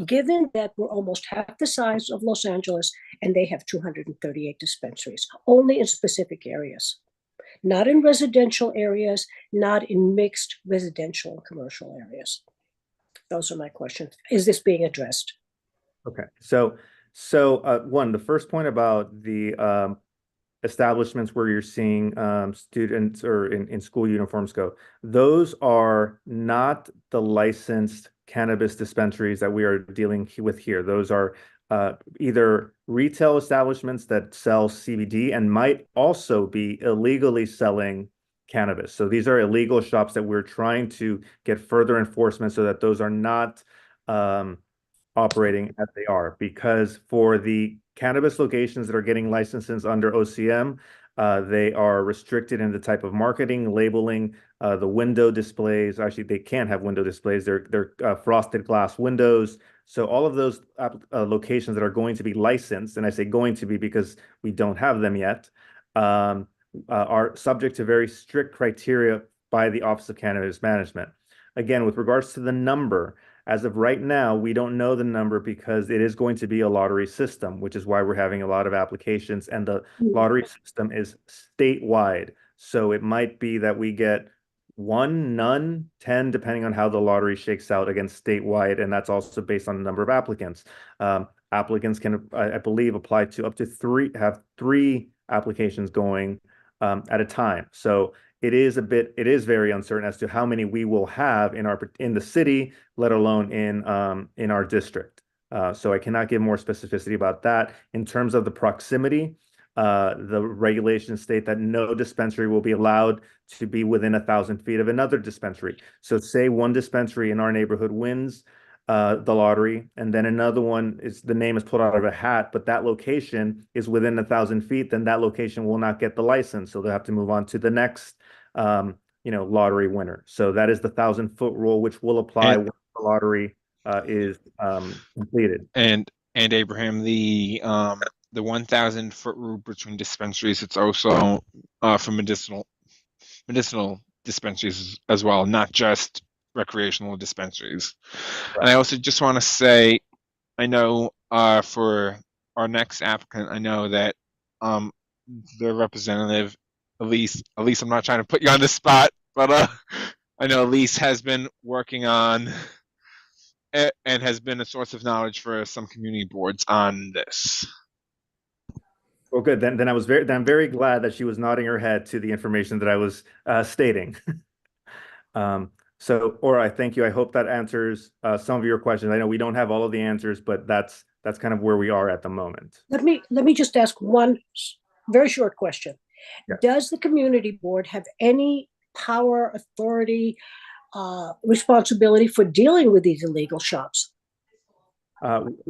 given that we're almost half the size of Los Angeles and they have 238 dispensaries, only in specific areas, not in residential areas, not in mixed residential and commercial areas? Those are my questions. Is this being addressed? Okay, so one, the first point about the establishments where you're seeing students or in school uniforms go, those are not the licensed cannabis dispensaries that we are dealing with here. Those are either retail establishments that sell CBD and might also be illegally selling cannabis. So these are illegal shops that we're trying to get further enforcement so that those are not operating as they are, because for the cannabis locations that are getting licenses under OCM, they are restricted in the type of marketing, labeling, the window displays. Actually, they can't have window displays. They're frosted glass windows. So all of those locations that are going to be licensed, and I say going to be because we don't have them yet, are subject to very strict criteria by the Office of Cannabis Management. Again, with regards to the number, as of right now, we don't know the number because it is going to be a lottery system, which is why we're having a lot of applications, and the lottery system is statewide. So it might be that we get 1, none, 10, depending on how the lottery shakes out against statewide, and that's also based on the number of applicants. Applicants can, I believe, apply to up to have three applications going at a time. So it is very uncertain as to how many we will have in the city, let alone in our district. So I cannot give more specificity about that. In terms of the proximity, the regulations state that no dispensary will be allowed to be within 1,000 feet of another dispensary. So say one dispensary in our neighborhood wins the lottery, and then another one the name is pulled out of a hat, but that location is within 1,000 feet, then that location will not get the license. So they'll have to move on to the next lottery winner. So that is the 1,000-foot rule, which will apply when the lottery is completed. And Abraham, the 1,000-foot rule between dispensaries, it's also for medicinal dispensaries as well, not just recreational dispensaries. Right. And I also just want to say, I know for our next applicant, I know that the representative, Elise, I'm not trying to put you on the spot, but I know Elise has been working on and has been a source of knowledge for some community boards on this. Well, good. Then I'm very glad that she was nodding her head to the information that I was stating. So, Aura, thank you. I hope that answers some of your questions. I know we don't have all of the answers, but that's kind of where we are at the moment. Let me just ask one very short question. Yeah. Does the community board have any power, authority, responsibility for dealing with these illegal shops?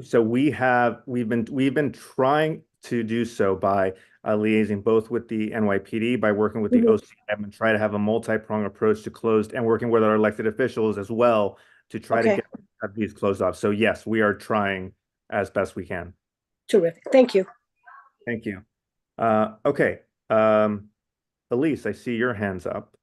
So we've been trying to do so by liaising both with the NYPD, by working with the OCM, and try to have a multi-pronged approach to closed, and working with our elected officials as well to try to get these closed off. So yes, we are trying as best we can. Terrific. Thank you. Thank you. Okay. Elise, I see your hands up.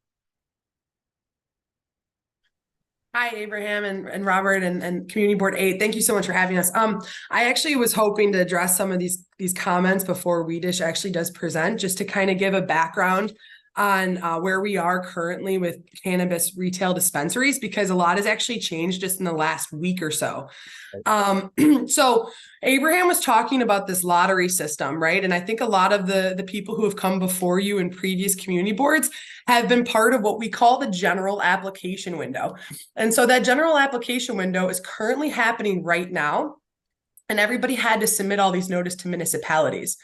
Hi, Abraham and Robert and Community Board 8. Thank you so much for having us. I actually was hoping to address some of these comments before Weidish actually does present, just to kind of give a background on where we are currently with cannabis retail dispensaries, because a lot has actually changed just in the last week or so. So Abraham was talking about this lottery system, right? And I think a lot of the people who have come before you in previous community boards have been part of what we call the general application window. And so that general application window is currently happening right now. And everybody had to submit all these notices to municipalities.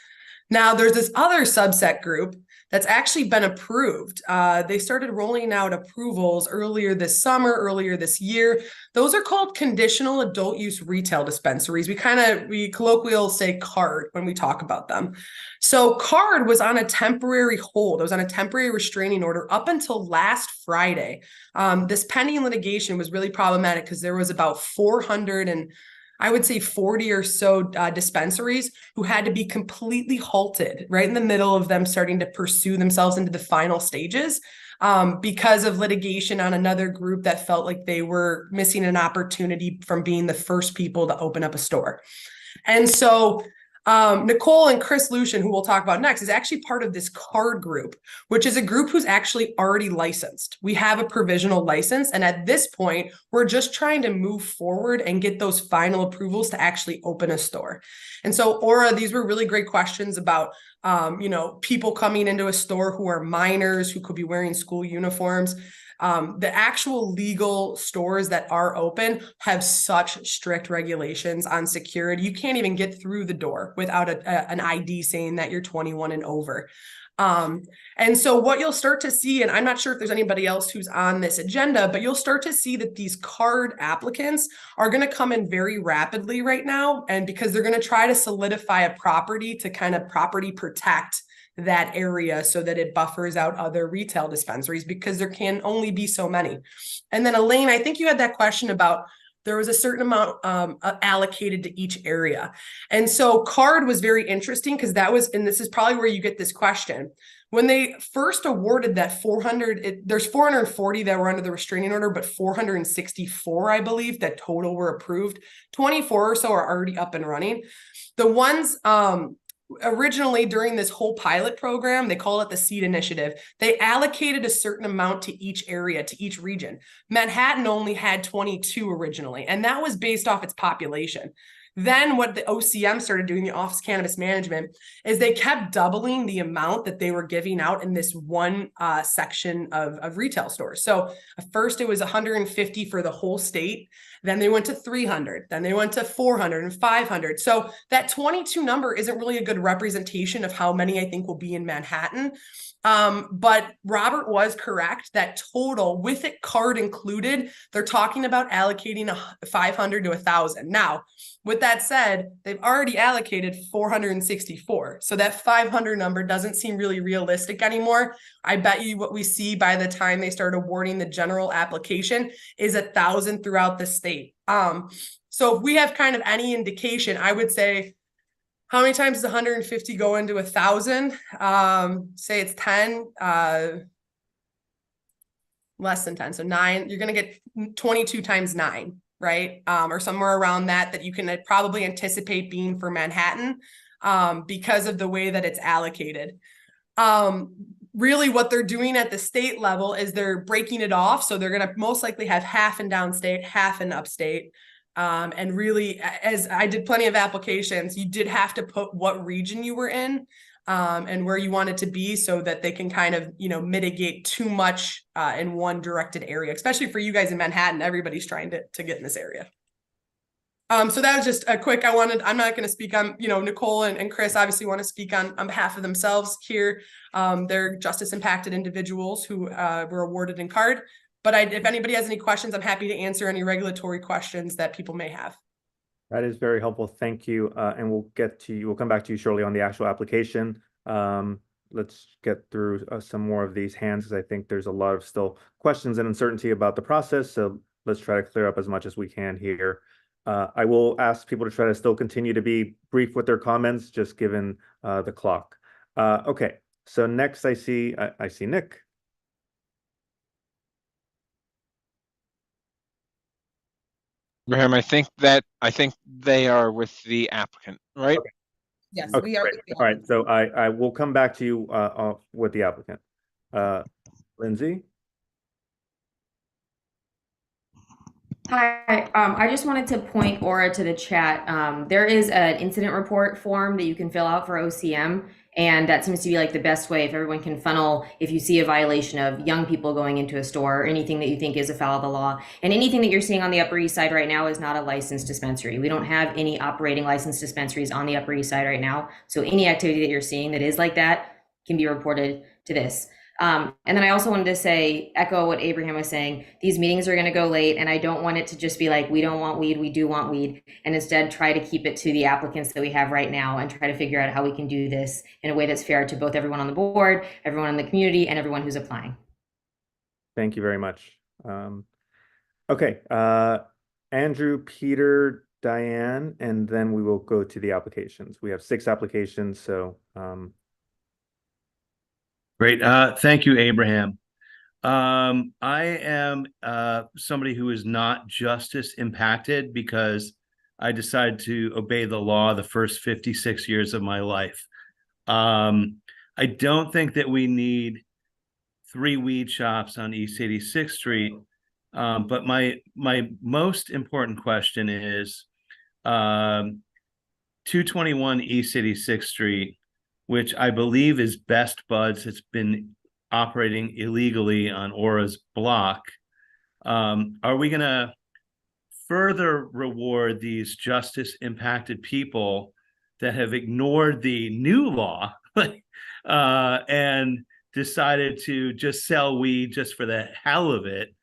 Now there's this other subset group that's actually been approved. They started rolling out approvals earlier this summer, earlier this year. Those are called conditional adult use retail dispensaries. We colloquially say CARD when we talk about them. So CARD was on a temporary hold. It was on a temporary restraining order up until last Friday. This pending litigation was really problematic because there was about 40 or so dispensaries who had to be completely halted right in the middle of them starting to pursue themselves into the final stages because of litigation on another group that felt like they were missing an opportunity from being the first people to open up a store. And so Nicole and Chris Lucian, who we'll talk about next, is actually part of this CARD group, which is a group who's actually already licensed. We have a provisional license. And at this point, we're just trying to move forward and get those final approvals to actually open a store. And so, Aura, these were really great questions about, people coming into a store who are minors, who could be wearing school uniforms. The actual legal stores that are open have such strict regulations on security. You can't even get through the door without an ID saying that you're 21 and over. And so what you'll start to see, and I'm not sure if there's anybody else who's on this agenda, but you'll start to see that these CARD applicants are going to come in very rapidly right now. And because they're going to try to solidify a property to kind of property protect that area so that it buffers out other retail dispensaries, because there can only be so many. And then Elaine, I think you had that question about there was a certain amount allocated to each area. And so CARD was very interesting because that was, and this is probably where you get this question. When they first awarded that 400, there's 440 that were under the restraining order, but 464, I believe, that total were approved. 24 or so are already up and running. The ones originally during this whole pilot program, they call it the SEED initiative. They allocated a certain amount to each area, to each region. Manhattan only had 22 originally, and that was based off its population. Then what the OCM started doing, the Office of Cannabis Management, is they kept doubling the amount that they were giving out in this one section of retail stores. So at first it was 150 for the whole state. Then they went to 300. Then they went to 400 and 500. So that 22 number isn't really a good representation of how many I think will be in Manhattan. But Robert was correct that total, with it card included, they're talking about allocating 500 to 1,000. Now, with that said, they've already allocated 464. So that 500 number doesn't seem really realistic anymore. I bet you what we see by the time they start awarding the general application is 1,000 throughout the state. So if we have kind of any indication, I would say, how many times does 150 go into 1,000? Say it's 10, less than 10. So 9, you're going to get 22 times 9, right? Or somewhere around that you can probably anticipate being for Manhattan because of the way that it's allocated. Really what they're doing at the state level is they're breaking it off. So they're going to most likely have half in downstate, half in upstate. And really, as I did plenty of applications, you did have to put what region you were in and where you wanted to be so that they can kind of, mitigate too much in one directed area, especially for you guys in Manhattan. Everybody's trying to get in this area. So that was just a quick, I'm not going to speak on, Nicole and Chris obviously want to speak on behalf of themselves here. They're justice impacted individuals who were awarded in card. But if anybody has any questions, I'm happy to answer any regulatory questions that people may have. That is very helpful. Thank you. And we'll come back to you shortly on the actual application. Let's get through some more of these hands, because I think there's a lot of still questions and uncertainty about the process. So let's try to clear up as much as we can here. I will ask people to try to still continue to be brief with their comments, just given the clock. Okay, so next I see Nick. Abraham, I think they are with the applicant, right? Okay. Yes, Okay, we are. great. All right, so I will come back to you with the applicant. Lindsay? Hi, I just wanted to point Aura to the chat. There is an incident report form that you can fill out for OCM, and that seems to be like the best way if everyone can funnel if you see a violation of young people going into a store or anything that you think is a foul of the law. And anything that you're seeing on the Upper East Side right now is not a licensed dispensary. We don't have any operating licensed dispensaries on the Upper East Side right now. So any activity that you're seeing that is like that can be reported to this. And then I also wanted to echo what Abraham was saying. These meetings are going to go late, and I don't want it to just be like, we don't want weed, we do want weed, and instead try to keep it to the applicants that we have right now and try to figure out how we can do this in a way that's fair to both everyone on the board, everyone in the community, and everyone who's applying. Thank you very much. Okay, Andrew, Peter, Diane, and then we will go to the applications. We have 6 applications, so Great. Thank you, Abraham. I am somebody who is not justice impacted because I decided to obey the law the first 56 years of my life. I don't think that we need 3 weed shops on East 86th Street. But my most important question is 221 East 86th Street, which I believe is Best Buds. It's been operating illegally on Aura's block. Are we going to further reward these justice impacted people that have ignored the new law and decided to just sell weed just for the hell of it,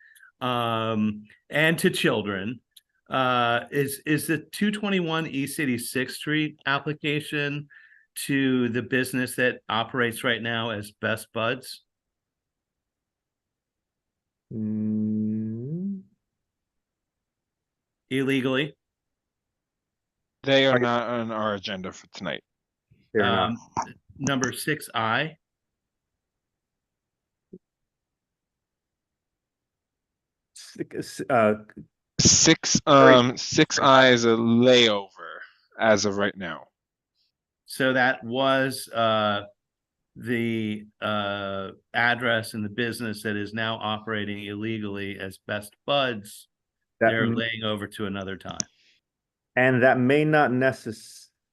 and to children? Is the 221 East 86th Street application to the business that operates right now as Best Buds? Illegally? They are not on our agenda for tonight. They're not. Number 6I. Six Great. eyes a layover as of right now. So that was the address and the business that is now operating illegally as Best Buds. They're laying over to another time. And that may not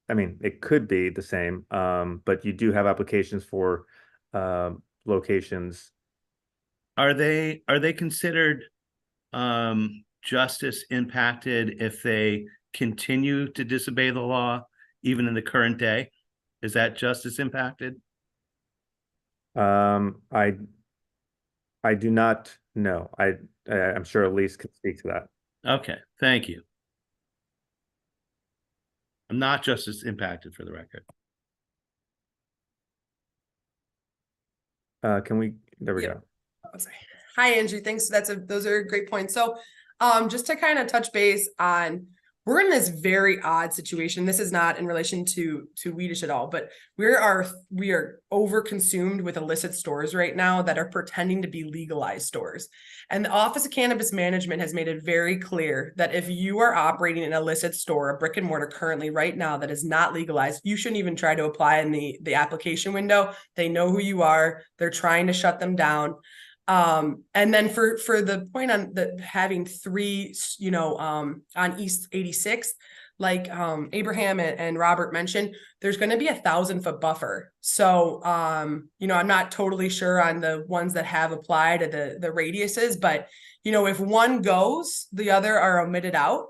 I mean, it could be the same, but you do have applications for locations. Are they considered justice impacted if they continue to disobey the law even in the current day? Is that justice impacted? I do not know. I'm sure Elise can speak to that. Okay, thank you. I'm not justice impacted, for the record. There we go. Hi, Angie. Thanks. Those are great points. So, just to kind of touch base on, we're in this very odd situation. This is not in relation to Weedish at all, but we are over consumed with illicit stores right now that are pretending to be legalized stores. And the Office of Cannabis Management has made it very clear that if you are operating an illicit store, a brick and mortar currently right now that is not legalized, you shouldn't even try to apply in the application window. They know who you are. They're trying to shut them down. And then for the point on the having three, on East 86th, like Abraham and Robert mentioned, there's going to be 1,000-foot buffer. So, I'm not totally sure on the ones that have applied at the radiuses, but, if one goes, the other are omitted out.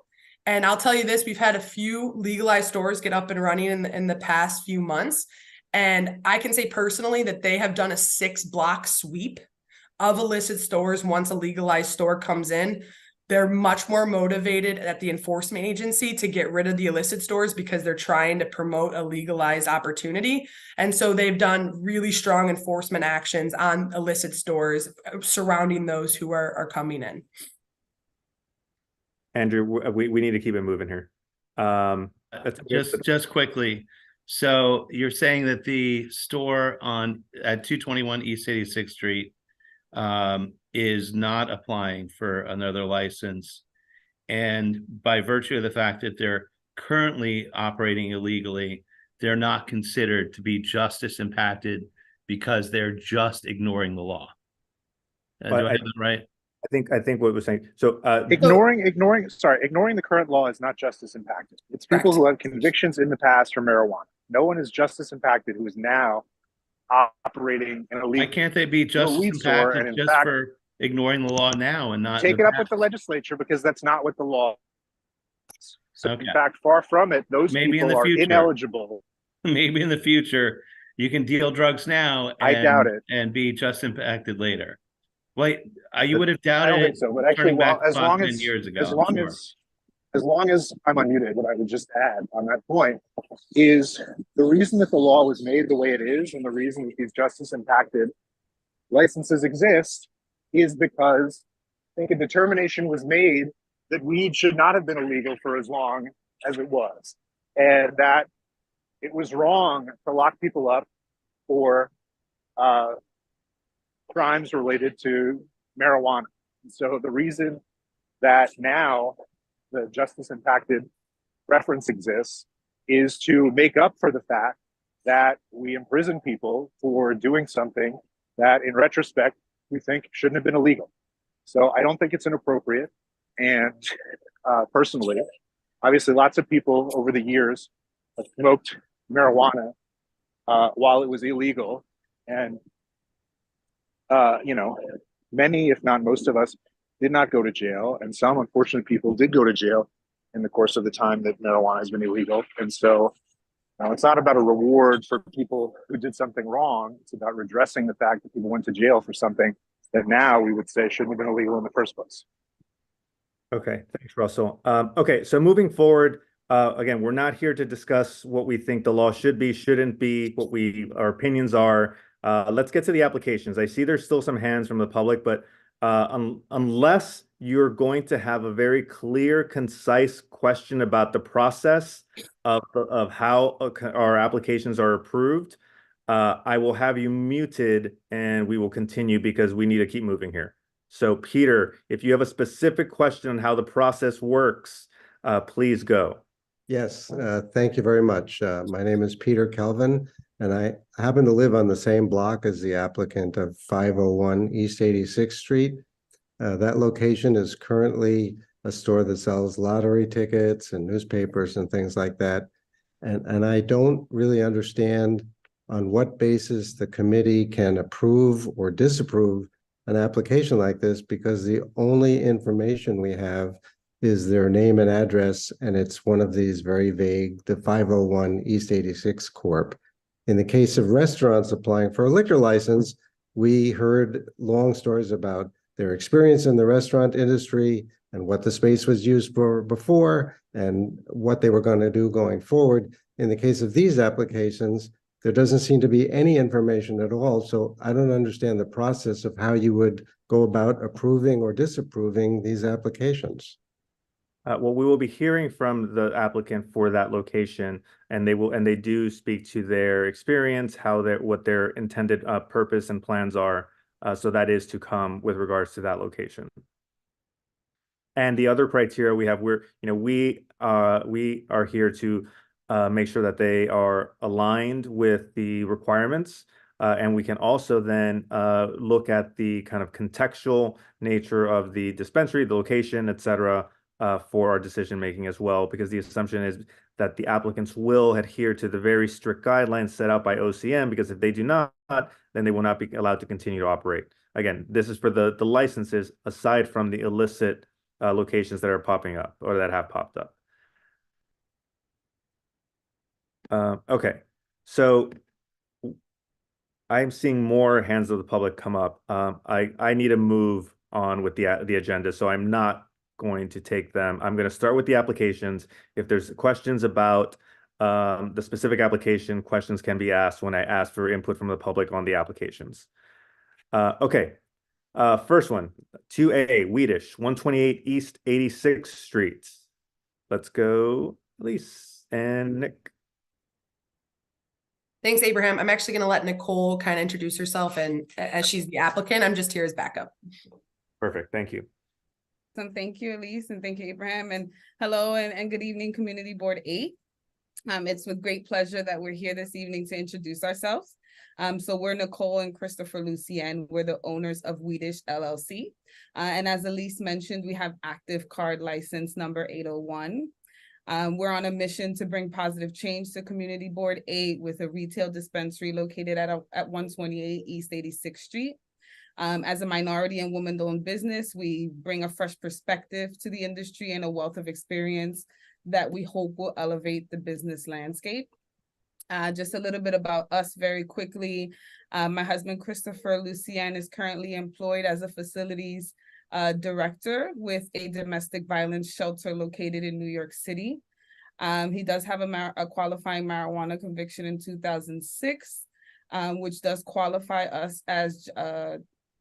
And I'll tell you this, we've had a few legalized stores get up and running in the past few months. And I can say personally that they have done a 6-block sweep of illicit stores. Once a legalized store comes in, they're much more motivated at the enforcement agency to get rid of the illicit stores because they're trying to promote a legalized opportunity. And so they've done really strong enforcement actions on illicit stores surrounding those who are coming in. Andrew, we need to keep it moving here. Just quickly. So you're saying that the store at 221 East 86th Street is not applying for another license, and by virtue of the fact that they're currently operating illegally, they're not considered to be justice impacted because they're just ignoring the law. Do I have that right? I think what we're saying. So ignoring the current law is not justice impacted. It's people who have convictions in the past for marijuana. No one is justice impacted who is now operating in a legal. Why can't they be justice impacted just for ignoring the law now and not take it up with the legislature, because that's not what the law is. So in fact, far from it, those people are ineligible. Maybe in the future you can deal drugs now and, I doubt it, and be just impacted later. Wait, you would have doubted I don't think so, but actually, as long as I'm unmuted, what I would just add on that point is the reason that the law was made the way it is, and the reason that these justice impacted licenses exist, is because I think a determination was made that weed should not have been illegal for as long as it was, and that it was wrong to lock people up for crimes related to marijuana. So the reason that now the justice impacted reference exists is to make up for the fact that we imprison people for doing something that in retrospect we think shouldn't have been illegal. So I don't think it's inappropriate. And personally, obviously lots of people over the years have smoked marijuana while it was illegal. And many, if not most of us, did not go to jail, and some unfortunate people did go to jail in the course of the time that marijuana has been illegal. And so it's not about a reward for people who did something wrong. It's about redressing the fact that people went to jail for something that now we would say shouldn't have been illegal in the first place. Okay, thanks, Russell. Okay, so moving forward, again, we're not here to discuss what we think the law should be, shouldn't be, what our opinions are. Let's get to the applications. I see there's still some hands from the public, but unless you're going to have a very clear, concise question about the process of how our applications are approved, I will have you muted and we will continue because we need to keep moving here. So Peter, if you have a specific question on how the process works, please go. Yes, thank you very much. My name is Peter Kelvin, and I happen to live on the same block as the applicant of 501 East 86th Street. That location is currently a store that sells lottery tickets and newspapers and things like that. And I don't really understand on what basis the committee can approve or disapprove an application like this, because the only information we have is their name and address, and it's one of these very vague, the 501 East 86 Corp. In the case of restaurants applying for a liquor license, we heard long stories about their experience in the restaurant industry and what the space was used for before and what they were going to do going forward. In the case of these applications, there doesn't seem to be any information at all. So I don't understand the process of how you would go about approving or disapproving these applications. Well, we will be hearing from the applicant for that location, and they do speak to their experience, what their intended purpose and plans are. So that is to come with regards to that location. And the other criteria we have, we are here to make sure that they are aligned with the requirements. And we can also then look at the kind of contextual nature of the dispensary, the location, et cetera, for our decision making as well, because the assumption is that the applicants will adhere to the very strict guidelines set out by OCM, because if they do not, then they will not be allowed to continue to operate. Again, this is for the licenses aside from the illicit locations that are popping up or that have popped up. Okay, so I'm seeing more hands of the public come up. I need to move on with the agenda, so I'm not going to take them. I'm going to start with the applications. If there's questions about the specific application, questions can be asked when I ask for input from the public on the applications. Okay, first one, 2A, Weedish, 128 East 86th Street. Let's go, Elise and Nick. Thanks, Abraham. I'm actually going to let Nicole kind of introduce herself, and as she's the applicant, I'm just here as backup. Perfect, thank you. Thank you, Elise, and thank you, Abraham, and hello and good evening, Community Board 8. It's with great pleasure that we're here this evening to introduce ourselves. So we're Nicole and Christopher Lucien. We're the owners of Weedish LLC. And as Elise mentioned, we have active card license number 801. We're on a mission to bring positive change to Community Board 8 with a retail dispensary located at 128 East 86th Street. As a minority and woman-owned business, we bring a fresh perspective to the industry and a wealth of experience that we hope will elevate the business landscape. Just a little bit about us very quickly. My husband, Christopher Lucien, is currently employed as a facilities director with a domestic violence shelter located in New York City. He does have a qualifying marijuana conviction in 2006, which does qualify us as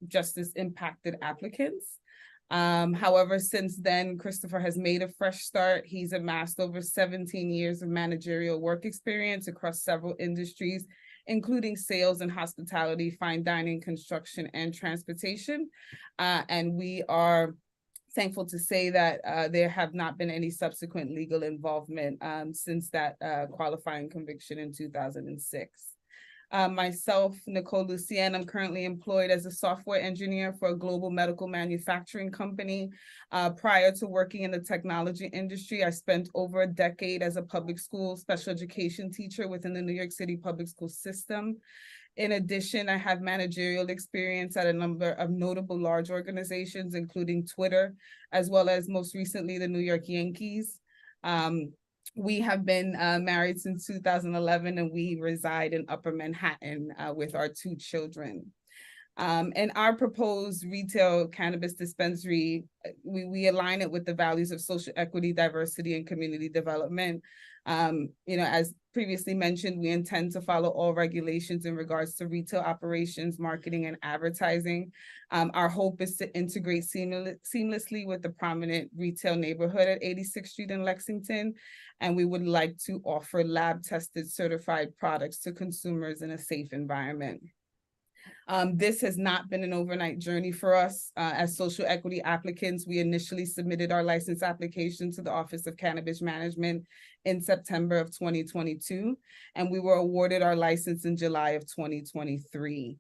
justice impacted applicants. However, since then, Christopher has made a fresh start. He's amassed over 17 years of managerial work experience across several industries, including sales and hospitality, fine dining, construction, and transportation. And we are thankful to say that there have not been any subsequent legal involvement since that qualifying conviction in 2006. Myself, Nicole Lucien, I'm currently employed as a software engineer for a global medical manufacturing company. Prior to working in the technology industry, I spent over a decade as a public school special education teacher within the New York City public school system. In addition, I have managerial experience at a number of notable large organizations, including Twitter, as well as most recently the New York Yankees. We have been married since 2011, and we reside in Upper Manhattan with our 2 children. And our proposed retail cannabis dispensary, we align it with the values of social equity, diversity, and community development. As previously mentioned, we intend to follow all regulations in regards to retail operations, marketing, and advertising. Our hope is to integrate seamlessly with the prominent retail neighborhood at 86th Street in Lexington. And we would like to offer lab-tested certified products to consumers in a safe environment. This has not been an overnight journey for us. As social equity applicants, we initially submitted our license application to the Office of Cannabis Management in September of 2022, and we were awarded our license in July of 2023.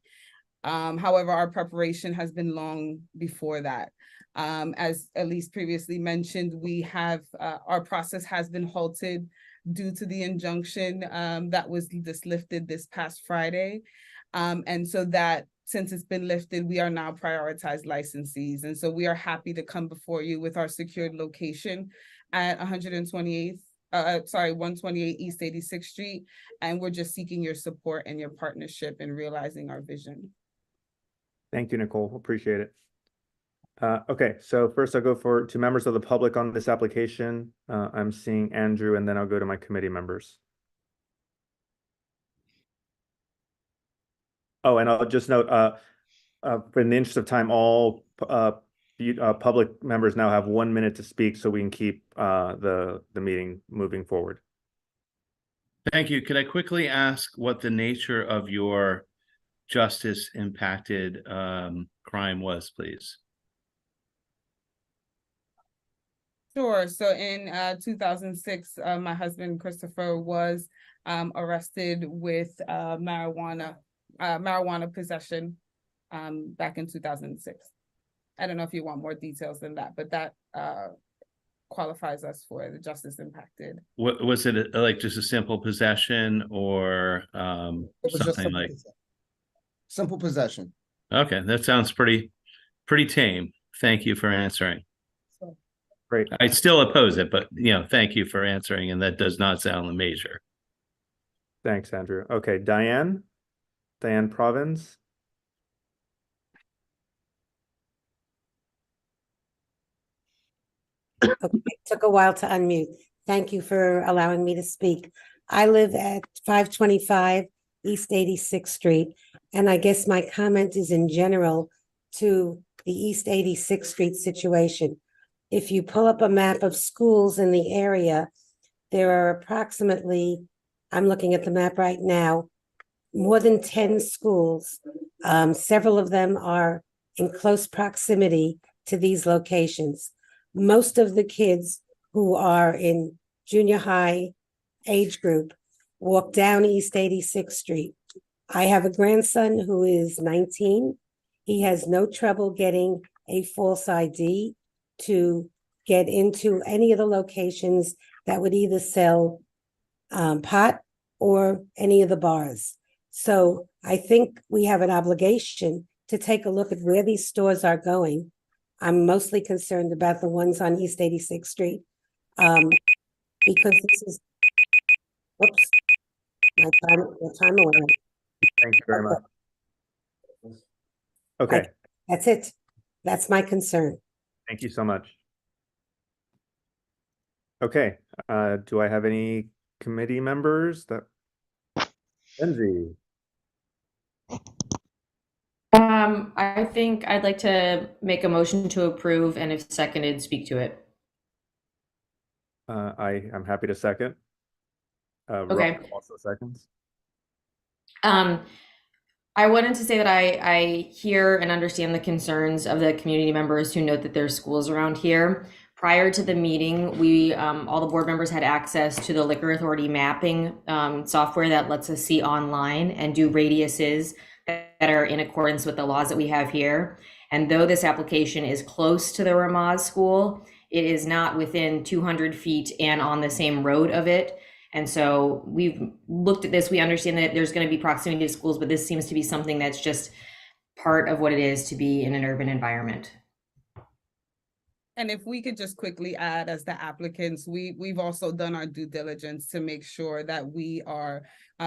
However, our preparation has been long before that. As Elise previously mentioned, we have our process has been halted due to the injunction that was just lifted this past Friday. And so that since it's been lifted, we are now prioritized licensees. And so we are happy to come before you with our secured location at 128th 128 East 86th Street. And we're just seeking your support and your partnership in realizing our vision. Thank you, Nicole. Appreciate it. Okay, so first I'll go to members of the public on this application. I'm seeing Andrew, and then I'll go to my committee members. Oh, and I'll just note, in the interest of time, all public members now have 1 minute to speak, so we can keep the meeting moving forward. Thank you. Could I quickly ask what the nature of your justice impacted crime was, please? Sure. So in 2006, my husband Christopher was arrested with marijuana possession back in 2006. I don't know if you want more details than that, but that qualifies us for the justice impacted. What was it, like just a simple possession or It was just something like? simple possession. Okay, that sounds pretty tame. Thank you for answering. Great. I still oppose it, but thank you for answering, and that does not sound major. Thanks, Andrew. Okay, Diane Provins. Okay, took a while to unmute. Thank you for allowing me to speak. I live at 525 East 86th Street, and I guess my comment is in general to the East 86th Street situation. If you pull up a map of schools in the area, there are approximately, I'm looking at the map right now, more than 10 schools. Several of them are in close proximity to these locations. Most of the kids who are in junior high age group walk down East 86th Street. I have a grandson who is 19. He has no trouble getting a false ID to get into any of the locations that would either sell pot or any of the bars. So I think we have an obligation to take a look at where these stores are going. I'm mostly concerned about the ones on East 86th Street because this is, whoops, my timer went out. Thank you very much. Okay. That's it. That's my concern. Thank you so much. Okay, do I have any committee members that? Lindsay. I think I'd like to make a motion to approve, and if seconded, speak to it. I'm happy to second. Okay. Rob also seconds. I wanted to say that I hear and understand the concerns of the community members who note that there's schools around here. Prior to the meeting, we all the board members had access to the Liquor Authority mapping software that lets us see online and do radiuses that are in accordance with the laws that we have here. And though this application is close to the Ramaz school, it is not within 200 feet and on the same road of it. And so we've looked at this. We understand that there's going to be proximity to schools, but this seems to be something that's just part of what it is to be in an urban environment. And if we could just quickly add, as the applicants, we've also done our due diligence to make sure that we are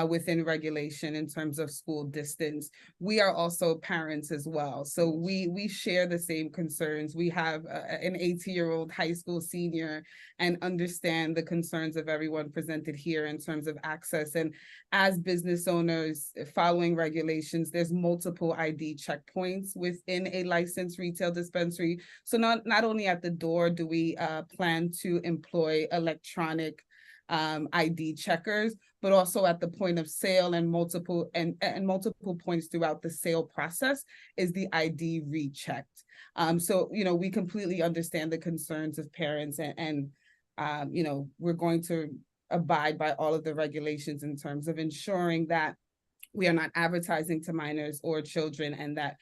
within regulation in terms of school distance. We are also parents as well. So we share the same concerns. We have an 18-year-old high school senior and understand the concerns of everyone presented here in terms of access. And as business owners following regulations, there's multiple ID checkpoints within a licensed retail dispensary. So not only at the door do we plan to employ electronic ID checkers, but also at the point of sale and multiple points throughout the sale process is the ID rechecked. So, you know, we completely understand the concerns of parents and you know, we're going to abide by all of the regulations in terms of ensuring that we are not advertising to minors or children, and that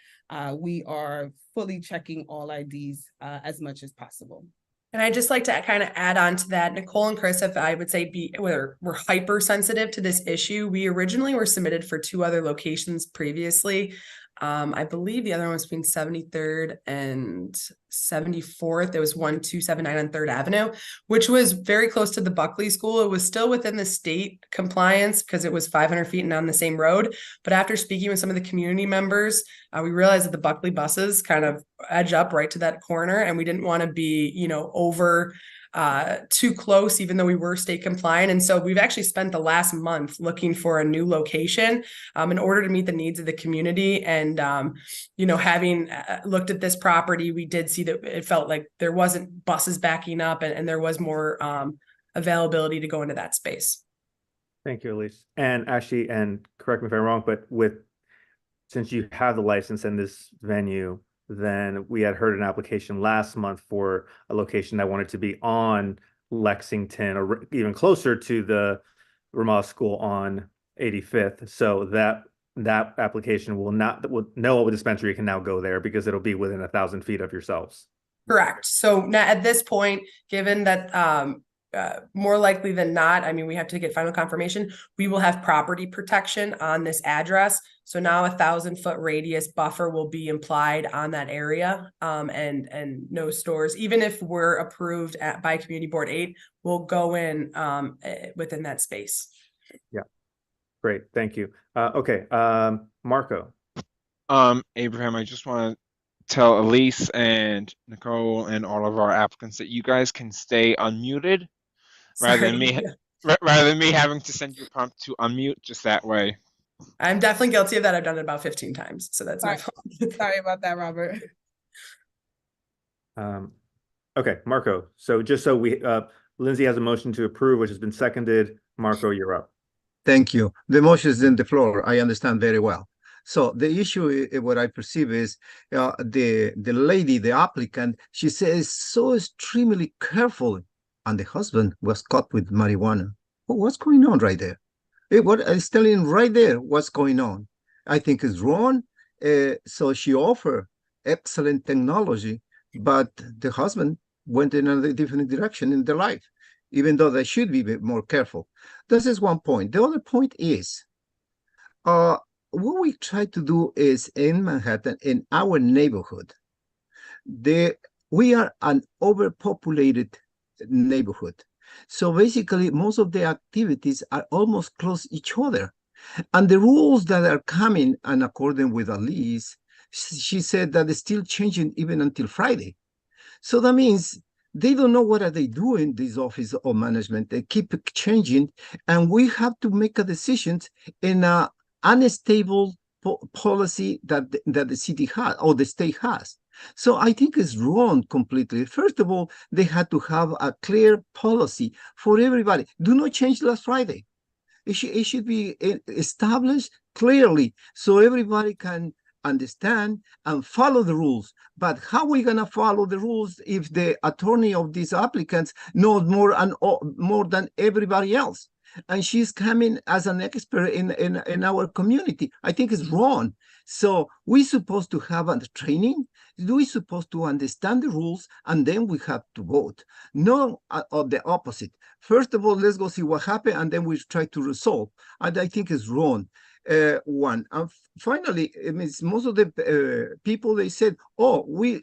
we are fully checking all IDs as much as possible. And I'd just like to kind of add on to that. Nicole and Chris, if I would say we're hypersensitive to this issue. We originally were submitted for 2 other locations previously. I believe the other one was between 73rd and 74th. There was 1279 on 3rd Avenue, which was very close to the Buckley School. It was still within the state compliance because it was 500 feet and on the same road. But after speaking with some of the community members, we realized that the Buckley buses kind of edge up right to that corner, and we didn't want to be, you know, over too close, even though we were state compliant. And so we've actually spent the last month looking for a new location in order to meet the needs of the community. And, you know, having looked at this property, we did see that it felt like there wasn't buses backing up, and there was more availability to go into that space. Thank you, Elise. And actually, and correct me if I'm wrong, but since you have the license in this venue, then we had heard an application last month for a location that wanted to be on Lexington or even closer to the Ramallah School on 85th. So that application will no dispensary can now go there because it'll be within 1,000 feet of yourselves. Correct. So now at this point, given that more likely than not, I mean, we have to get final confirmation, we will have property protection on this address. So now 1,000-foot radius buffer will be implied on that area, and no stores, even if we're approved by Community Board 8, will go in within that space. Yeah, great, thank you. Okay, Marco. Abraham, I just want to tell Elise and Nicole and all of our applicants that you guys can stay unmuted rather than me having to send you a prompt to unmute just that way. I'm definitely guilty of that. I've done it about 15 times, so that's my fault. Sorry about that, Robert. Okay, Marco. So just so Lindsay has a motion to approve, which has been seconded. Marco, you're up. Thank you. The motion is in the floor. I understand very well. So the issue, what I perceive is the lady, the applicant, she says so extremely careful, and the husband was caught with marijuana. Well, what's going on right there? What is telling right there what's going on. I think it's wrong. So she offered excellent technology, but the husband went in a different direction in their life, even though they should be a bit more careful. This is one point. The other point is, what we try to do is in Manhattan, in our neighborhood, we are an overpopulated neighborhood. So basically, most of the activities are almost close each other. And the rules that are coming, and according with Elise, she said that it's still changing even until Friday. So that means they don't know what are they doing, this office of management. They keep changing, and we have to make a decision in a unstable policy that the city has or the state has. So I think it's wrong completely. First of all, they had to have a clear policy for everybody. Do not change last Friday. It should be established clearly so everybody can understand and follow the rules. But how are we going to follow the rules if the attorney of these applicants knows more than everybody else? And she's coming as an expert in our community. I think it's wrong. So we're supposed to have a training. We're supposed to understand the rules, and then we have to vote. No, of the opposite. First of all, let's go see what happened, and then we try to resolve. And I think it's wrong. One. And finally, it means most of the people, they said, oh, we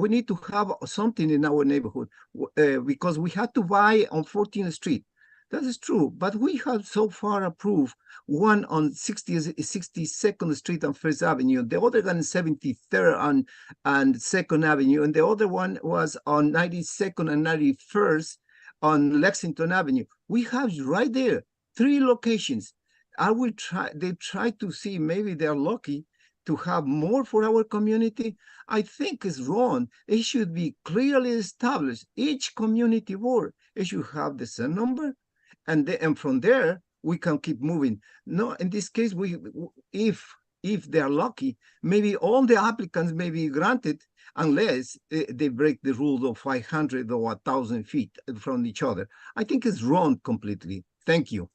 need to have something in our neighborhood because we had to buy on 14th Street. That is true, but we have so far approved one on 62nd Street and First Avenue, the other one 73rd and 2nd Avenue, and the other one was on 92nd and 91st on Lexington Avenue. We have right there 3 locations. They try to see maybe they're lucky to have more for our community. I think it's wrong. It should be clearly established. Each community board, it should have the same number. and from there we can keep moving. No, in this case, if they are lucky, maybe all the applicants may be granted unless they break the rule of 500 or 1,000 feet from each other. I think it's wrong completely. Thank you.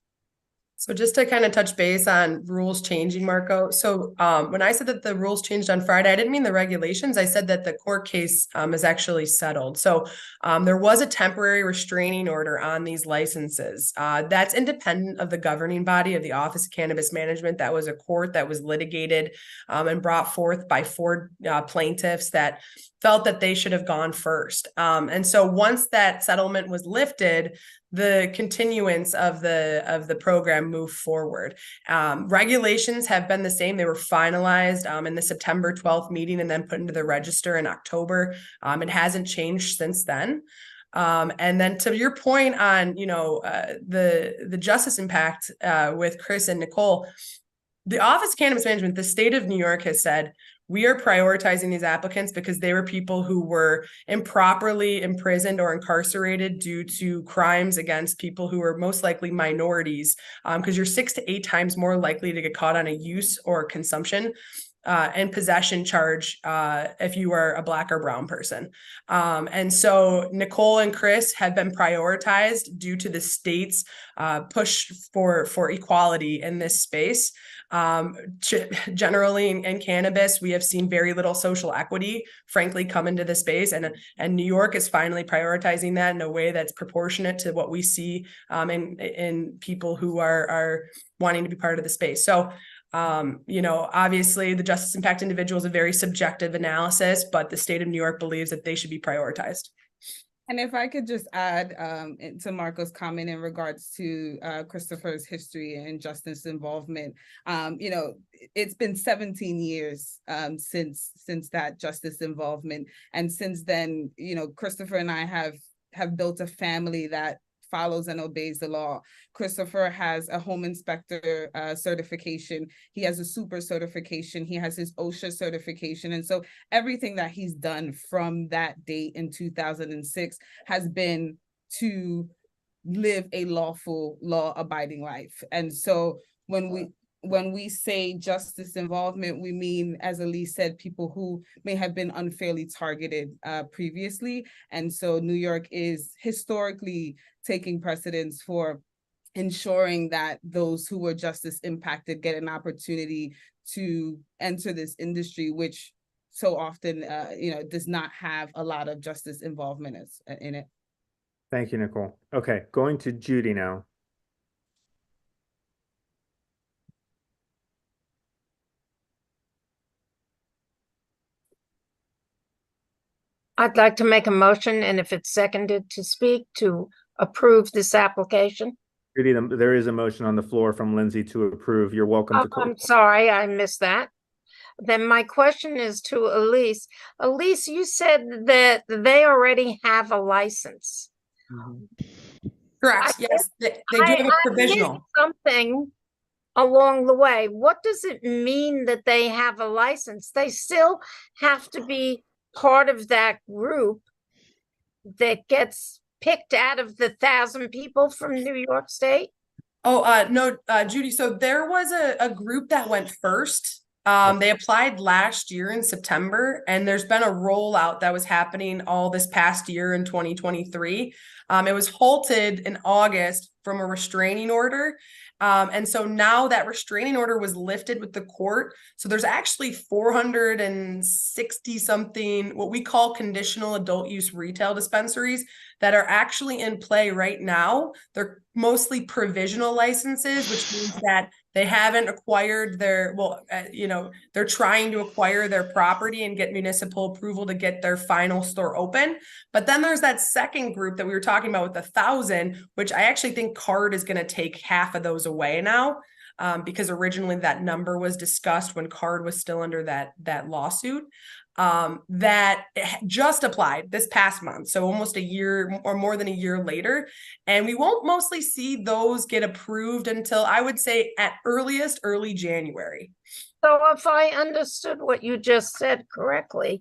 So just to kind of touch base on rules changing, Marco. So when I said that the rules changed on Friday, I didn't mean the regulations. I said that the court case is actually settled. So there was a temporary restraining order on these licenses. That's independent of the governing body of the Office of Cannabis Management. That was a court that was litigated and brought forth by 4 plaintiffs that felt that they should have gone first. And so once that settlement was lifted, the continuance of the program moved forward. Regulations have been the same. They were finalized in the September 12th meeting and then put into the register in October. It hasn't changed since then. And then to your point on, the justice impact with Chris and Nicole, the Office of Cannabis Management, the state of New York has said, we are prioritizing these applicants because they were people who were improperly imprisoned or incarcerated due to crimes against people who are most likely minorities, because you're 6 to 8 times more likely to get caught on a use or consumption and possession charge if you are a Black or brown person. And so Nicole and Chris have been prioritized due to the state's push for equality in this space. Generally in cannabis, we have seen very little social equity, frankly, come into the space, and New York is finally prioritizing that in a way that's proportionate to what we see in people who are wanting to be part of the space. So, obviously the justice impact individual is a very subjective analysis, but the state of New York believes that they should be prioritized. And if I could just add to Marco's comment in regards to Christopher's history and justice involvement, it's been 17 years since that justice involvement. And since then, Christopher and I have built a family that follows and obeys the law. Christopher has a home inspector certification. He has a super certification. He has his OSHA certification. And so everything that he's done from that date in 2006 has been to live a lawful, law-abiding life. And so when we say justice involvement, we mean, as Elise said, people who may have been unfairly targeted previously. And so New York is historically taking precedence for ensuring that those who were justice impacted get an opportunity to enter this industry, which so often, does not have a lot of justice involvement in it. Thank you, Nicole. Okay, going to Judy now. I'd like to make a motion, and if it's seconded, to speak to approve this application. Judy, there is a motion on the floor from Lindsay to approve. You're welcome to call. I'm sorry, I missed that. Then my question is to Elise. Elise, you said that they already have a license. Correct. Yes, they do have a provisional. I missed something along the way. What does it mean that they have a license? They still have to be part of that group that gets picked out of the 1,000 people from New York State? Oh, no, Judy. So there was a group that went first. They applied last year in September, and there's been a rollout that was happening all this past year in 2023. It was halted in August from a restraining order. And so now that restraining order was lifted with the court. So there's actually 460 something, what we call conditional adult use retail dispensaries that are actually in play right now. They're mostly provisional licenses, which means that they haven't acquired their, they're trying to acquire their property and get municipal approval to get their final store open. But then there's that second group that we were talking about with 1,000, which I actually think CARD is going to take half of those away now, because originally that number was discussed when CARD was still under that lawsuit. That just applied this past month, so almost a year or more than a year later, and we won't mostly see those get approved until, I would say, at earliest early January. So if I understood what you just said correctly,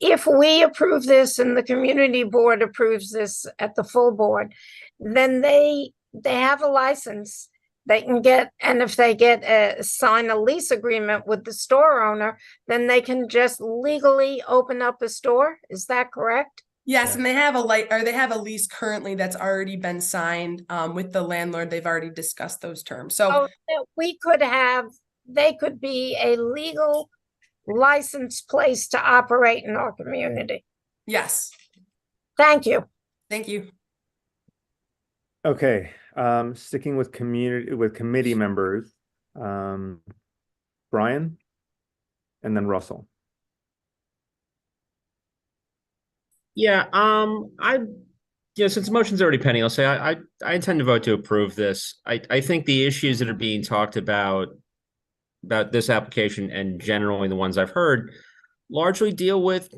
if we approve this and the community board approves this at the full board, then they they have a license, they can get, and if they sign a lease agreement with the store owner, then they can just legally open up a store. Is that correct? Yes, and they have a lease currently that's already been signed with the landlord. They've already discussed those terms. So They could be a legal licensed place to operate in our community. yes. Thank you. Thank you. Okay, sticking with committee members, Brian, and then Russell. Yeah, since the motion's already pending, I'll say I intend to vote to approve this. I think the issues that are being talked about this application and generally the ones I've heard largely deal with,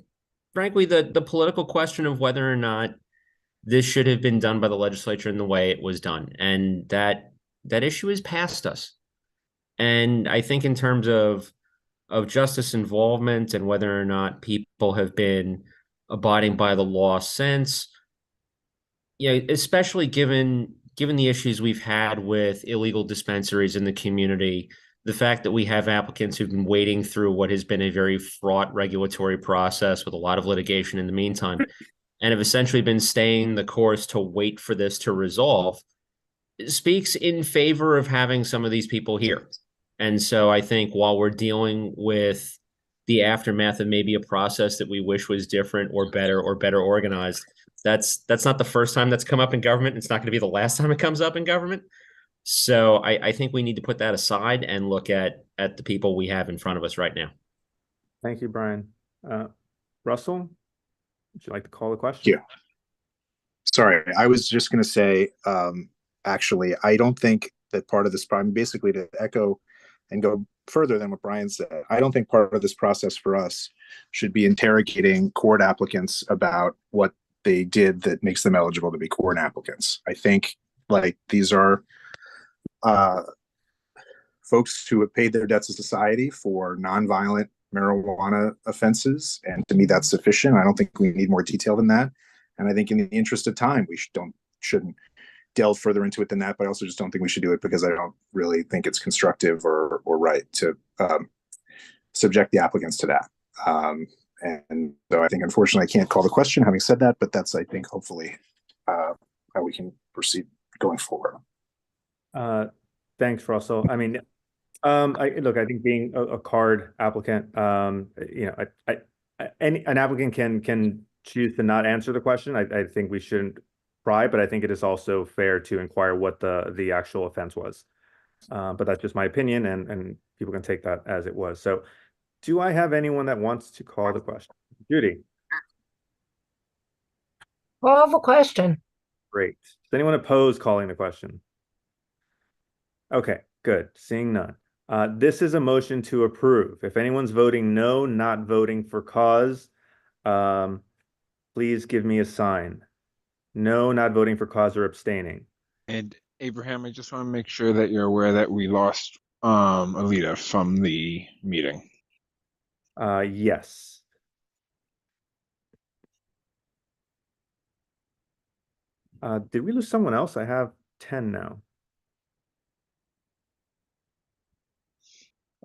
frankly, the political question of whether or not this should have been done by the legislature in the way it was done. And that issue is past us. And I think in terms of justice involvement and whether or not people have been abiding by the law since, especially given the issues we've had with illegal dispensaries in the community, the fact that we have applicants who've been wading through what has been a very fraught regulatory process with a lot of litigation in the meantime, and have essentially been staying the course to wait for this to resolve, speaks in favor of having some of these people here. And so I think while we're dealing with the aftermath of maybe a process that we wish was different or better organized, that's not the first time that's come up in government. It's not going to be the last time it comes up in government. So I think we need to put that aside and look at the people we have in front of us right now. Thank you, Brian. Russell, would you like to call the question? Yeah. Sorry, I was just going to say, actually, I don't think that part of this problem, basically to echo and go further than what Brian said, I don't think part of this process for us should be interrogating court applicants about what they did that makes them eligible to be court applicants. I think like these are folks who have paid their debts to society for nonviolent marijuana offenses, and to me that's sufficient. I don't think we need more detail than that, and I think in the interest of time we shouldn't delve further into it than that, but I also just don't think we should do it because I don't really think it's constructive or right to subject the applicants to that. And so I think unfortunately I can't call the question having said that, but that's I think hopefully how we can proceed going forward. Thanks, Russell. I mean, I think being a card applicant, an applicant can choose to not answer the question. I think we shouldn't pry, but I think it is also fair to inquire what the actual offense was. But that's just my opinion, and people can take that as it was. So, do I have anyone that wants to call the question? Judy. Call the question. Great. Does anyone oppose calling the question? Okay, good. Seeing none. This is a motion to approve. If anyone's voting no, not voting for cause, please give me a sign. No, not voting for cause, or abstaining. And Abraham, I just want to make sure that you're aware that we lost Alita from the meeting. Yes. Did we lose someone else? I have 10 now.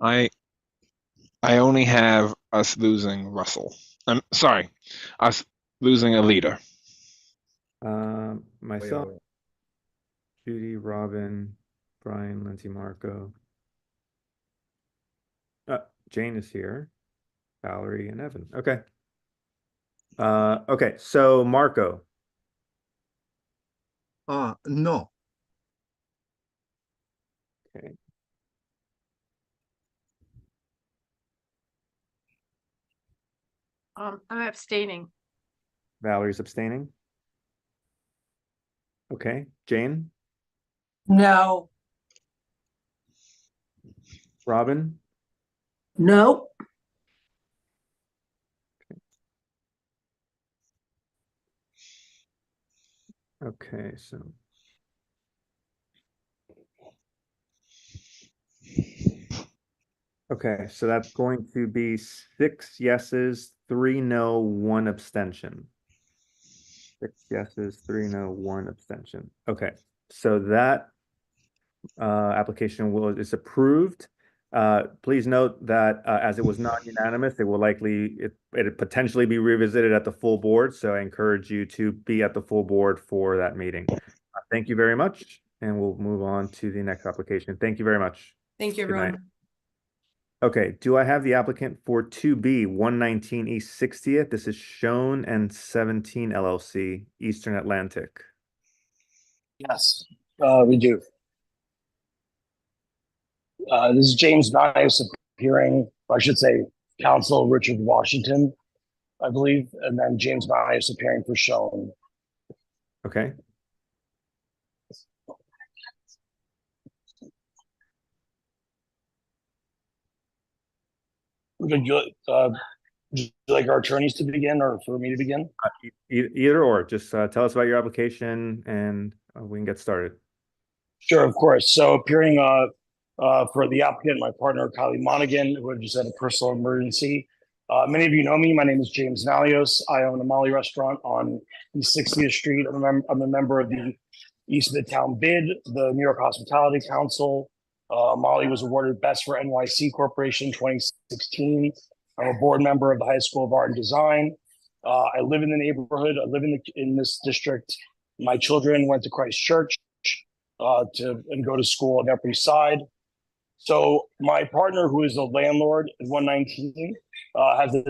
I only have us losing Russell. I'm sorry, us losing Alita. Myself, Judy, Robin, Brian, Lindsay, Marco. Jane is here. Valerie and Evan. Okay. Okay, so Marco. No. Okay. I'm abstaining. Valerie's abstaining. Okay, Jane. No. Robin. No. Okay, so that's going to be 6 yeses, 3 no, 1 abstention. 6 yeses, 3 no, 1 abstention. Okay. So that application is approved. Please note that as it was not unanimous, it will it potentially be revisited at the full board. So I encourage you to be at the full board for that meeting. Thank you very much, and we'll move on to the next application. Thank you very much. Thank you, Good night. everyone. Okay, do I have the applicant for 2B 119 East 60th? This is Schoen and 17 LLC, Eastern Atlantic. Yes, we do. This is James Nice appearing, or I should say, Counsel Richard Washington, I believe, and then James Nice appearing for Schoen. Okay. Would you like our attorneys to begin, or for me to begin? Either or. Just tell us about your application, and we can get started. Sure, of course. So appearing for the applicant, my partner, Kylie Monaghan, who had just had a personal emergency. Many of you know me. My name is James Nalios. I own a Molly restaurant on East 60th Street. I'm a member of the East Midtown BID, the New York Hospitality Council. Molly was awarded Best for NYC Corporation 2016. I'm a board member of the High School of Art and Design. I live in the neighborhood. I live in this district. My children went to Christ Church and go to school on the Upper East Side. So my partner, who is a landlord at 119, has a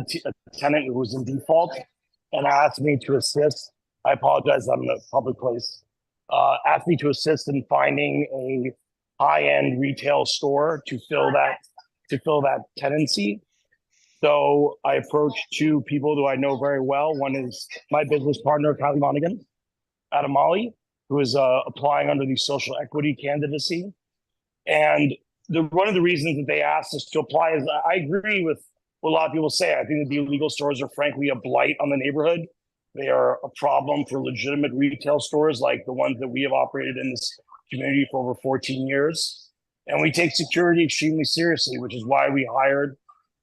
tenant who was in default and asked me to assist. I apologize, I'm in a public place. Asked me to assist in finding a high-end retail store to fill that tenancy. So I approached two people who I know very well. One is my business partner, Kylie Monaghan, out of Molly, who is applying under the social equity candidacy. And one of the reasons that they asked us to apply is I agree with what a lot of people say. I think that the illegal stores are frankly a blight on the neighborhood. They are a problem for legitimate retail stores like the ones that we have operated in this community for over 14 years. And we take security extremely seriously, which is why we hired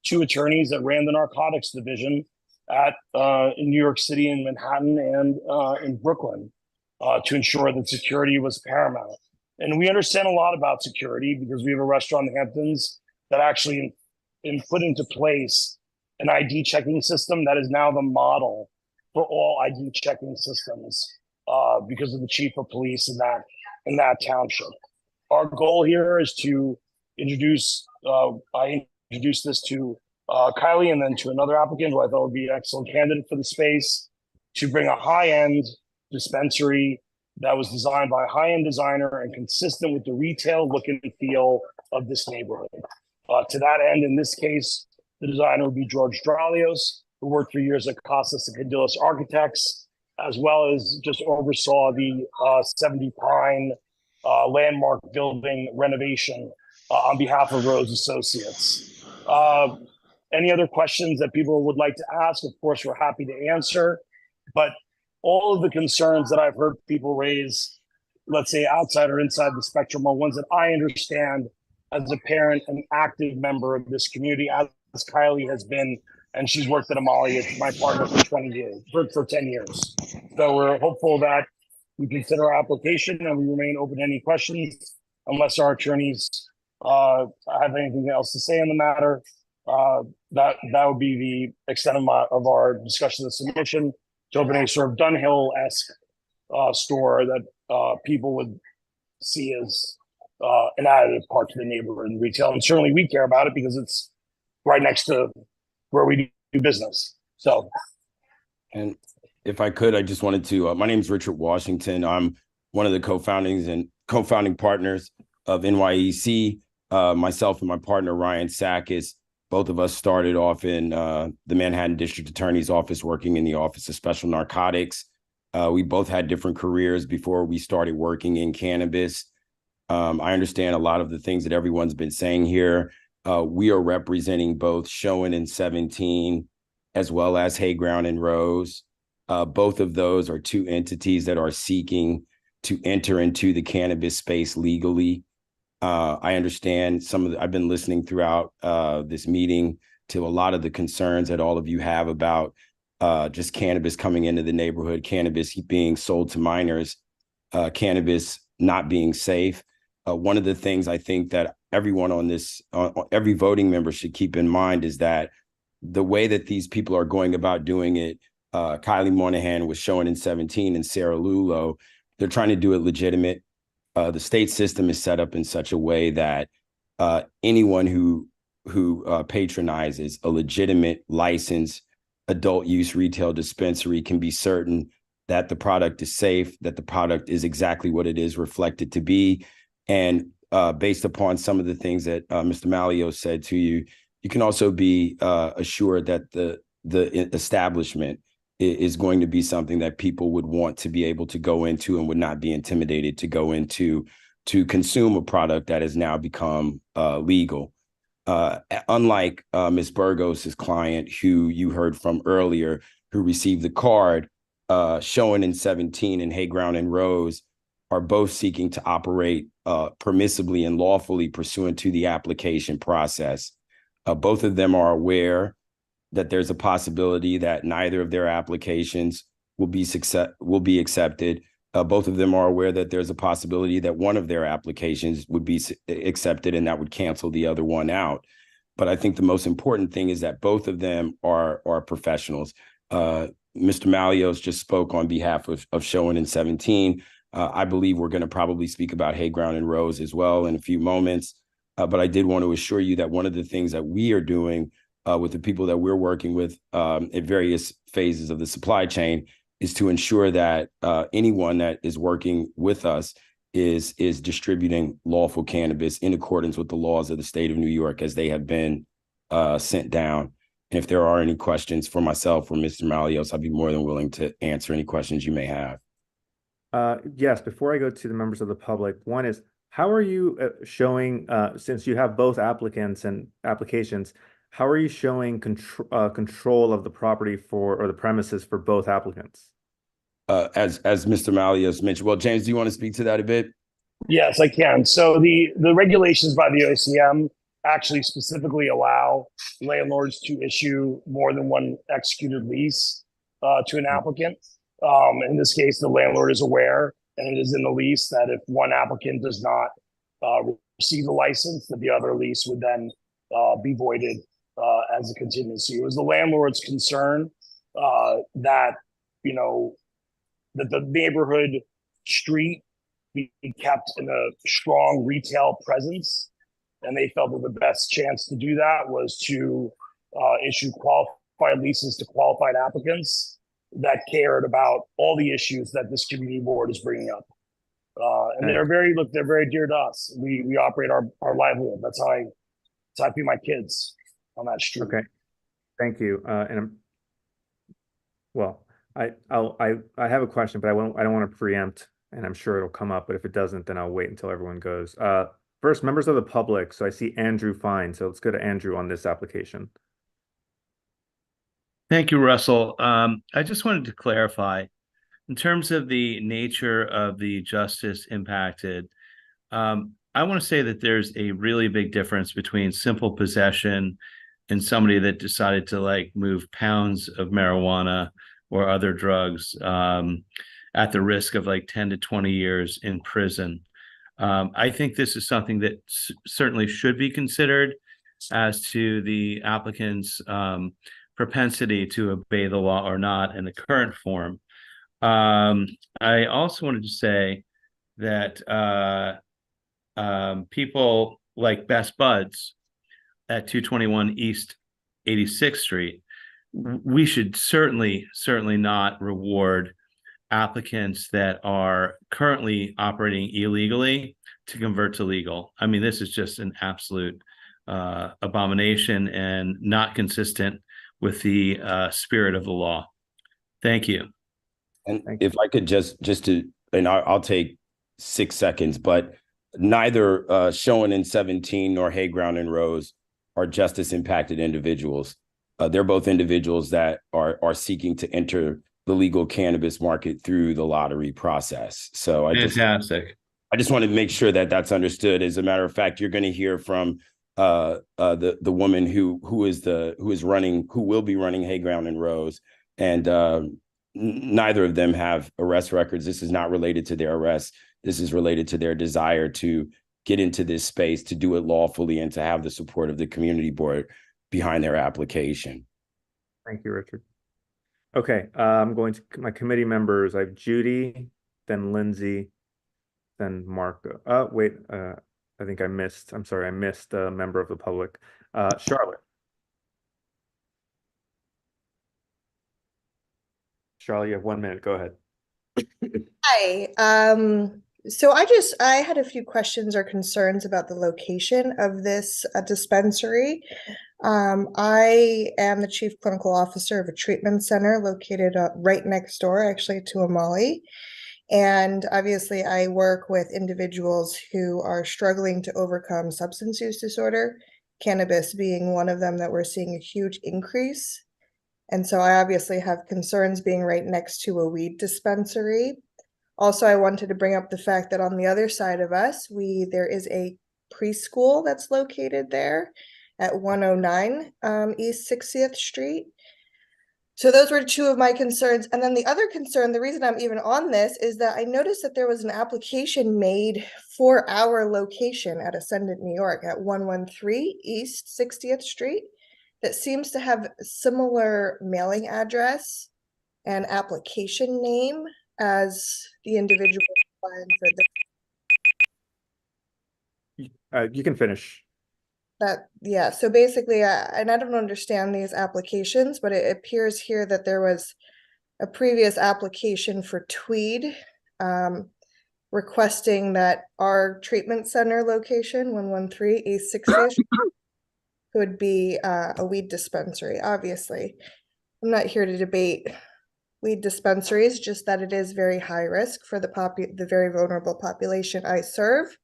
two attorneys that ran the narcotics division in New York City, in Manhattan, and in Brooklyn to ensure that security was paramount. And we understand a lot about security because we have a restaurant in the Hamptons that actually put into place an ID checking system that is now the model for all ID checking systems because of the chief of police in that township. Our goal here is to introduce, I introduced this to Kylie and then to another applicant who I thought would be an excellent candidate for the space, to bring a high-end dispensary that was designed by a high-end designer and consistent with the retail look and feel of this neighborhood. To that end, in this case, the designer would be George Dralios, who worked for years at Costas and Cadillos Architects, as well as just oversaw the 70 Pine landmark building renovation on behalf of Rose Associates. Any other questions that people would like to ask? Of course, we're happy to answer, but all of the concerns that I've heard people raise, let's say outside or inside the spectrum, are ones that I understand as a parent and active member of this community, as Kylie has been, and she's worked at Amali as my partner for 20 years, for 10 years. So we're hopeful that we consider our application and we remain open to any questions, unless our attorneys have anything else to say on the matter. That would be the extent of our discussion of the submission, to open a sort of Dunhill-esque store that people would see as an additive part to the neighborhood and retail. And certainly we care about it because it's right next to where we do business. So. And if I could, I just wanted to, my name is Richard Washington. I'm one of the co-founding partners of NYEC. Myself and my partner, Ryan Sakis, both of us started off in the Manhattan District Attorney's Office, working in the Office of Special Narcotics. We both had different careers before we started working in cannabis. I understand a lot of the things that everyone's been saying here. We are representing both Schoen and 17, as well as Hayground and Rose. Both of those are two entities that are seeking to enter into the cannabis space legally. I understand I've been listening throughout this meeting to a lot of the concerns that all of you have about just cannabis coming into the neighborhood, cannabis being sold to minors. Cannabis not being safe. One of the things I think that everyone on this, every voting member should keep in mind is that the way that these people are going about doing it, Kylie Monahan was showing in 17 and Sarah Lulo, they're trying to do it legitimate. The state system is set up in such a way that anyone who patronizes a legitimate licensed adult use retail dispensary can be certain that the product is safe, that the product is exactly what it is reflected to be. And based upon some of the things that Mr. Malios said to you, you can also be assured that the establishment is going to be something that people would want to be able to go into and would not be intimidated to go into to consume a product that has now become legal. Unlike Ms. Burgos's client, who you heard from earlier, who received the card, Showing in 17 and Hayground and Rose are both seeking to operate permissibly and lawfully pursuant to the application process. Both of them are aware that there's a possibility that neither of their applications will be accepted. Both of them are aware that there's a possibility that one of their applications would be accepted and that would cancel the other one out. But I think the most important thing is that both of them are professionals. Mr. Malios just spoke on behalf of Showing in 17. I believe we're going to probably speak about Hayground and Rose as well in a few moments. But I did want to assure you that one of the things that we are doing with the people that we're working with at various phases of the supply chain is to ensure that anyone that is working with us is distributing lawful cannabis in accordance with the laws of the state of New York as they have been sent down. And if there are any questions for myself or Mr. Malios, I'd be more than willing to answer any questions you may have. Yes, before I go to the members of the public, one is, how are you showing, since you have both applicants and applications, how are you showing control of the property or the premises for both applicants? As Mr. Malios mentioned, well, James, do you want to speak to that a bit? Yes, I can. So the regulations by the OCM actually specifically allow landlords to issue more than one executed lease to an applicant. In this case, the landlord is aware, and it is in the lease, that if one applicant does not receive the license, that the other lease would then be voided as a contingency. It was the landlord's concern that, that the neighborhood street be kept in a strong retail presence. And they felt that the best chance to do that was to issue qualified leases to qualified applicants that cared about all the issues that this community board is bringing up. And they're very dear to us. We operate our livelihood. That's how I feed my kids on that street. Okay, thank you. I have a question, but I don't want to preempt, and I'm sure it'll come up. But if it doesn't, then I'll wait until everyone goes. First, members of the public. So I see Andrew Fine. So let's go to Andrew on this application. Thank you, Russell. I just wanted to clarify, in terms of the nature of the justice impacted, I want to say that there's a really big difference between simple possession and somebody that decided to move pounds of marijuana or other drugs at the risk of 10 to 20 years in prison. I think this is something that certainly should be considered as to the applicant's propensity to obey the law or not in the current form. I also wanted to say that people like Best Buds at 221 East 86th Street, we should certainly not reward applicants that are currently operating illegally to convert to legal. I mean, this is just an absolute abomination and not consistent with the spirit of the law. Thank you. And if I could and I'll take 6 seconds, but neither Showing in 17 nor Hayground and Rose are justice impacted individuals. They're both individuals that are seeking to enter the legal cannabis market through the lottery process. So I just want to make sure that that's understood. As a matter of fact, you're going to hear from the woman who will be running Hayground and Rose, and neither of them have arrest records. This is not related to their arrest. This is related to their desire to get into this space, to do it lawfully, and to have the support of the community board behind their application. Thank you, Richard. Okay, I'm going to my committee members. I have Judy, then Lindsay, then Marco. Wait, I think I missed. I'm sorry, I missed a member of the public. Charlotte. Charlotte, you have 1 minute. Go ahead. Hi. So I had a few questions or concerns about the location of this dispensary. I am the chief clinical officer of a treatment center located right next door, actually, to Amali. And obviously, I work with individuals who are struggling to overcome substance use disorder, cannabis being one of them that we're seeing a huge increase. And so I obviously have concerns being right next to a weed dispensary. Also, I wanted to bring up the fact that on the other side of us, there is a preschool that's located there at 109 East 60th Street. So those were two of my concerns. And then the other concern, the reason I'm even on this, is that I noticed that there was an application made for our location at Ascendant, New York at 113 East 60th Street that seems to have similar mailing address and application name as the individual applying for this. You can finish. Yeah, so basically, and I don't understand these applications, but it appears here that there was a previous application for Tweed requesting that our treatment center location, 113 East 60th, could be a weed dispensary. Obviously, I'm not here to debate weed dispensaries, just that it is very high risk for the very vulnerable population I serve.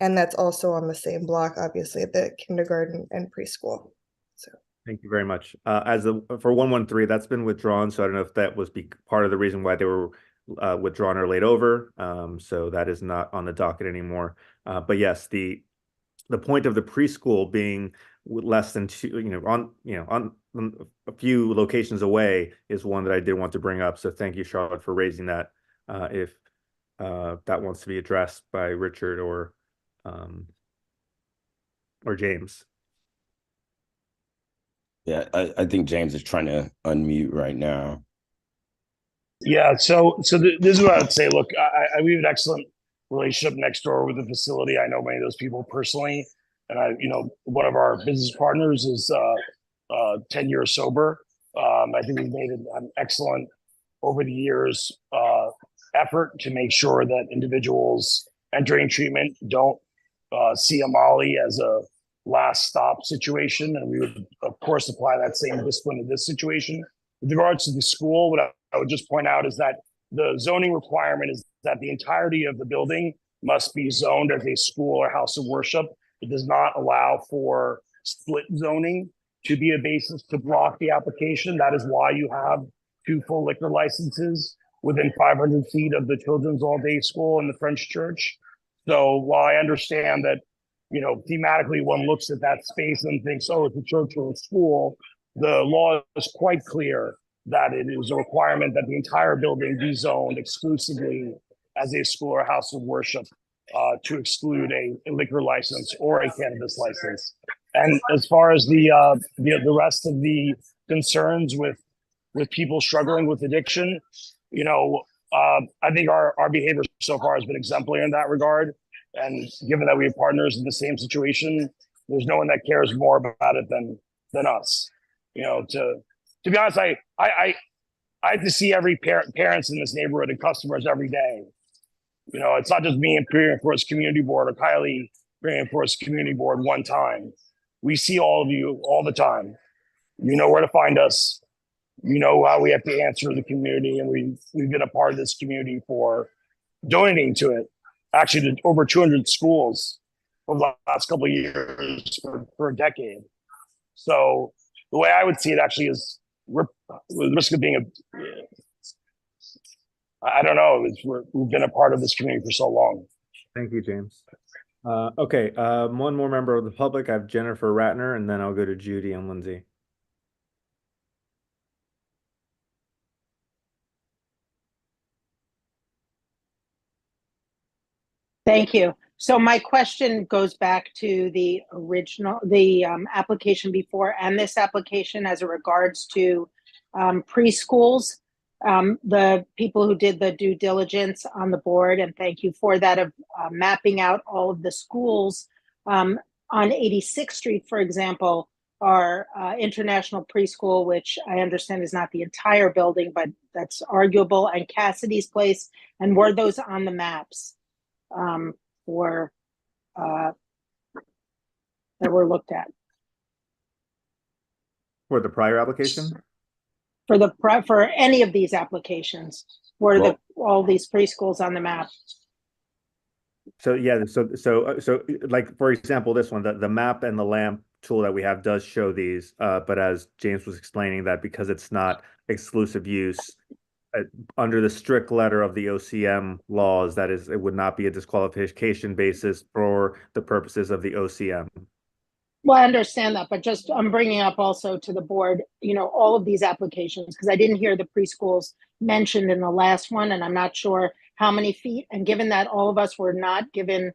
And that's also on the same block, obviously, at the kindergarten and preschool. So thank you very much. For 113, that's been withdrawn. So I don't know if that was part of the reason why they were withdrawn or laid over. So that is not on the docket anymore. But yes, the point of the preschool being less than on a few locations away is one that I did want to bring up. So thank you, Charlotte, for raising that. If that wants to be addressed by Richard or James. Yeah, I think James is trying to unmute right now. Yeah, so this is what I'd say. Look, we have an excellent relationship next door with the facility. I know many of those people personally, and one of our business partners is 10 years sober. I think we've made an excellent over the years effort to make sure that individuals entering treatment don't see Amali as a last stop situation, and we would of course apply that same discipline to this situation. With regards to the school, what I would just point out is that the zoning requirement is that the entirety of the building must be zoned as a school or house of worship. It does not allow for split zoning to be a basis to block the application. That is why you have 2 full liquor licenses within 500 feet of the children's all-day school and the French church. So while I understand that, thematically one looks at that space and thinks, oh, it's a church or a school, the law is quite clear that it is a requirement that the entire building be zoned exclusively as a school or house of worship to exclude a liquor license or a cannabis license. And as far as the rest of the concerns with people struggling with addiction, I think our behavior so far has been exemplary in that regard. And given that we have partners in the same situation, there's no one that cares more about it than us. To be honest, I have to see every parents in this neighborhood and customers every day. It's not just me and Premium Forest Community Board or Kylie Premium Forest Community Board one time. We see all of you all the time. You know where to find us. You know how we have to answer the community, and we've been a part of this community for donating to it. Actually, to over 200 schools over the last couple of years for a decade. So the way I would see it actually is we're with the risk of being I don't know. We've been a part of this community for so long. Thank you, James. Okay, one more member of the public. I have Jennifer Ratner, and then I'll go to Judy and Lindsay. Thank you. So my question goes back to the original, the application before and this application as it regards to preschools. The people who did the due diligence on the board, and thank you for that, of mapping out all of the schools on 86th Street, for example, are International Preschool, which I understand is not the entire building, but that's arguable, and Cassidy's Place, and were those on the maps for that were looked at For the prior application? for any of these applications? Were all these preschools on the map? So yeah, so like for example, this one, the map and the lamp tool that we have does show these, but as James was explaining, that because it's not exclusive use under the strict letter of the OCM laws, that is, it would not be a disqualification basis for the purposes of the OCM. Well, I understand that, but just I'm bringing up also to the board, you know, all of these applications, because I didn't hear the preschools mentioned in the last one, and I'm not sure how many feet. And given that all of us were not given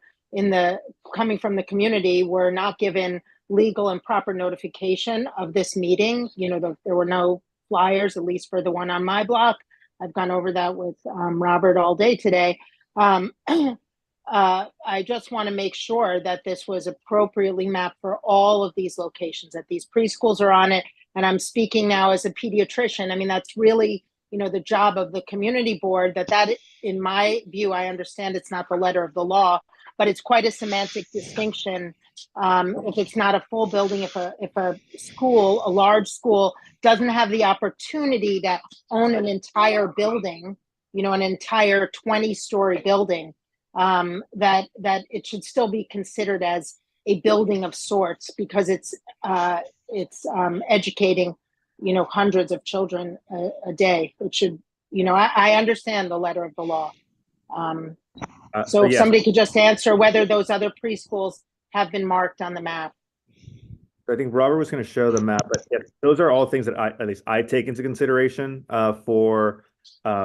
coming from the community, were not given legal and proper notification of this meeting, you know, there were no flyers, at least for the one on my block. I've gone over that with Robert all day today. I just want to make sure that this was appropriately mapped for all of these locations, that these preschools are on it. And I'm speaking now as a pediatrician. I mean, that's really, you know, the job of the community board, that in my view, I understand it's not the letter of the law, but it's quite a semantic distinction. If it's not a full building, if a school, a large school, doesn't have the opportunity to own an entire building, you know, an entire 20-story building, that it should still be considered as a building of sorts, because it's educating, you know, hundreds of children a day. It should, you know, I understand the letter of the law. So if yes. somebody could just answer whether those other preschools have been marked on the map. I think Robert was going to show the map, but yes, those are all things that at least I take into consideration for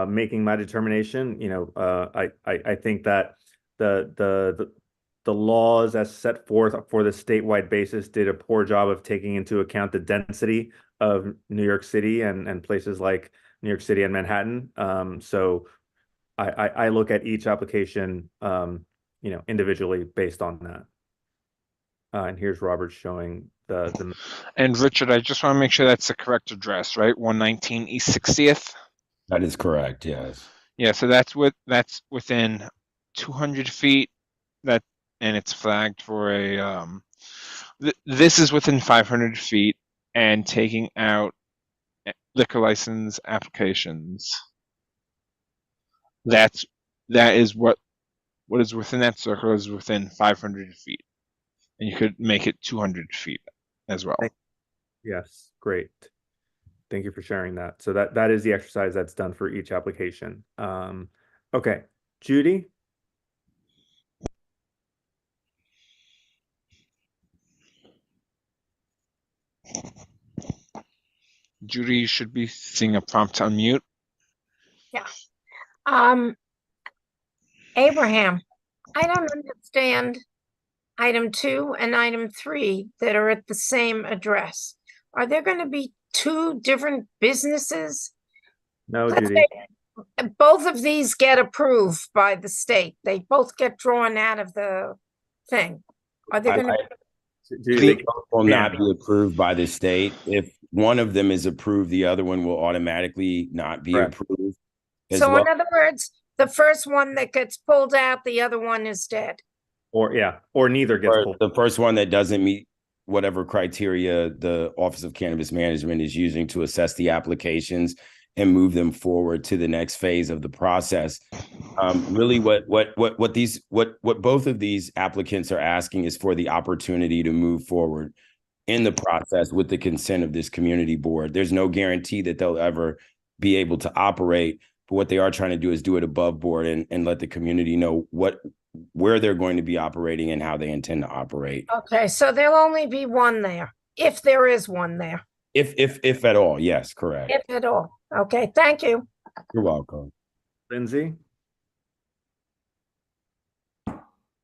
making my determination. You know, I think that the laws as set forth for the statewide basis did a poor job of taking into account the density of New York City and places like New York City and Manhattan. So I look at each application, you know, individually based on that. And here's Robert showing the. And Richard, I just want to make sure that's the correct address, right? 119 East 60th. That is correct. Yes. Yeah. So that's within 200 feet. And it's flagged for a. This is within 500 feet, and taking out liquor license applications. That is what is within that circle is within 500 feet. And you could make it 200 feet as well. Yes, great. Thank you for sharing that. So that is the exercise that's done for each application. Okay, Judy? Judy should be seeing a prompt to unmute. Yeah. Abraham, I don't understand item 2 and item 3 that are at the same address. Are there going to be 2 different businesses? No, Let's Judy. say both of these get approved by the state. They both get drawn out of the thing. Are they going to? They will not be approved by the state. If one of them is approved, the other one will automatically not be approved. So in other words, the first one that gets pulled out, the other one is dead. Or neither gets pulled. The first one that doesn't meet whatever criteria the Office of Cannabis Management is using to assess the applications and move them forward to the next phase of the process. Really, what both of these applicants are asking is for the opportunity to move forward in the process with the consent of this community board. There's no guarantee that they'll ever be able to operate, but what they are trying to do is do it above board and let the community know where they're going to be operating and how they intend to operate. Okay, so there'll only be one there, if there is one there. If at all, yes, correct. If at all. Okay, thank you. You're welcome. Lindsay?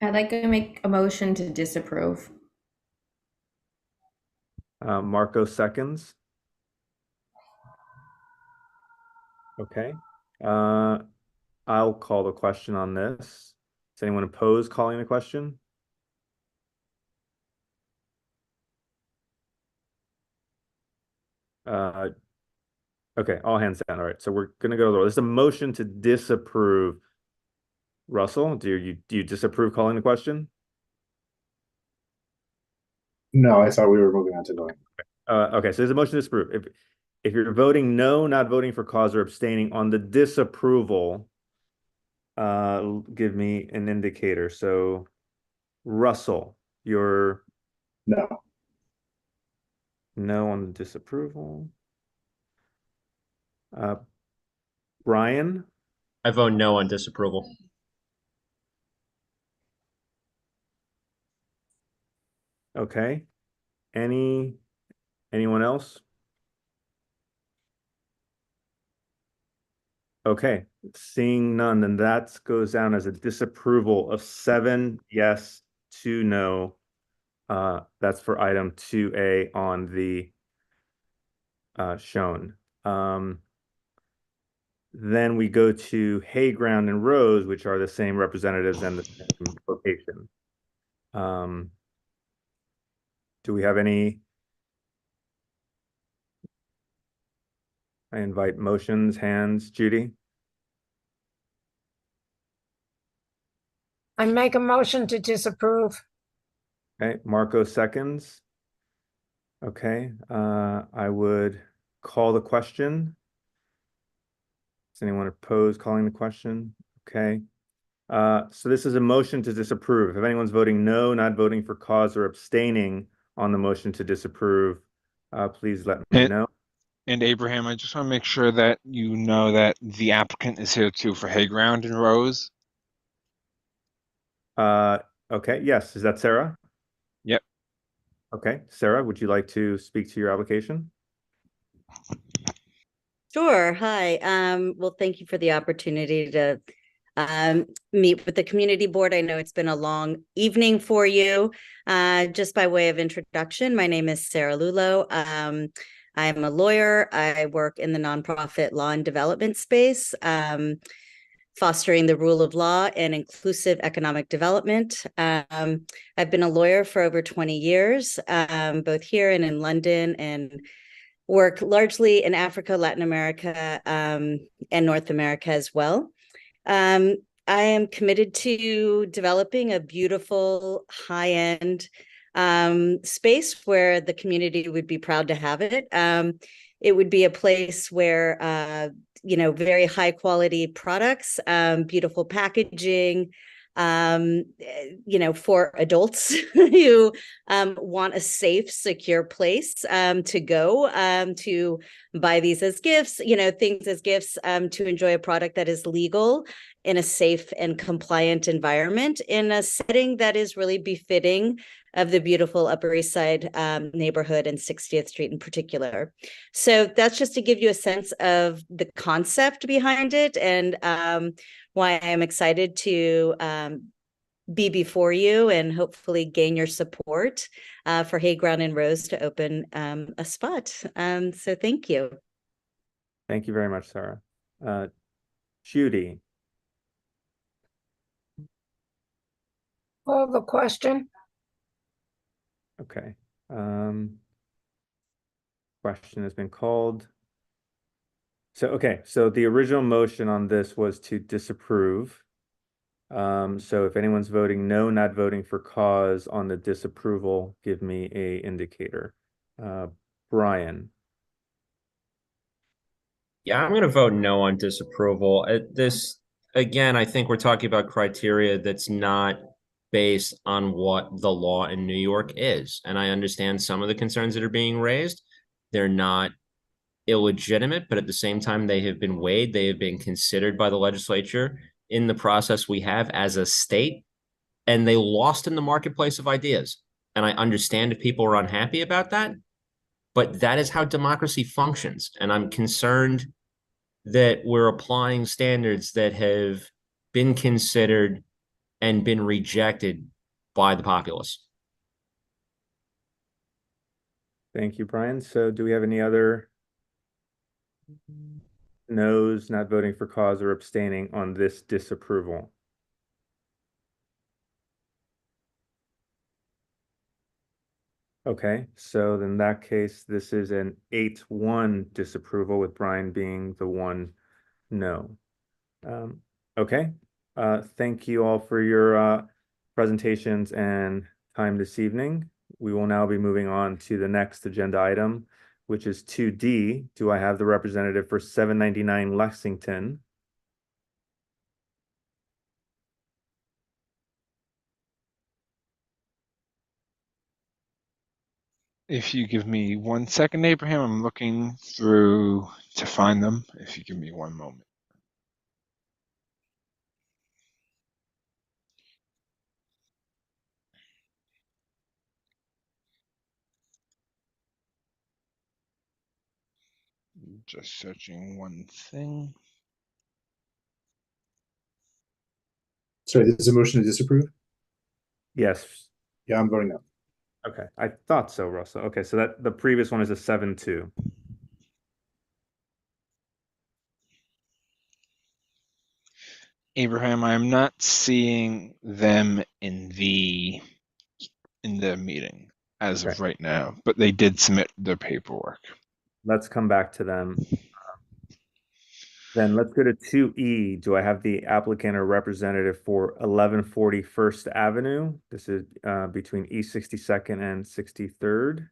I'd like to make a motion to disapprove. Marco seconds. Okay. I'll call the question on this. Does anyone oppose calling the question? Okay, all hands down. All right, so we're gonna go to the roll. This is a motion to disapprove. Russell, do you disapprove calling the question? No, I thought we were moving on to voting. Okay, so there's a motion to disapprove. If you're voting no, not voting for cause, or abstaining on the disapproval, give me an indicator. So, Russell, you're No. no on the disapproval. Brian? I vote no on disapproval. Okay. Anyone else? Okay, seeing none, then that goes down as a disapproval of 7 yes, 2 no. That's for item 2A on the shown. Then we go to Hayground and Rose, which are the same representatives and the same location. Do we have any? I invite motions, hands. Judy? I make a motion to disapprove. Okay, Marco seconds. Okay, I would call the question. Does anyone oppose calling the question? Okay. So this is a motion to disapprove. If anyone's voting no, not voting for cause, or abstaining on the motion to disapprove, please let me know. And Abraham, I just want to make sure that you know that the applicant is here too for Hayground and Rose. Okay, yes. Is that Sarah? Yep. Okay, Sarah, would you like to speak to your application? Sure. Hi. Well, thank you for the opportunity to meet with the community board. I know it's been a long evening for you. Just by way of introduction, my name is Sarah Lulo. I'm a lawyer. I work in the nonprofit law and development space, fostering the rule of law and inclusive economic development. I've been a lawyer for over 20 years, both here and in London, and work largely in Africa, Latin America, and North America as well. I am committed to developing a beautiful, high-end space where the community would be proud to have it. It would be a place where, very high quality products, beautiful packaging, for adults who want a safe, secure place to go to buy these as gifts, things as gifts, to enjoy a product that is legal in a safe and compliant environment in a setting that is really befitting of the beautiful Upper East Side neighborhood and 60th Street in particular. So that's just to give you a sense of the concept behind it and why I am excited to be before you and hopefully gain your support for Hayground and Rose to open a spot. So thank you. Thank you very much, Sarah. Judy. Call the question. Okay. Question has been called. So the original motion on this was to disapprove. So if anyone's voting no, not voting for cause on the disapproval, give me a indicator. Brian. Yeah, I'm going to vote no on disapproval. Again, I think we're talking about criteria that's not based on what the law in New York is. And I understand some of the concerns that are being raised. They're not illegitimate, but at the same time, they have been weighed. They have been considered by the legislature in the process we have as a state, and they lost in the marketplace of ideas. And I understand if people are unhappy about that, but that is how democracy functions. And I'm concerned that we're applying standards that have been considered and been rejected by the populace. Thank you, Brian. So do we have any other no's, not voting for cause, or abstaining on this disapproval? Okay, so in that case, this is an 8-1 disapproval, with Brian being the one no. Okay, thank you all for your presentations and time this evening. We will now be moving on to the next agenda item, which is 2D. Do I have the representative for 799 Lexington? If you give me 1 second, Abraham, I'm looking through to find them. If you give me 1 moment. Just searching one thing. Sorry, this is a motion to disapprove? Yes. Yeah, I'm voting no. Okay, I thought so, Russell. Okay, so that the previous one is a 7-2. Abraham, I am not seeing them in the meeting as of right now, but they did submit their paperwork. Let's come back to them. Then let's go to 2E. Do I have the applicant or representative for 1140 First Avenue? This is between East 62nd and 63rd.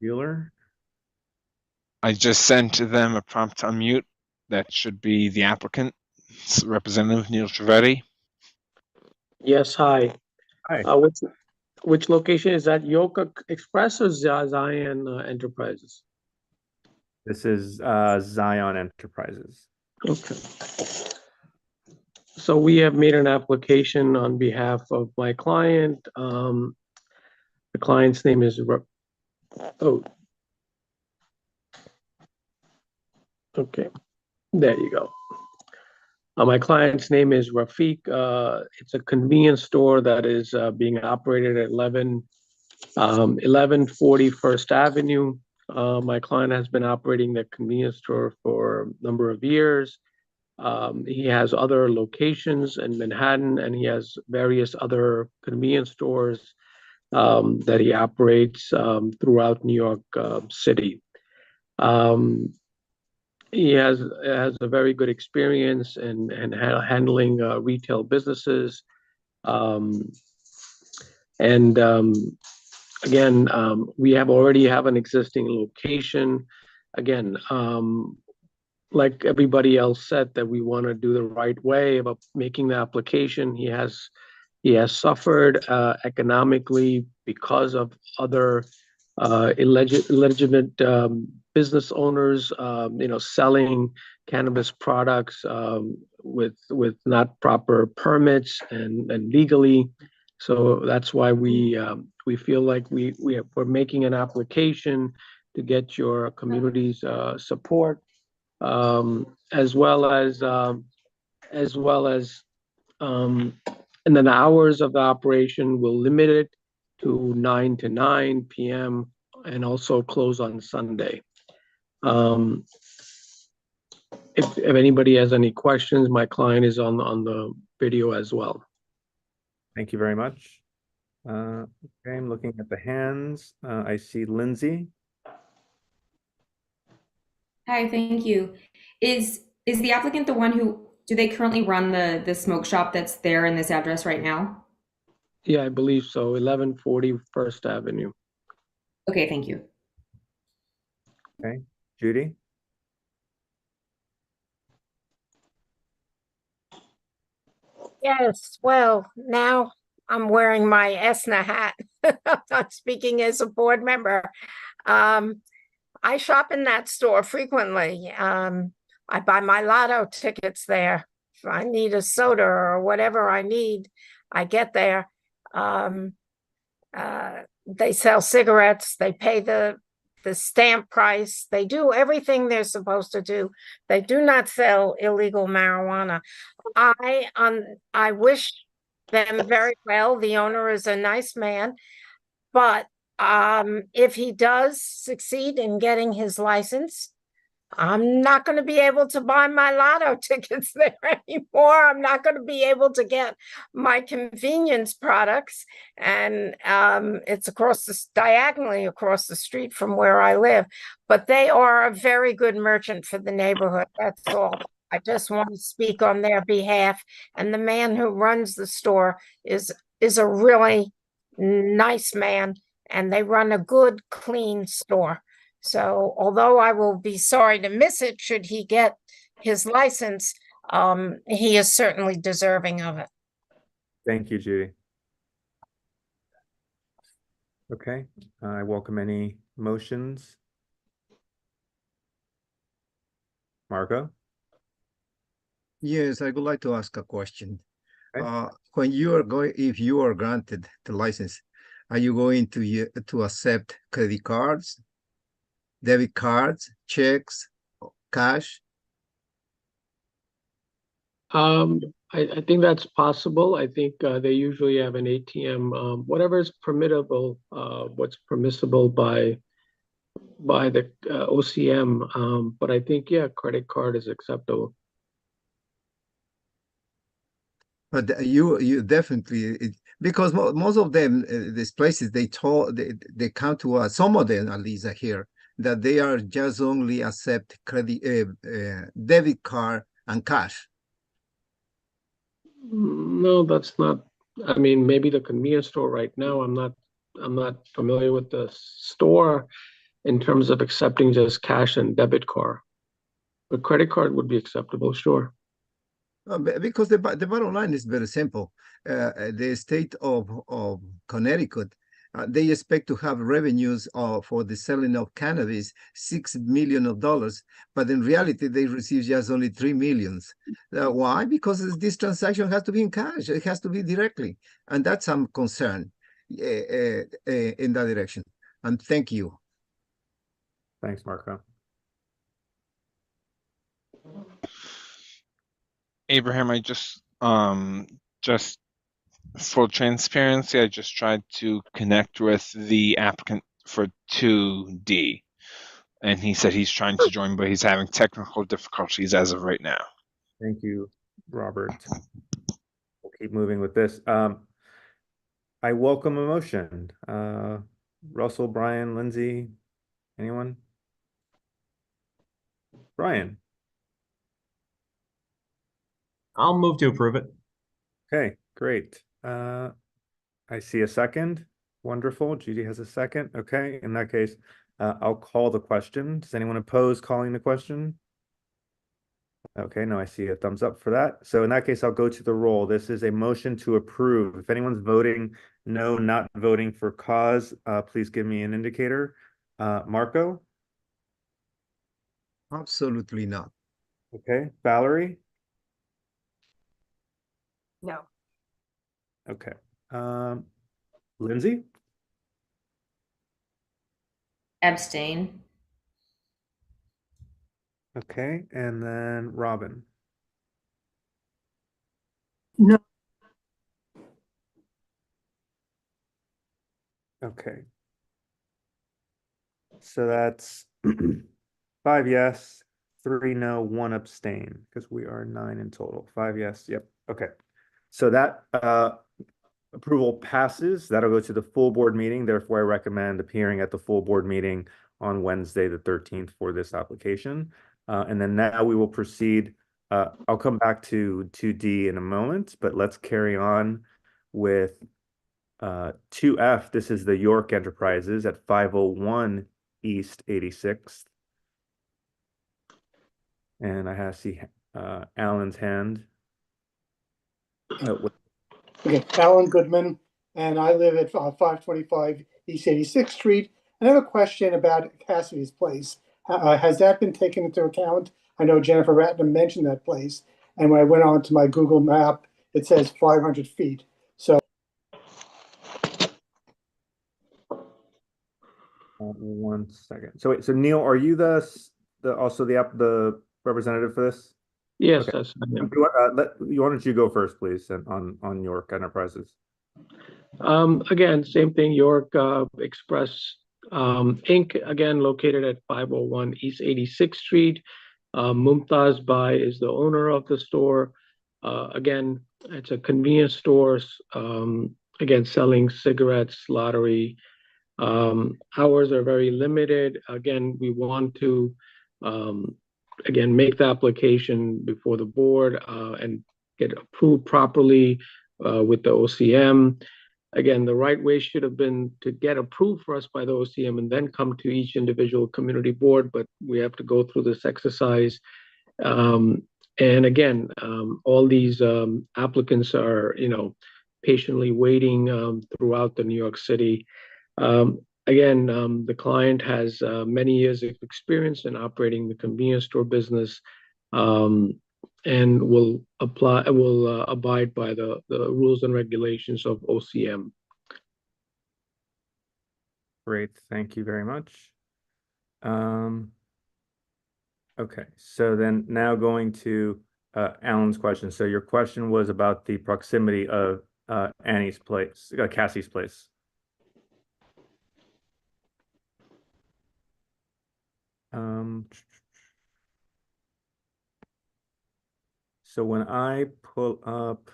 Bueller? I just sent them a prompt to unmute. That should be the applicant's representative, Neil Trivedi. Yes, hi. Hi. Which location is that? Yoga Express or Zion Enterprises? This is Zion Enterprises. Okay. So we have made an application on behalf of my client. The client's name is okay. There you go. My client's name is Rafiq. It's a convenience store that is being operated at 1140 First Avenue. My client has been operating the convenience store for a number of years. He has other locations in Manhattan, and he has various other convenience stores that he operates throughout New York City. He has a very good experience in handling retail businesses. Again, we already have an existing location. Again, like everybody else said, that we want to do the right way about making the application. He has suffered economically because of other illegitimate business owners, selling cannabis products with not proper permits and legally. So that's why we feel like we're making an application to get your community's support, as well as and then the hours of the operation will limit it to 9 to 9 p.m. and also close on Sunday. If anybody has any questions, my client is on the video as well. Thank you very much. Okay, I'm looking at the hands. I see Lindsay. Hi, thank you. Is the applicant the one who, do they currently run the smoke shop that's there in this address right now? Yeah, I believe so. 1140 First Avenue. Okay, thank you. Okay, Judy. Yes, well, now I'm wearing my ESNA hat. I'm not speaking as a board member. I shop in that store frequently. I buy my lotto tickets there. If I need a soda or whatever I need, I get there. They sell cigarettes. They pay the stamp price. They do everything they're supposed to do. They do not sell illegal marijuana. I wish them very well. The owner is a nice man, but if he does succeed in getting his license, I'm not going to be able to buy my lotto tickets there anymore. I'm not going to be able to get my convenience products. And it's diagonally across the street from where I live. But they are a very good merchant for the neighborhood. That's all. I just want to speak on their behalf. And the man who runs the store is a really nice man. And they run a good, clean store. So although I will be sorry to miss it, should he get his license, he is certainly deserving of it. Thank you, Judy. Okay, I welcome any motions. Marco? Yes, I would like to ask a question. Okay. When if you are granted the license, are you going to accept credit cards, debit cards, checks, cash? I think that's possible. I think they usually have an ATM, whatever is permissible, what's permissible by the OCM. But I think, yeah, credit card is acceptable. But you definitely, because most of them, these places, they come to us, some of them at least are here, that they are just only accept credit, debit card and cash. No, that's not. I mean, maybe the convenience store right now. I'm not familiar with the store in terms of accepting just cash and debit card. But credit card would be acceptable, sure. Because the bottom line is very simple. The state of Connecticut, they expect to have revenues for the selling of cannabis, $6 million, but in reality, they receive just only $3 million. Why? Because this transaction has to be in cash. It has to be directly. And that's some concern in that direction. And thank you. Thanks, Marco. Abraham, I just full transparency, I just tried to connect with the applicant for 2D, and he said he's trying to join, but he's having technical difficulties as of right now. Thank you, Robert. We'll keep moving with this. I welcome a motion. Russell, Brian, Lindsay, anyone? Brian? I'll move to approve it. Okay, great. I see a second. Wonderful. Judy has a second. Okay, in that case, I'll call the question. Does anyone oppose calling the question? Okay, no, I see a thumbs up for that. So in that case, I'll go to the roll. This is a motion to approve. If anyone's voting no, not voting for cause, please give me an indicator. Marco? Absolutely not. Okay, Valerie? No. Okay. Lindsay? Abstain. Okay, and then Robin? No. Okay. So that's 5 yes, 3 no, 1 abstain, because we are 9 in total. 5 yes, yep, okay. So that approval passes. That'll go to the full board meeting. Therefore, I recommend appearing at the full board meeting on Wednesday, the 13th for this application. And then now we will proceed. I'll come back to 2D in a moment, but let's carry on with 2F. This is the York Enterprises at 501 East 86th. And I see Alan's hand. Okay, Alan Goodman, and I live at 525 East 86th Street. And I have a question about Cassidy's Place. Has that been taken into account? I know Jennifer Ratnam mentioned that place, and when I went on to my Google map, it says 500 feet. So 1 second. So wait, so Neil, are you the representative for this? Yes, Okay. that's I am. Why don't you go first, please, and on York Enterprises. Again, same thing, York Express Inc., again, located at 501 East 86th Street. Mumtaz Bai is the owner of the store. Again, it's a convenience store, again, selling cigarettes, lottery. Hours are very limited. Again, we want to, again, make the application before the board and get approved properly with the OCM. Again, the right way should have been to get approved for us by the OCM and then come to each individual community board, but we have to go through this exercise. And again, all these applicants are, patiently waiting throughout the New York City. Again, the client has many years of experience in operating the convenience store business, and will abide by the rules and regulations of OCM. Great, thank you very much. Okay, so then now going to Alan's question. So your question was about the proximity of Annie's place, Cassie's place. So when I pull up,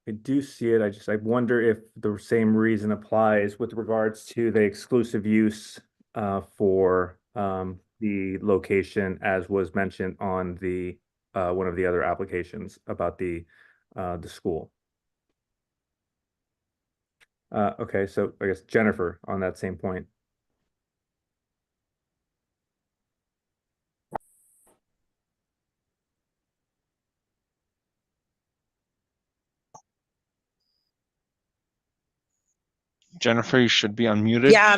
I do see it. I wonder if the same reason applies with regards to the exclusive use for the location as was mentioned on the one of the other applications about the school. Okay, so I guess Jennifer on that same point. Jennifer, you should be unmuted. Yeah,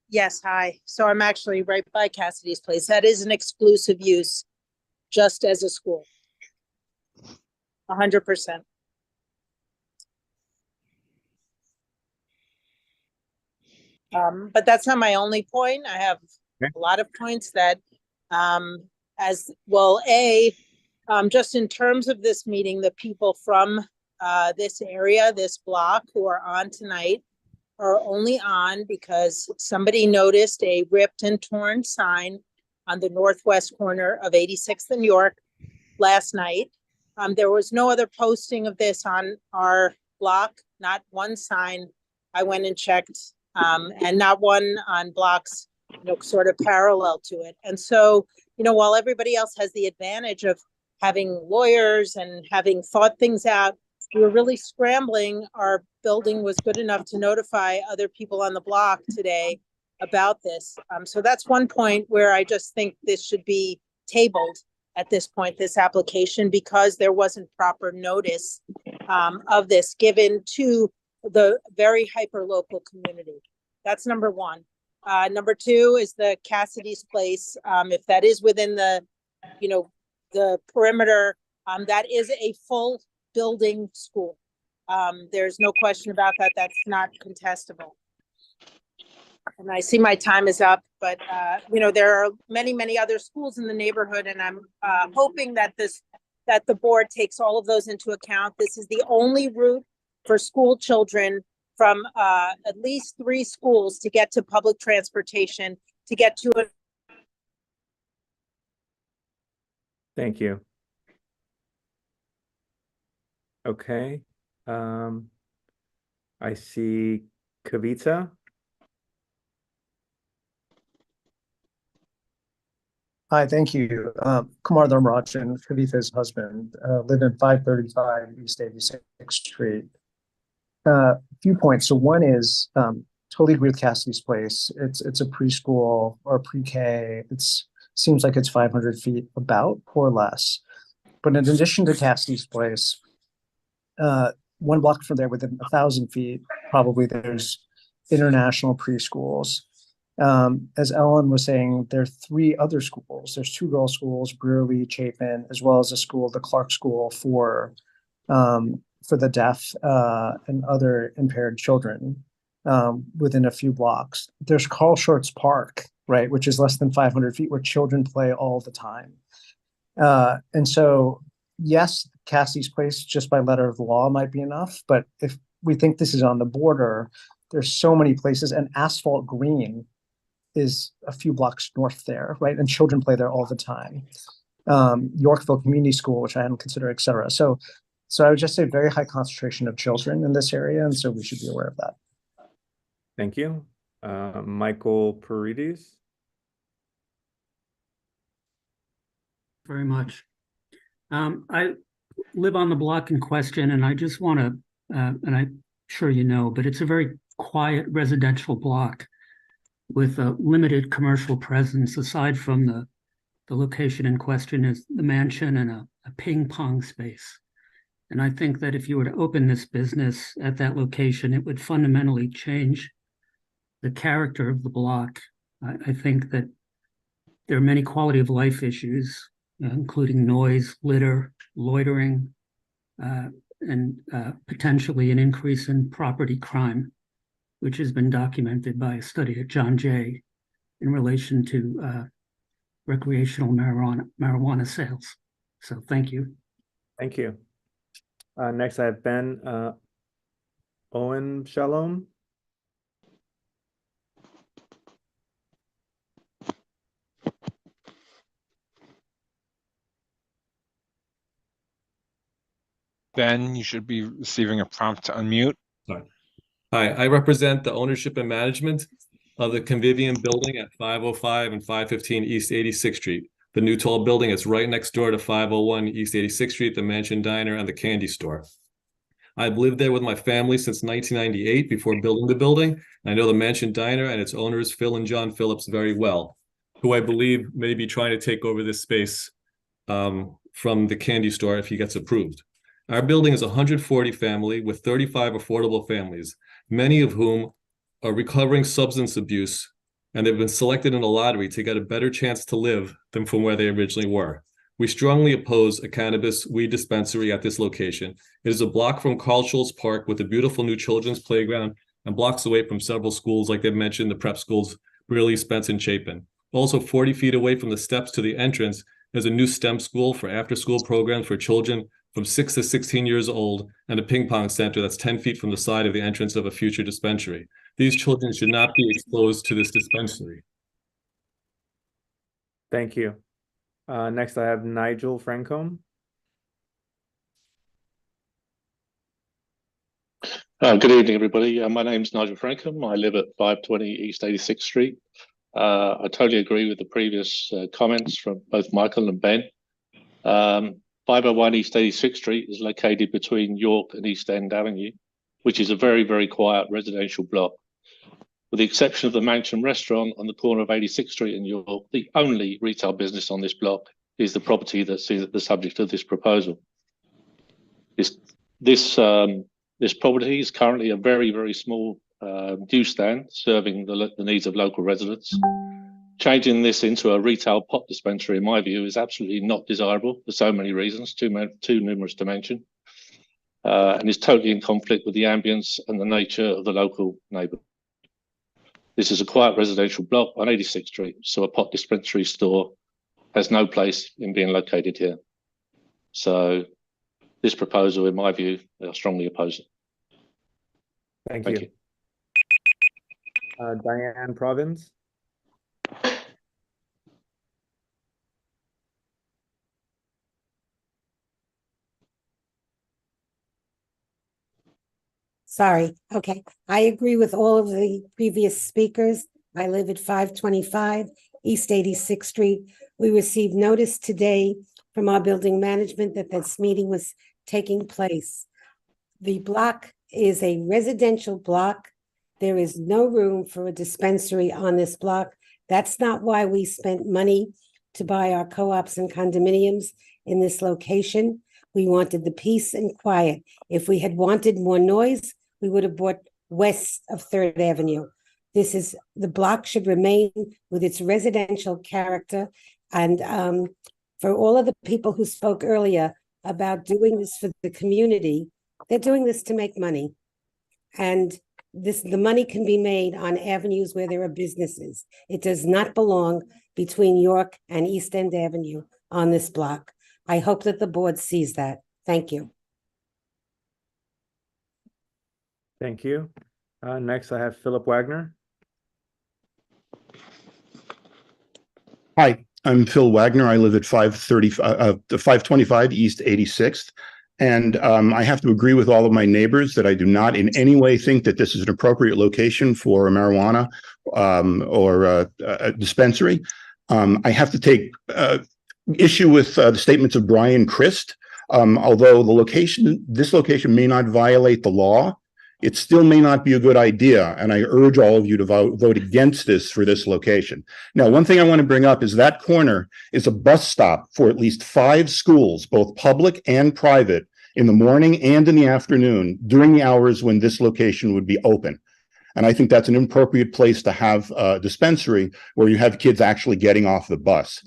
yes, hi. So I'm actually right by Cassidy's Place. That is an exclusive use, just as a school. 100%. But that's not my only point. I have a lot of points that, as well, just in terms of this meeting, the people from this area, this block who are on tonight are only on because somebody noticed a ripped and torn sign on the northwest corner of 86th and York last night. There was no other posting of this on our block, not one sign. I went and checked, and not one on blocks, sort of parallel to it. And so, while everybody else has the advantage of having lawyers and having thought things out, we were really scrambling. Our building was good enough to notify other people on the block today about this. So that's one point where I just think this should be tabled at this point, this application, because there wasn't proper notice of this given to the very hyper local community. That's number one. Number two is the Cassidy's Place. If that is within the perimeter, that is a full building school. There's no question about that. That's not contestable. And I see my time is up, but there are many, many other schools in the neighborhood, and I'm hoping that the board takes all of those into account. This is the only route for school children from at least 3 schools to get to public transportation, to get to it. Thank you. Okay. I see Kavita. Hi, thank you. Kumar Dharmarajan, Kavitha's husband, live in 535 East 86th Street. few points. So one is totally agree with Cassidy's place. It's a preschool or pre-K. Seems like it's 500 feet about or less. But in addition to Cassidy's place, one block from there, within 1,000 feet, probably there's international preschools. As Ellen was saying, there are 3 other schools. There's 2 girls' schools, Brearley, Chapin, as well as a school, the Clark School for the deaf and other impaired children within a few blocks. There's Carl Schurz Park, right, which is less than 500 feet, where children play all the time. And so, yes, Cassie's place, just by letter of law, might be enough. But if we think this is on the border, there's so many places, and Asphalt Green is a few blocks north there, right? And children play there all the time. Yorkville Community School, which I hadn't considered, et cetera. So I would just say very high concentration of children in this area, and so we should be aware of that. Thank you. Michael Paredes. Very much. I live on the block in question, and I just want to, and I'm sure you know, but it's a very quiet residential block with a limited commercial presence. Aside from the location in question is the mansion and a ping pong space. And I think that if you were to open this business at that location, it would fundamentally change the character of the block. I think that there are many quality of life issues, including noise, litter, loitering, and potentially an increase in property crime, which has been documented by a study at John Jay in relation to recreational marijuana sales. So thank you. Thank you. Next, I have Ben Owen Shalom. Ben, you should be receiving a prompt to unmute. Sorry. Hi, I represent the ownership and management of the Convivium building at 505 and 515 East 86th Street. The new tall building is right next door to 501 East 86th Street, the Mansion Diner and the candy store. I've lived there with my family since 1998 before building the building. I know the Mansion Diner and its owners, Phil and John Phillips, very well, who I believe may be trying to take over this space from the candy store if he gets approved. Our building is 140 family with 35 affordable families, many of whom are recovering substance abuse, and they've been selected in a lottery to get a better chance to live than from where they originally were. We strongly oppose a cannabis weed dispensary at this location. It is a block from Carl Schurz Park with a beautiful new children's playground and blocks away from several schools, like they've mentioned, the prep schools, Brearley, Spence, and Chapin. Also 40 feet away from the steps to the entrance is a new STEM school for after-school programs for children from 6 to 16 years old, and a ping pong center that's 10 feet from the side of the entrance of a future dispensary. These children should not be exposed to this dispensary. Thank you. Next, I have Nigel Francombe. Good evening, everybody. My name's Nigel Francombe. I live at 520 East 86th Street. I totally agree with the previous comments from both Michael and Ben. 501 East 86th Street is located between York and East End Avenue, which is a very, very quiet residential block. With the exception of the Mansion Restaurant on the corner of 86th Street in York, the only retail business on this block is the property that's the subject of this proposal. This property is currently a very, very small juice stand serving the needs of local residents. Changing this into a retail pot dispensary, in my view, is absolutely not desirable for so many reasons, too numerous to mention, and is totally in conflict with the ambience and the nature of the local neighbourhood. This is a quiet residential block on 86th Street, so a pot dispensary store has no place in being located here. So this proposal, in my view, I strongly oppose it. Thank you. Diane Provins. Sorry. Okay. I agree with all of the previous speakers. I live at 525 East 86th Street. We received notice today from our building management that this meeting was taking place. The block is a residential block. There is no room for a dispensary on this block. That's not why we spent money to buy our co-ops and condominiums in this location. We wanted the peace and quiet. If we had wanted more noise, we would have bought west of 3rd Avenue. The block should remain with its residential character. And for all of the people who spoke earlier about doing this for the community, they're doing this to make money. And the money can be made on avenues where there are businesses. It does not belong between York and East End Avenue on this block. I hope that the board sees that. Thank you. Thank you. Next, I have Philip Wagner. Hi, I'm Phil Wagner. I live at 525 East 86th. And I have to agree with all of my neighbors that I do not in any way think that this is an appropriate location for a marijuana or a dispensary. I have to take issue with the statements of Brian Christ. Although this location may not violate the law, it still may not be a good idea. And I urge all of you to vote against this for this location. Now, one thing I want to bring up is that corner is a bus stop for at least 5 schools, both public and private, in the morning and in the afternoon during the hours when this location would be open. And I think that's an inappropriate place to have a dispensary where you have kids actually getting off the bus,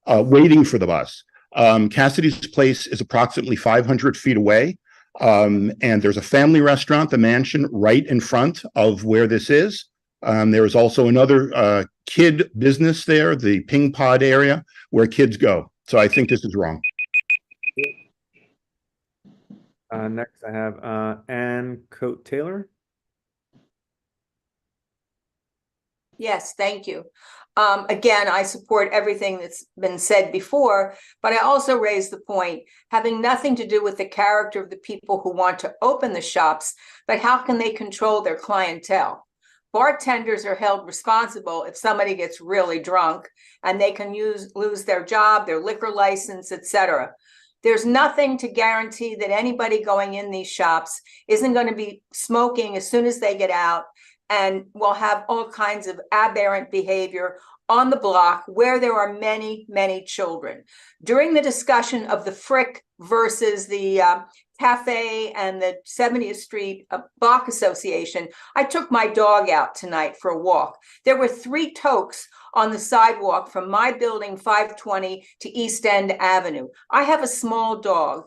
waiting for the bus. Cassidy's Place is approximately 500 feet away. And there's a family restaurant, the Mansion, right in front of where this is. There is also another kid business there, the Ping Pod area, where kids go. So I think this is wrong. Next, I have Ann Coate Taylor. Yes, thank you. Again, I support everything that's been said before, but I also raise the point, having nothing to do with the character of the people who want to open the shops, but how can they control their clientele? Bartenders are held responsible if somebody gets really drunk, and they can lose their job, their liquor license, etc. There's nothing to guarantee that anybody going in these shops isn't going to be smoking as soon as they get out, and will have all kinds of aberrant behavior on the block where there are many, many children. During the discussion of the Frick versus the Cafe and the 70th Street Block Association, I took my dog out tonight for a walk. There were 3 tokes on the sidewalk from my building 520 to East End Avenue. I have a small dog.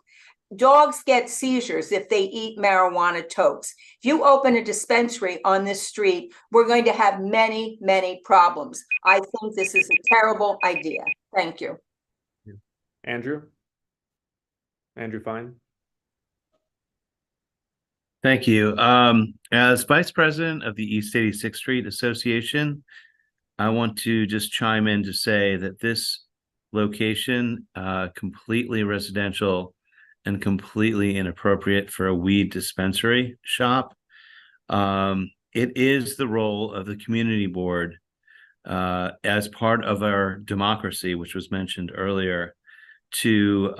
Dogs get seizures if they eat marijuana tokes. If you open a dispensary on this street, we're going to have many, many problems. I think this is a terrible idea. Thank you. Andrew Fine. Thank you. As Vice President of the East 86th Street Association, I want to just chime in to say that this location, completely residential and completely inappropriate for a weed dispensary shop. It is the role of the community board as part of our democracy, which was mentioned earlier, to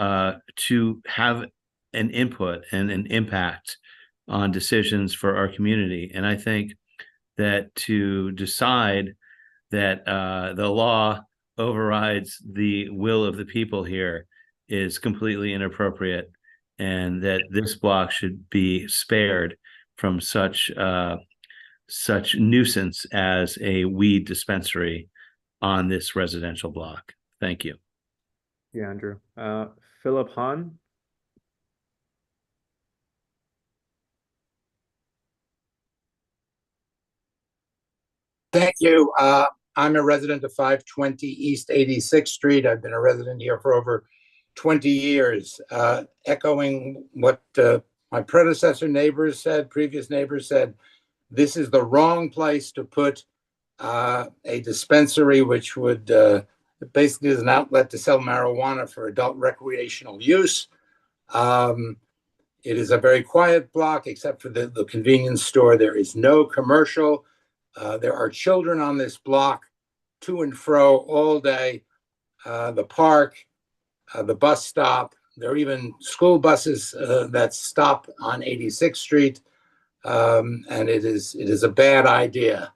have an input and an impact on decisions for our community. And I think that to decide that the law overrides the will of the people here is completely inappropriate, and that this block should be spared from such nuisance as a weed dispensary on this residential block. Thank you. Yeah, Andrew. Philip Hahn. Thank you. I'm a resident of 520 East 86th Street. I've been a resident here for over 20 years. Echoing what my predecessor neighbors said, previous neighbors said, this is the wrong place to put a dispensary, which would basically is an outlet to sell marijuana for adult recreational use. It is a very quiet block, except for the convenience store. There is no commercial. There are children on this block to and fro all day. The park, the bus stop. There are even school buses that stop on 86th Street. and it is a bad idea.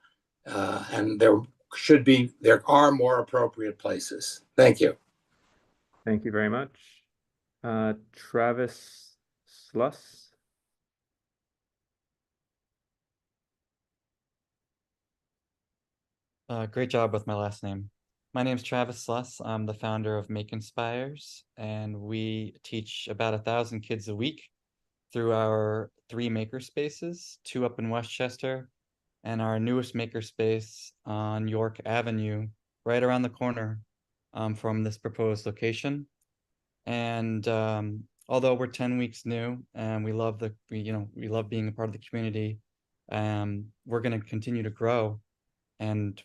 And there are more appropriate places. Thank you. Thank you very much. Travis Sluss. Great job with my last name. My name is Travis Sluss. I'm the founder of Make Inspires, and we teach about 1,000 kids a week through our 3 maker spaces, 2 up in Westchester, and our newest makerspace on York Avenue, right around the corner from this proposed location. And although we're 10 weeks new and we love being a part of the community, we're going to continue to grow. And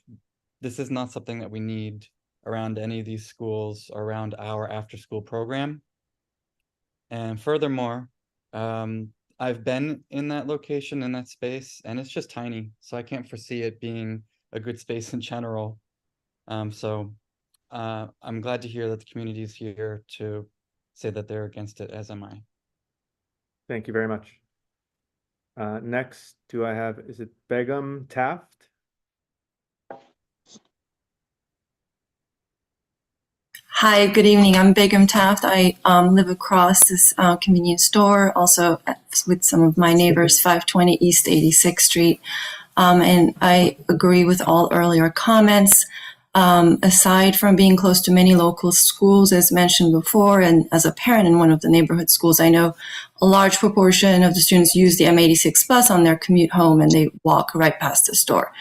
this is not something that we need around any of these schools or around our after-school program. And furthermore, I've been in that location, in that space, and it's just tiny. So I can't foresee it being a good space in general. So I'm glad to hear that the community is here to say that they're against it, as am I. Thank you very much. Next, is it Begum Taft? Hi, good evening. I'm Begum Taft. I live across this convenience store, also with some of my neighbors, 520 East 86th Street. And I agree with all earlier comments. Aside from being close to many local schools, as mentioned before, and as a parent in one of the neighborhood schools, I know a large proportion of the students use the M86 bus on their commute home, and they walk right past the store.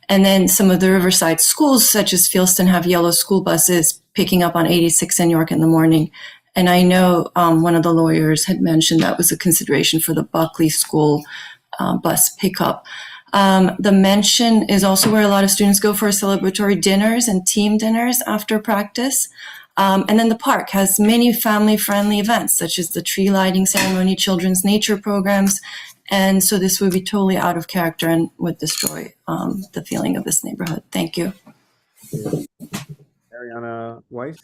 And then some of the Riverside schools, such as Fieldston, have yellow school buses picking up on 86 in York in the morning. And I know one of the lawyers had mentioned that was a consideration for the Buckley School bus pickup. The mention is also where a lot of students go for celebratory dinners and team dinners after practice. And then the park has many family-friendly events, such as the tree lighting ceremony, children's nature programs. And so this would be totally out of character and would destroy the feeling of this neighborhood. Thank you. Ariana Weiss.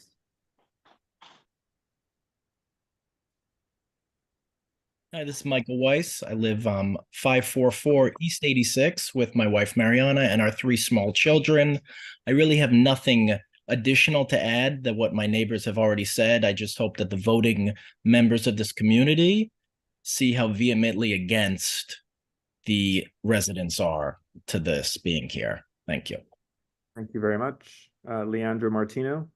Hi, this is Michael Weiss. I live 544 East 86 with my wife Mariana and our 3 small children. I really have nothing additional to add than what my neighbors have already said. I just hope that the voting members of this community see how vehemently against the residents are to this being here. Thank you. Thank you very much. Leandro Martino.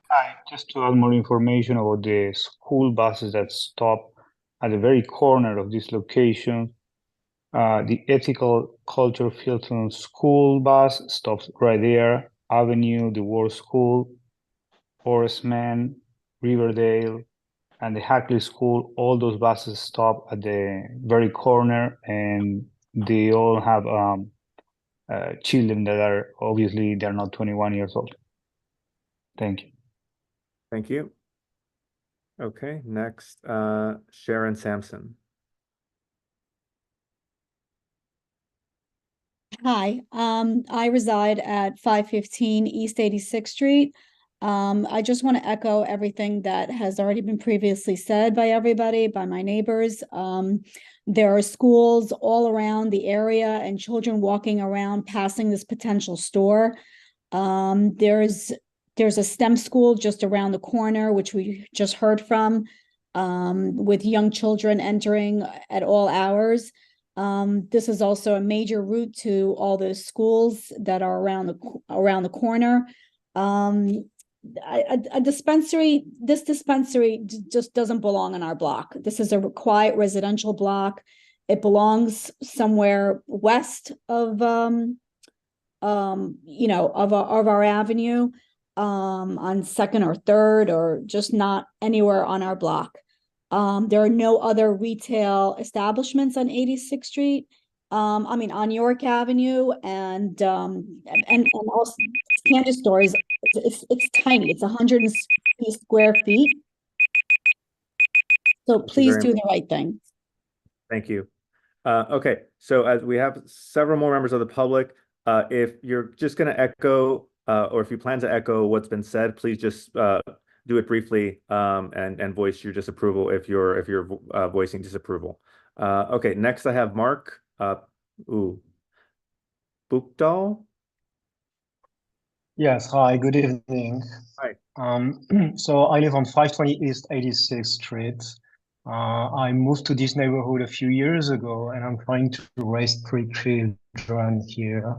Hi, just to add more information about the school buses that stop at the very corner of this location. The Ethical Culture Filton School bus stops right there. Avenue, the World School, Forestman, Riverdale, and the Hackley School. All those buses stop at the very corner, and they all have children that are obviously they're not 21 years old. Thank you. Thank you. Okay, next, Sharon Sampson. Hi, I reside at 515 East 86th Street. I just want to echo everything that has already been previously said by everybody, by my neighbors. There are schools all around the area and children walking around passing this potential store. There's a STEM school just around the corner, which we just heard from, with young children entering at all hours. This is also a major route to all those schools that are around the corner. A dispensary, this dispensary just doesn't belong on our block. This is a quiet residential block. It belongs somewhere west of of our avenue, on 2nd or 3rd, or just not anywhere on our block. There are no other retail establishments on 86th Street. On York Avenue, and also candy stores. It's tiny. It's 160 square feet. So please do the right thing. Thank you. Okay, so as we have several more members of the public, if you're just going to echo, or if you plan to echo what's been said, please just do it briefly and voice your disapproval if you're voicing disapproval. Okay, next I have Mark Bukdal. Yes, hi, good evening. Hi. So I live on 520 East 86th Street. I moved to this neighborhood a few years ago, and I'm trying to raise 3 children here.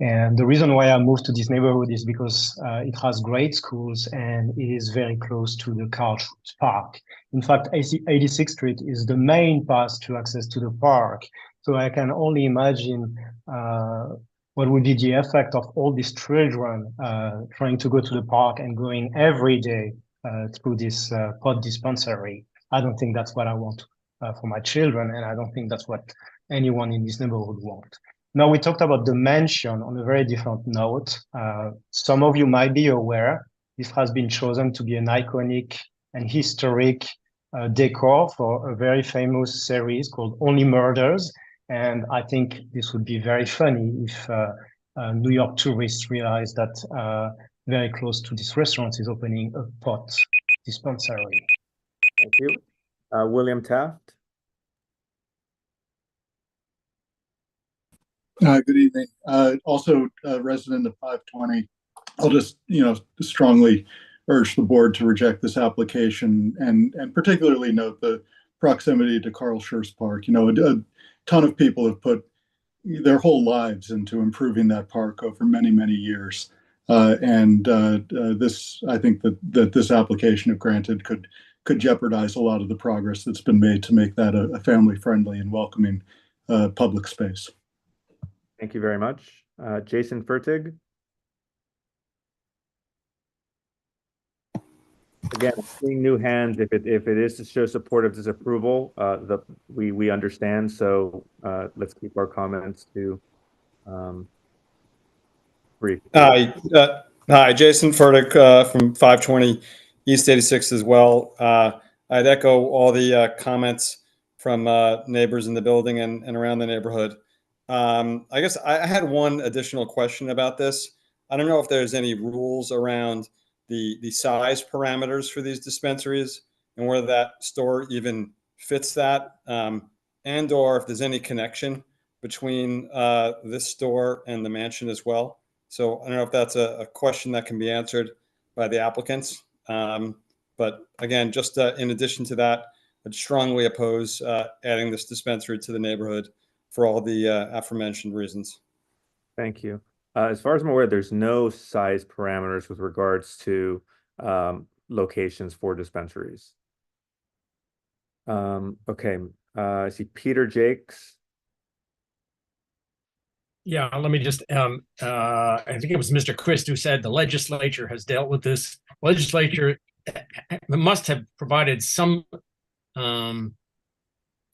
And the reason why I moved to this neighborhood is because it has great schools and it is very close to the Couch Park. In fact, 86th Street is the main path to access to the park. So I can only imagine what would be the effect of all these children trying to go to the park and going every day through this pot dispensary. I don't think that's what I want for my children, and I don't think that's what anyone in this neighborhood wants. Now, we talked about the mansion on a very different note. Some of you might be aware this has been chosen to be an iconic and historic decor for a very famous series called Only Murders. And I think this would be very funny if New York tourists realize that very close to this restaurant is opening a pot dispensary. Thank you. William Taft. Good evening. Also a resident of 520. I'll just, strongly urge the board to reject this application and particularly note the proximity to Carl Schurz Park. A ton of people have put their whole lives into improving that park over many, many years. This, I think that this application, if granted, could jeopardize a lot of the progress that's been made to make that a family-friendly and welcoming public space. Thank you very much. Jason Fertig. Again, seeing new hands, if it is to show support of disapproval, we understand. So let's keep our comments to brief. Hi, Jason Furtick from 520 East 86 as well. I'd echo all the comments from neighbors in the building and around the neighborhood. I guess I had one additional question about this. I don't know if there's any rules around the size parameters for these dispensaries and whether that store even fits that, and or if there's any connection between this store and the mansion as well. So I don't know if that's a question that can be answered by the applicants. But again, just in addition to that, I'd strongly oppose adding this dispensary to the neighborhood for all the aforementioned reasons. Thank you. As far as I'm aware, there's no size parameters with regards to locations for dispensaries. Okay, I see Peter Jakes. Yeah, let me just, I think it was Mr. Christ who said the legislature has dealt with this. Legislature must have provided some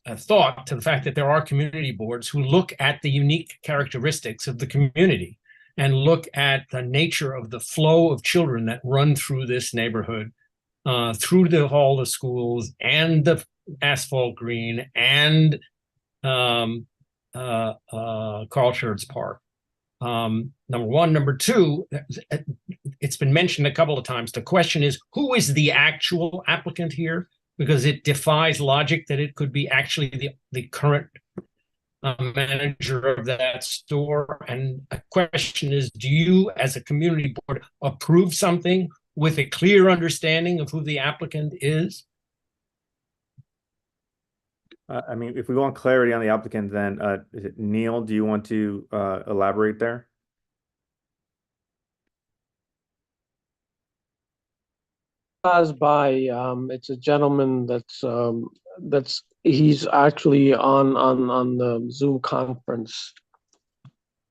a thought to the fact that there are community boards who look at the unique characteristics of the community and look at the nature of the flow of children that run through this neighborhood, through the hall of schools and the asphalt green and Carl Schurz Park. Number one. Number two, it's been mentioned a couple of times. The question is, who is the actual applicant here? Because it defies logic that it could be actually the current manager of that store. And a question is, do you as a community board approve something with a clear understanding of who the applicant is? I mean, if we want clarity on the applicant, then is it Neil? Do you want to elaborate there? It's a gentleman that's he's actually on the Zoom conference.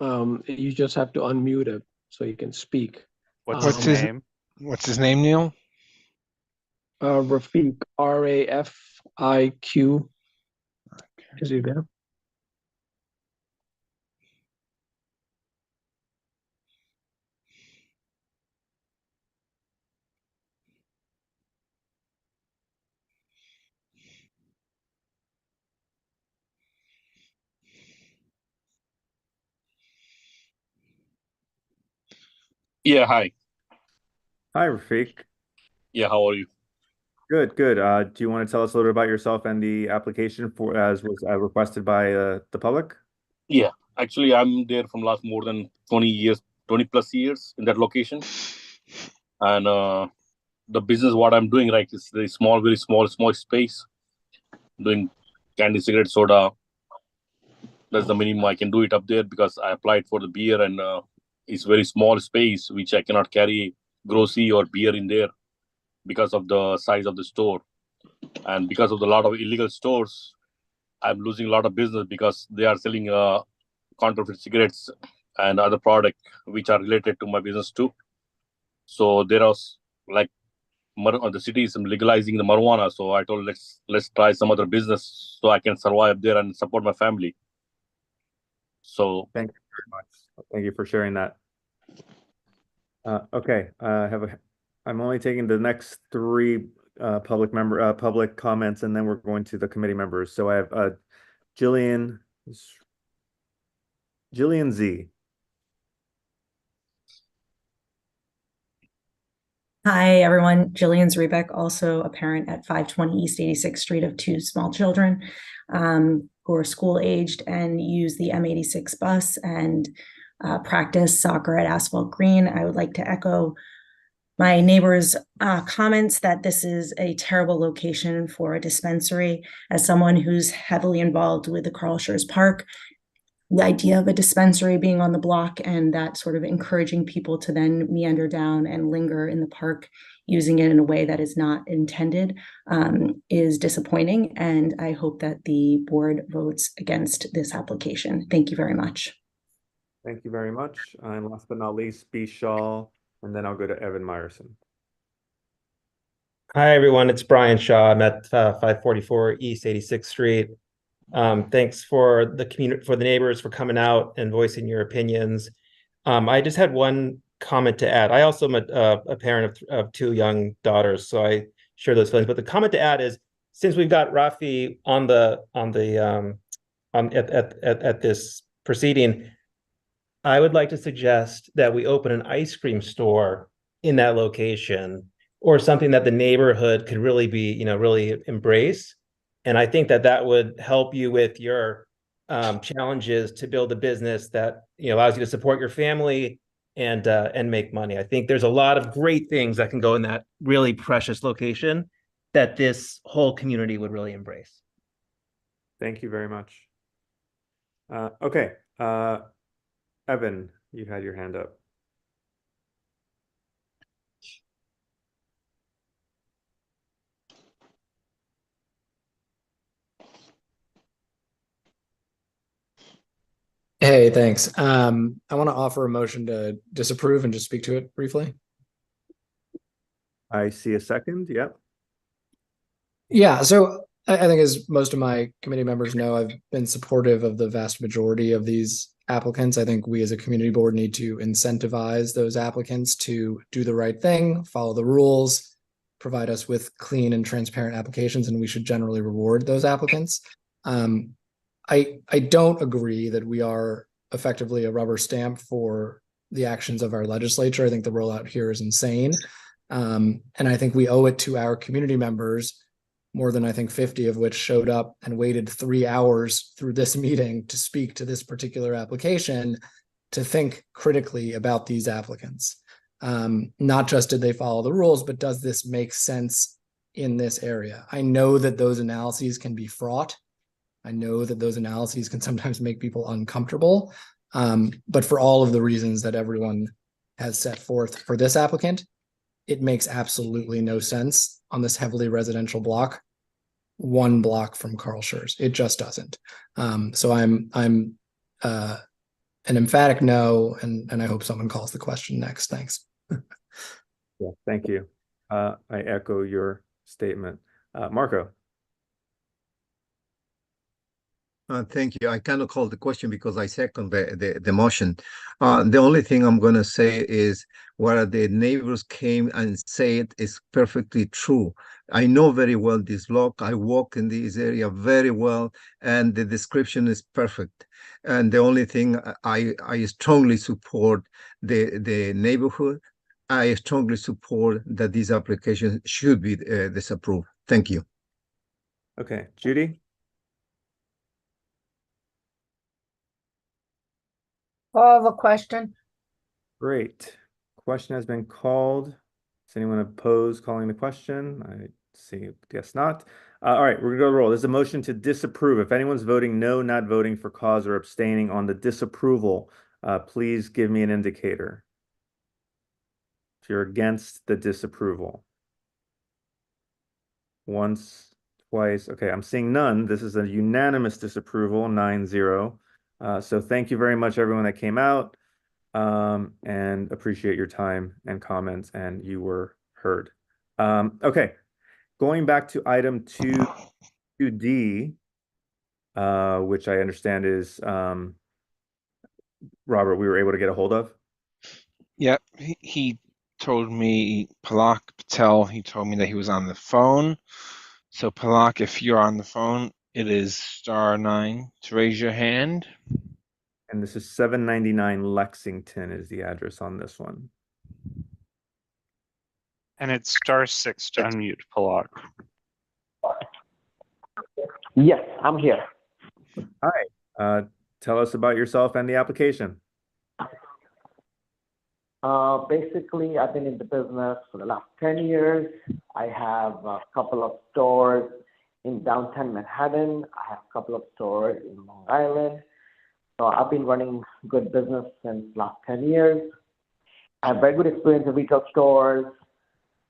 You just have to unmute him so he can speak. What's his name? What's his name, Neil? Rafiq, Rafiq. Is he there? Yeah, hi. Hi, Rafiq. Yeah, how are you? Good, good. Do you want to tell us a little bit about yourself and the application for as was requested by the public? Yeah, actually, I'm there from last more than 20 years, 20 plus years in that location. And the business, what I'm doing, right, is very small space, doing candy, cigarette, soda. That's the minimum I can do it up there because I applied for the beer and it's very small space, which I cannot carry grocery or beer in there because of the size of the store. And because of the lot of illegal stores, I'm losing a lot of business because they are selling counterfeit cigarettes and other product which are related to my business too. So there was like the city is legalizing the marijuana. So I told let's try some other business so I can survive there and support my family. So thank you very much. Thank you for sharing that. Okay, I'm only taking the next three public comments, and then we're going to the committee members. So I have Jillian Z. Hi, everyone. Jillian Zrebeck, also a parent at 520 East 86th Street of two small children who are school aged and use the M86 bus and practice soccer at Asphalt Green. I would like to echo my neighbor's comments that this is a terrible location for a dispensary. As someone who's heavily involved with the Carl Schurz Park, the idea of a dispensary being on the block and that sort of encouraging people to then meander down and linger in the park using it in a way that is not intended is disappointing. And I hope that the board votes against this application. Thank you very much. Thank you very much. And last but not least, B. Shaw, and then I'll go to Evan Meyerson. Hi, everyone. It's Brian Shaw. I'm at 544 East 86th Street. Thanks for the community, for the neighbors for coming out and voicing your opinions. I just had one comment to add. I also am a parent of two young daughters, so I share those feelings. But the comment to add is, since we've got Rafi at this proceeding, I would like to suggest that we open an ice cream store in that location, or something that the neighborhood could really really embrace. And I think that would help you with your challenges to build a business that allows you to support your family and make money. I think there's a lot of great things that can go in that really precious location that this whole community would really embrace. Thank you very much. Okay, Evan, you had your hand up. Hey, thanks. I want to offer a motion to disapprove and just speak to it briefly. I see a second. Yep. Yeah, so I think, as most of my committee members know, I've been supportive of the vast majority of these applicants. I think we as a community board need to incentivize those applicants to do the right thing, follow the rules, provide us with clean and transparent applications, and we should generally reward those applicants. I don't agree that we are effectively a rubber stamp for the actions of our legislature. I think the rollout here is insane. And I think we owe it to our community members, more than I think 50 of which showed up and waited 3 hours through this meeting to speak to this particular application, to think critically about these applicants. Not just did they follow the rules, but does this make sense in this area? I know that those analyses can be fraught. I know that those analyses can sometimes make people uncomfortable, but for all of the reasons that everyone has set forth for this applicant, it makes absolutely no sense on this heavily residential block, 1 block from Carl Schurz. It just doesn't. So I'm an emphatic no, and I hope someone calls the question next. Thanks. Yeah, thank you. I echo your statement. Marco. Thank you. I cannot call the question because I second the motion. The only thing I'm going to say is what the neighbors came and said is perfectly true. I know very well this block. I walk in this area very well, and the description is perfect. And the only thing I strongly support the neighborhood I strongly support that this application should be disapproved. Thank you. Okay, Judy? I have a question. Great. Question has been called. Does anyone oppose calling the question? I see, guess not. All right, we're gonna go to roll. There's a motion to disapprove. If anyone's voting no, not voting for cause, or abstaining on the disapproval, please give me an indicator. If you're against the disapproval. Once, twice. Okay, I'm seeing none. This is a unanimous disapproval, 9-0. So thank you very much, everyone that came out, and appreciate your time and comments, and you were heard. Okay, going back to item 2D, which I understand is Robert, we were able to get a hold of. Yep, he told me, Palak Patel, he told me that he was on the phone. So Palak, if you're on the phone, it is *9 to raise your hand. And this is 799 Lexington is the address on this one. And it's *6 to unmute Palak. Yes, I'm here. Hi. Tell us about yourself and the application. Basically, I've been in the business for the last 10 years. I have a couple of stores in downtown Manhattan. I have a couple of stores in Long Island. So I've been running good business since last 10 years. I have very good experience in retail stores.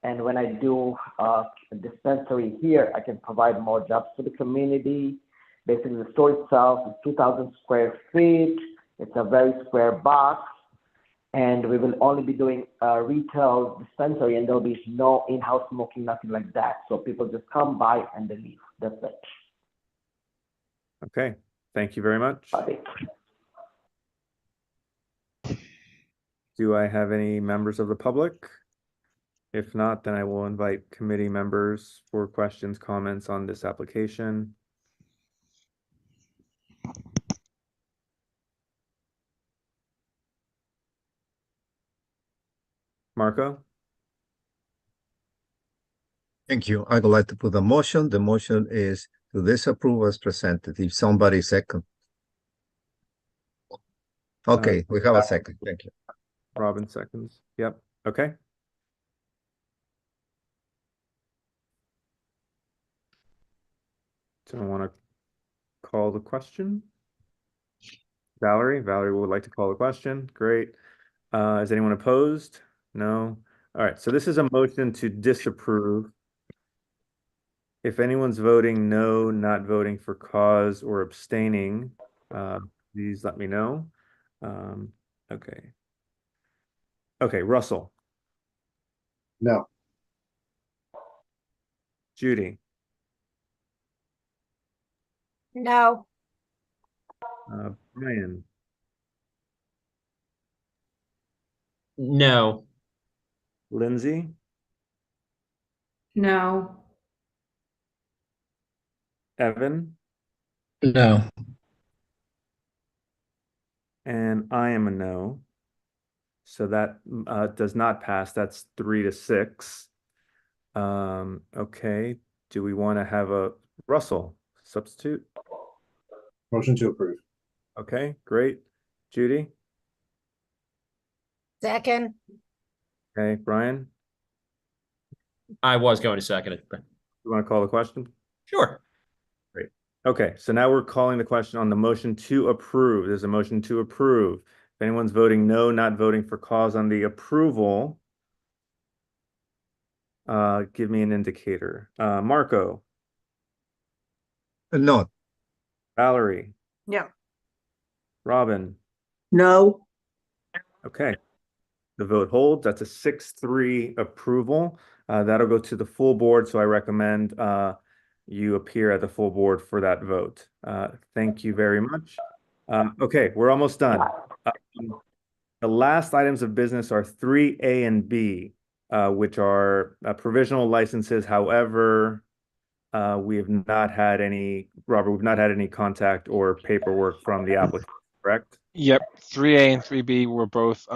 And when I do a dispensary here, I can provide more jobs to the community. Basically, the store itself is 2,000 square feet. It's a very square box. And we will only be doing a retail dispensary, and there'll be no in-house smoking, nothing like that. So people just come, buy, and they leave. That's it. Okay, thank you very much. Bye. Do I have any members of the public? If not, then I will invite committee members for questions, comments on this application. Marco? Thank you. I would like to put a motion. The motion is to disapprove as presented. If somebody second. Okay, we have a second. Thank you. Robin seconds. Yep. Okay. So I want to call the question. Valerie would like to call the question. Great. Is anyone opposed? No. All right. So this is a motion to disapprove. If anyone's voting no, not voting for cause, or abstaining, please let me know. Okay. Okay, Russell. No. Judy. No. Brian. No. Lindsay. No. Evan. No. And I am a no. So that does not pass. That's 3-6. Okay. Do we want to have a Russell substitute? Motion to approve. Okay, great. Judy? Second. Okay, Brian? I was going to second it. You want to call the question? Sure. Great. Okay, so now we're calling the question on the motion to approve. There's a motion to approve. If anyone's voting no, not voting for cause on the approval, give me an indicator. Marco? No. Valerie? No. Robin? No. Okay. The vote holds. That's a 6-3 approval. That'll go to the full board, so I recommend you appear at the full board for that vote. Thank you very much. Okay, we're almost done. The last items of business are 3A and B, which are provisional licenses. However, we have not had any, Robert, we've not had any contact or paperwork from the applicant, correct? Yep, 3A and 3B were both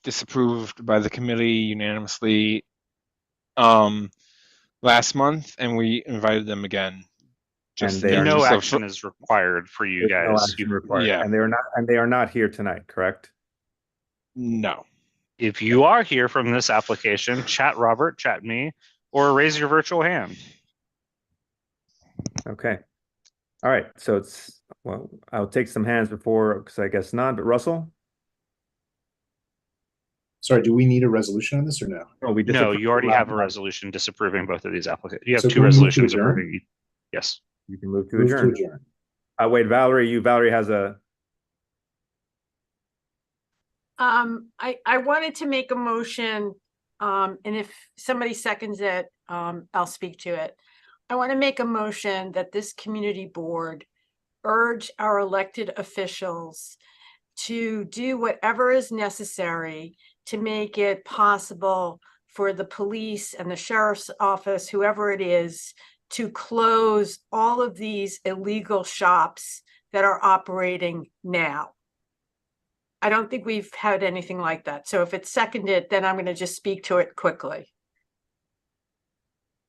disapproved by the committee unanimously last month, and we invited them again. And they are no not, action is required for you there's no guys. action required. And they are not here tonight, correct? No. If you are here from this application, chat Robert, chat me, or raise your virtual hand. Okay. All right. So it's, well, I'll take some hands before, because I guess none, but Russell? Sorry, do we need a resolution on this or no? Oh, we No, you already have a resolution disapproving both of these applications. You have two resolutions approving. Yes. You can move to Move to adjourn. adjourn. Wait, Valerie has a. I wanted to make a motion, and if somebody seconds it, I'll speak to it. I want to make a motion that this community board urge our elected officials to do whatever is necessary to make it possible for the police and the sheriff's office, whoever it is, to close all of these illegal shops that are operating now. I don't think we've had anything like that. So if it's seconded, then I'm going to just speak to it quickly.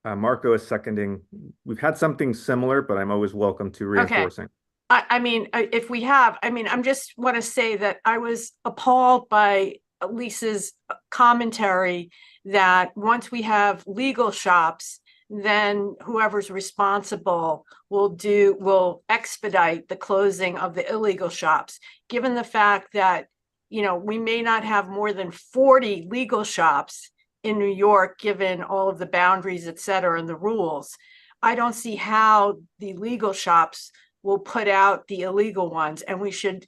Marco is seconding. We've had something similar, but I'm always welcome to reinforcing. I mean, if we have, I mean, I'm just want to say that I was appalled by Lisa's commentary that once we have legal shops, then whoever's responsible will expedite the closing of the illegal shops. Given the fact that, you know, we may not have more than 40 legal shops in New York, given all of the boundaries, et cetera, and the rules, I don't see how the legal shops will put out the illegal ones, and we should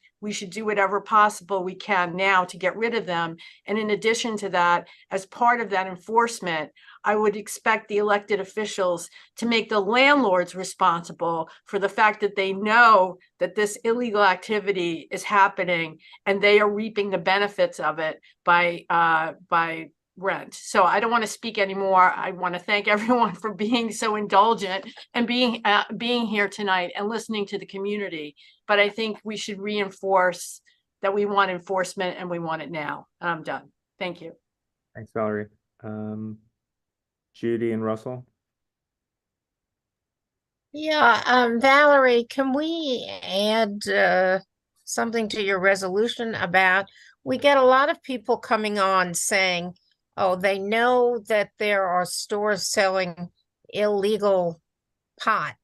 do whatever possible we can now to get rid of them. And in addition to that, as part of that enforcement, I would expect the elected officials to make the landlords responsible for the fact that they know that this illegal activity is happening and they are reaping the benefits of it by rent. So I don't want to speak anymore. I want to thank everyone for being so indulgent and being here tonight and listening to the community. But I think we should reinforce that we want enforcement and we want it now. I'm done. Thank you. Thanks, Valerie. Judy and Russell. Yeah, Valerie, can we add something to your resolution about, we get a lot of people coming on saying, oh, they know that there are stores selling illegal pot,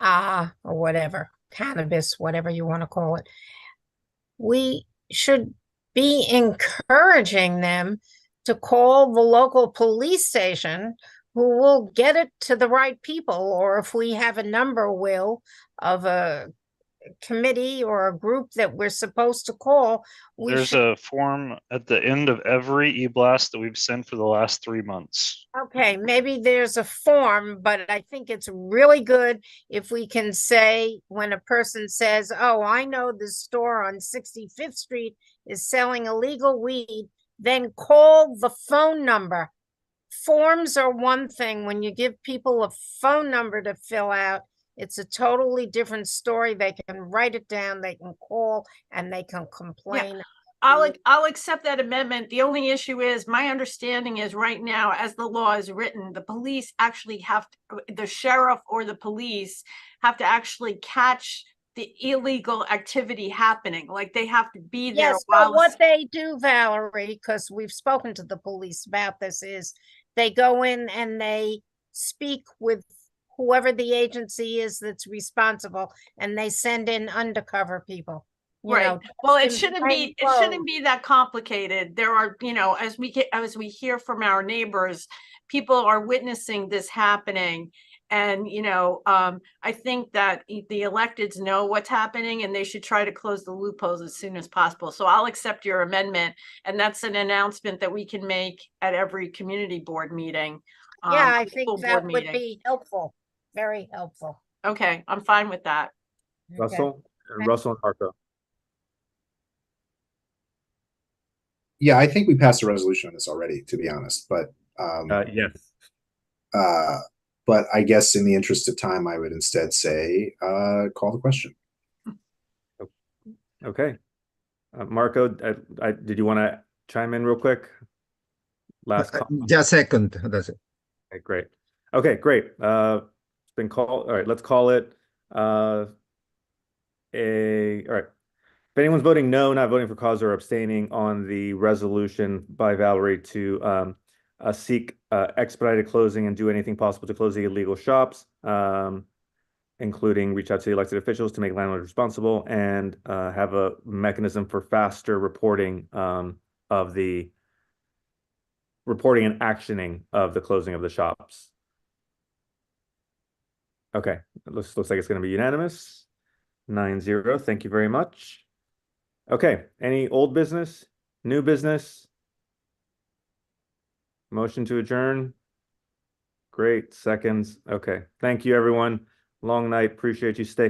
or whatever, cannabis, whatever you want to call it. We should be encouraging them to call the local police station, who will get it to the right people, or if we have a number, of a committee or a group that we're supposed to call. There's a form at the end of every e-blast that we've sent for the last 3 months. Okay, maybe there's a form, but I think it's really good if we can say, when a person says, oh, I know the store on 65th Street is selling illegal weed, then call the phone number. Forms are one thing. When you give people a phone number to fill out, it's a totally different story. They can write it down, they can call, and they can complain. Yeah. I'll accept that amendment. The only issue is, my understanding is right now, as the law is written, the police actually have to, the sheriff or the police have to actually catch the illegal activity happening. Like they have to be there. Yes, but what they do, Valerie, because we've spoken to the police about this, is they go in and they speak with whoever the agency is that's responsible, and they send in undercover people. Right. Well, it shouldn't be that complicated. There are, you know, as we hear from our neighbors, people are witnessing this happening. And, you know, I think that the electeds know what's happening, and they should try to close the loopholes as soon as possible. So I'll accept your amendment. And that's an announcement that we can make at every community board meeting. Yeah, I think that would be helpful. Very helpful. Okay, I'm fine with that. Russell and Russell and Marco. Yeah, I think we passed a resolution on this already, to be honest, but yes. But I guess in the interest of time, I would instead say call the question. Okay. Marco, did you want to chime in real quick? Last call. Just second. That's it. Okay, great. Okay, great. It's been called. All right, let's call it all right. If anyone's voting no, not voting for cause or abstaining on the resolution by Valerie to seek expedited closing and do anything possible to close the illegal shops, including reach out to the elected officials to make landlords responsible and have a mechanism for faster reporting of the reporting and actioning of the closing of the shops. Okay, looks like it's going to be unanimous. 9-0. Thank you very much. Okay, any old business, new business? Motion to adjourn? Great, seconds. Okay, thank you, everyone. Long night. Appreciate you sticking.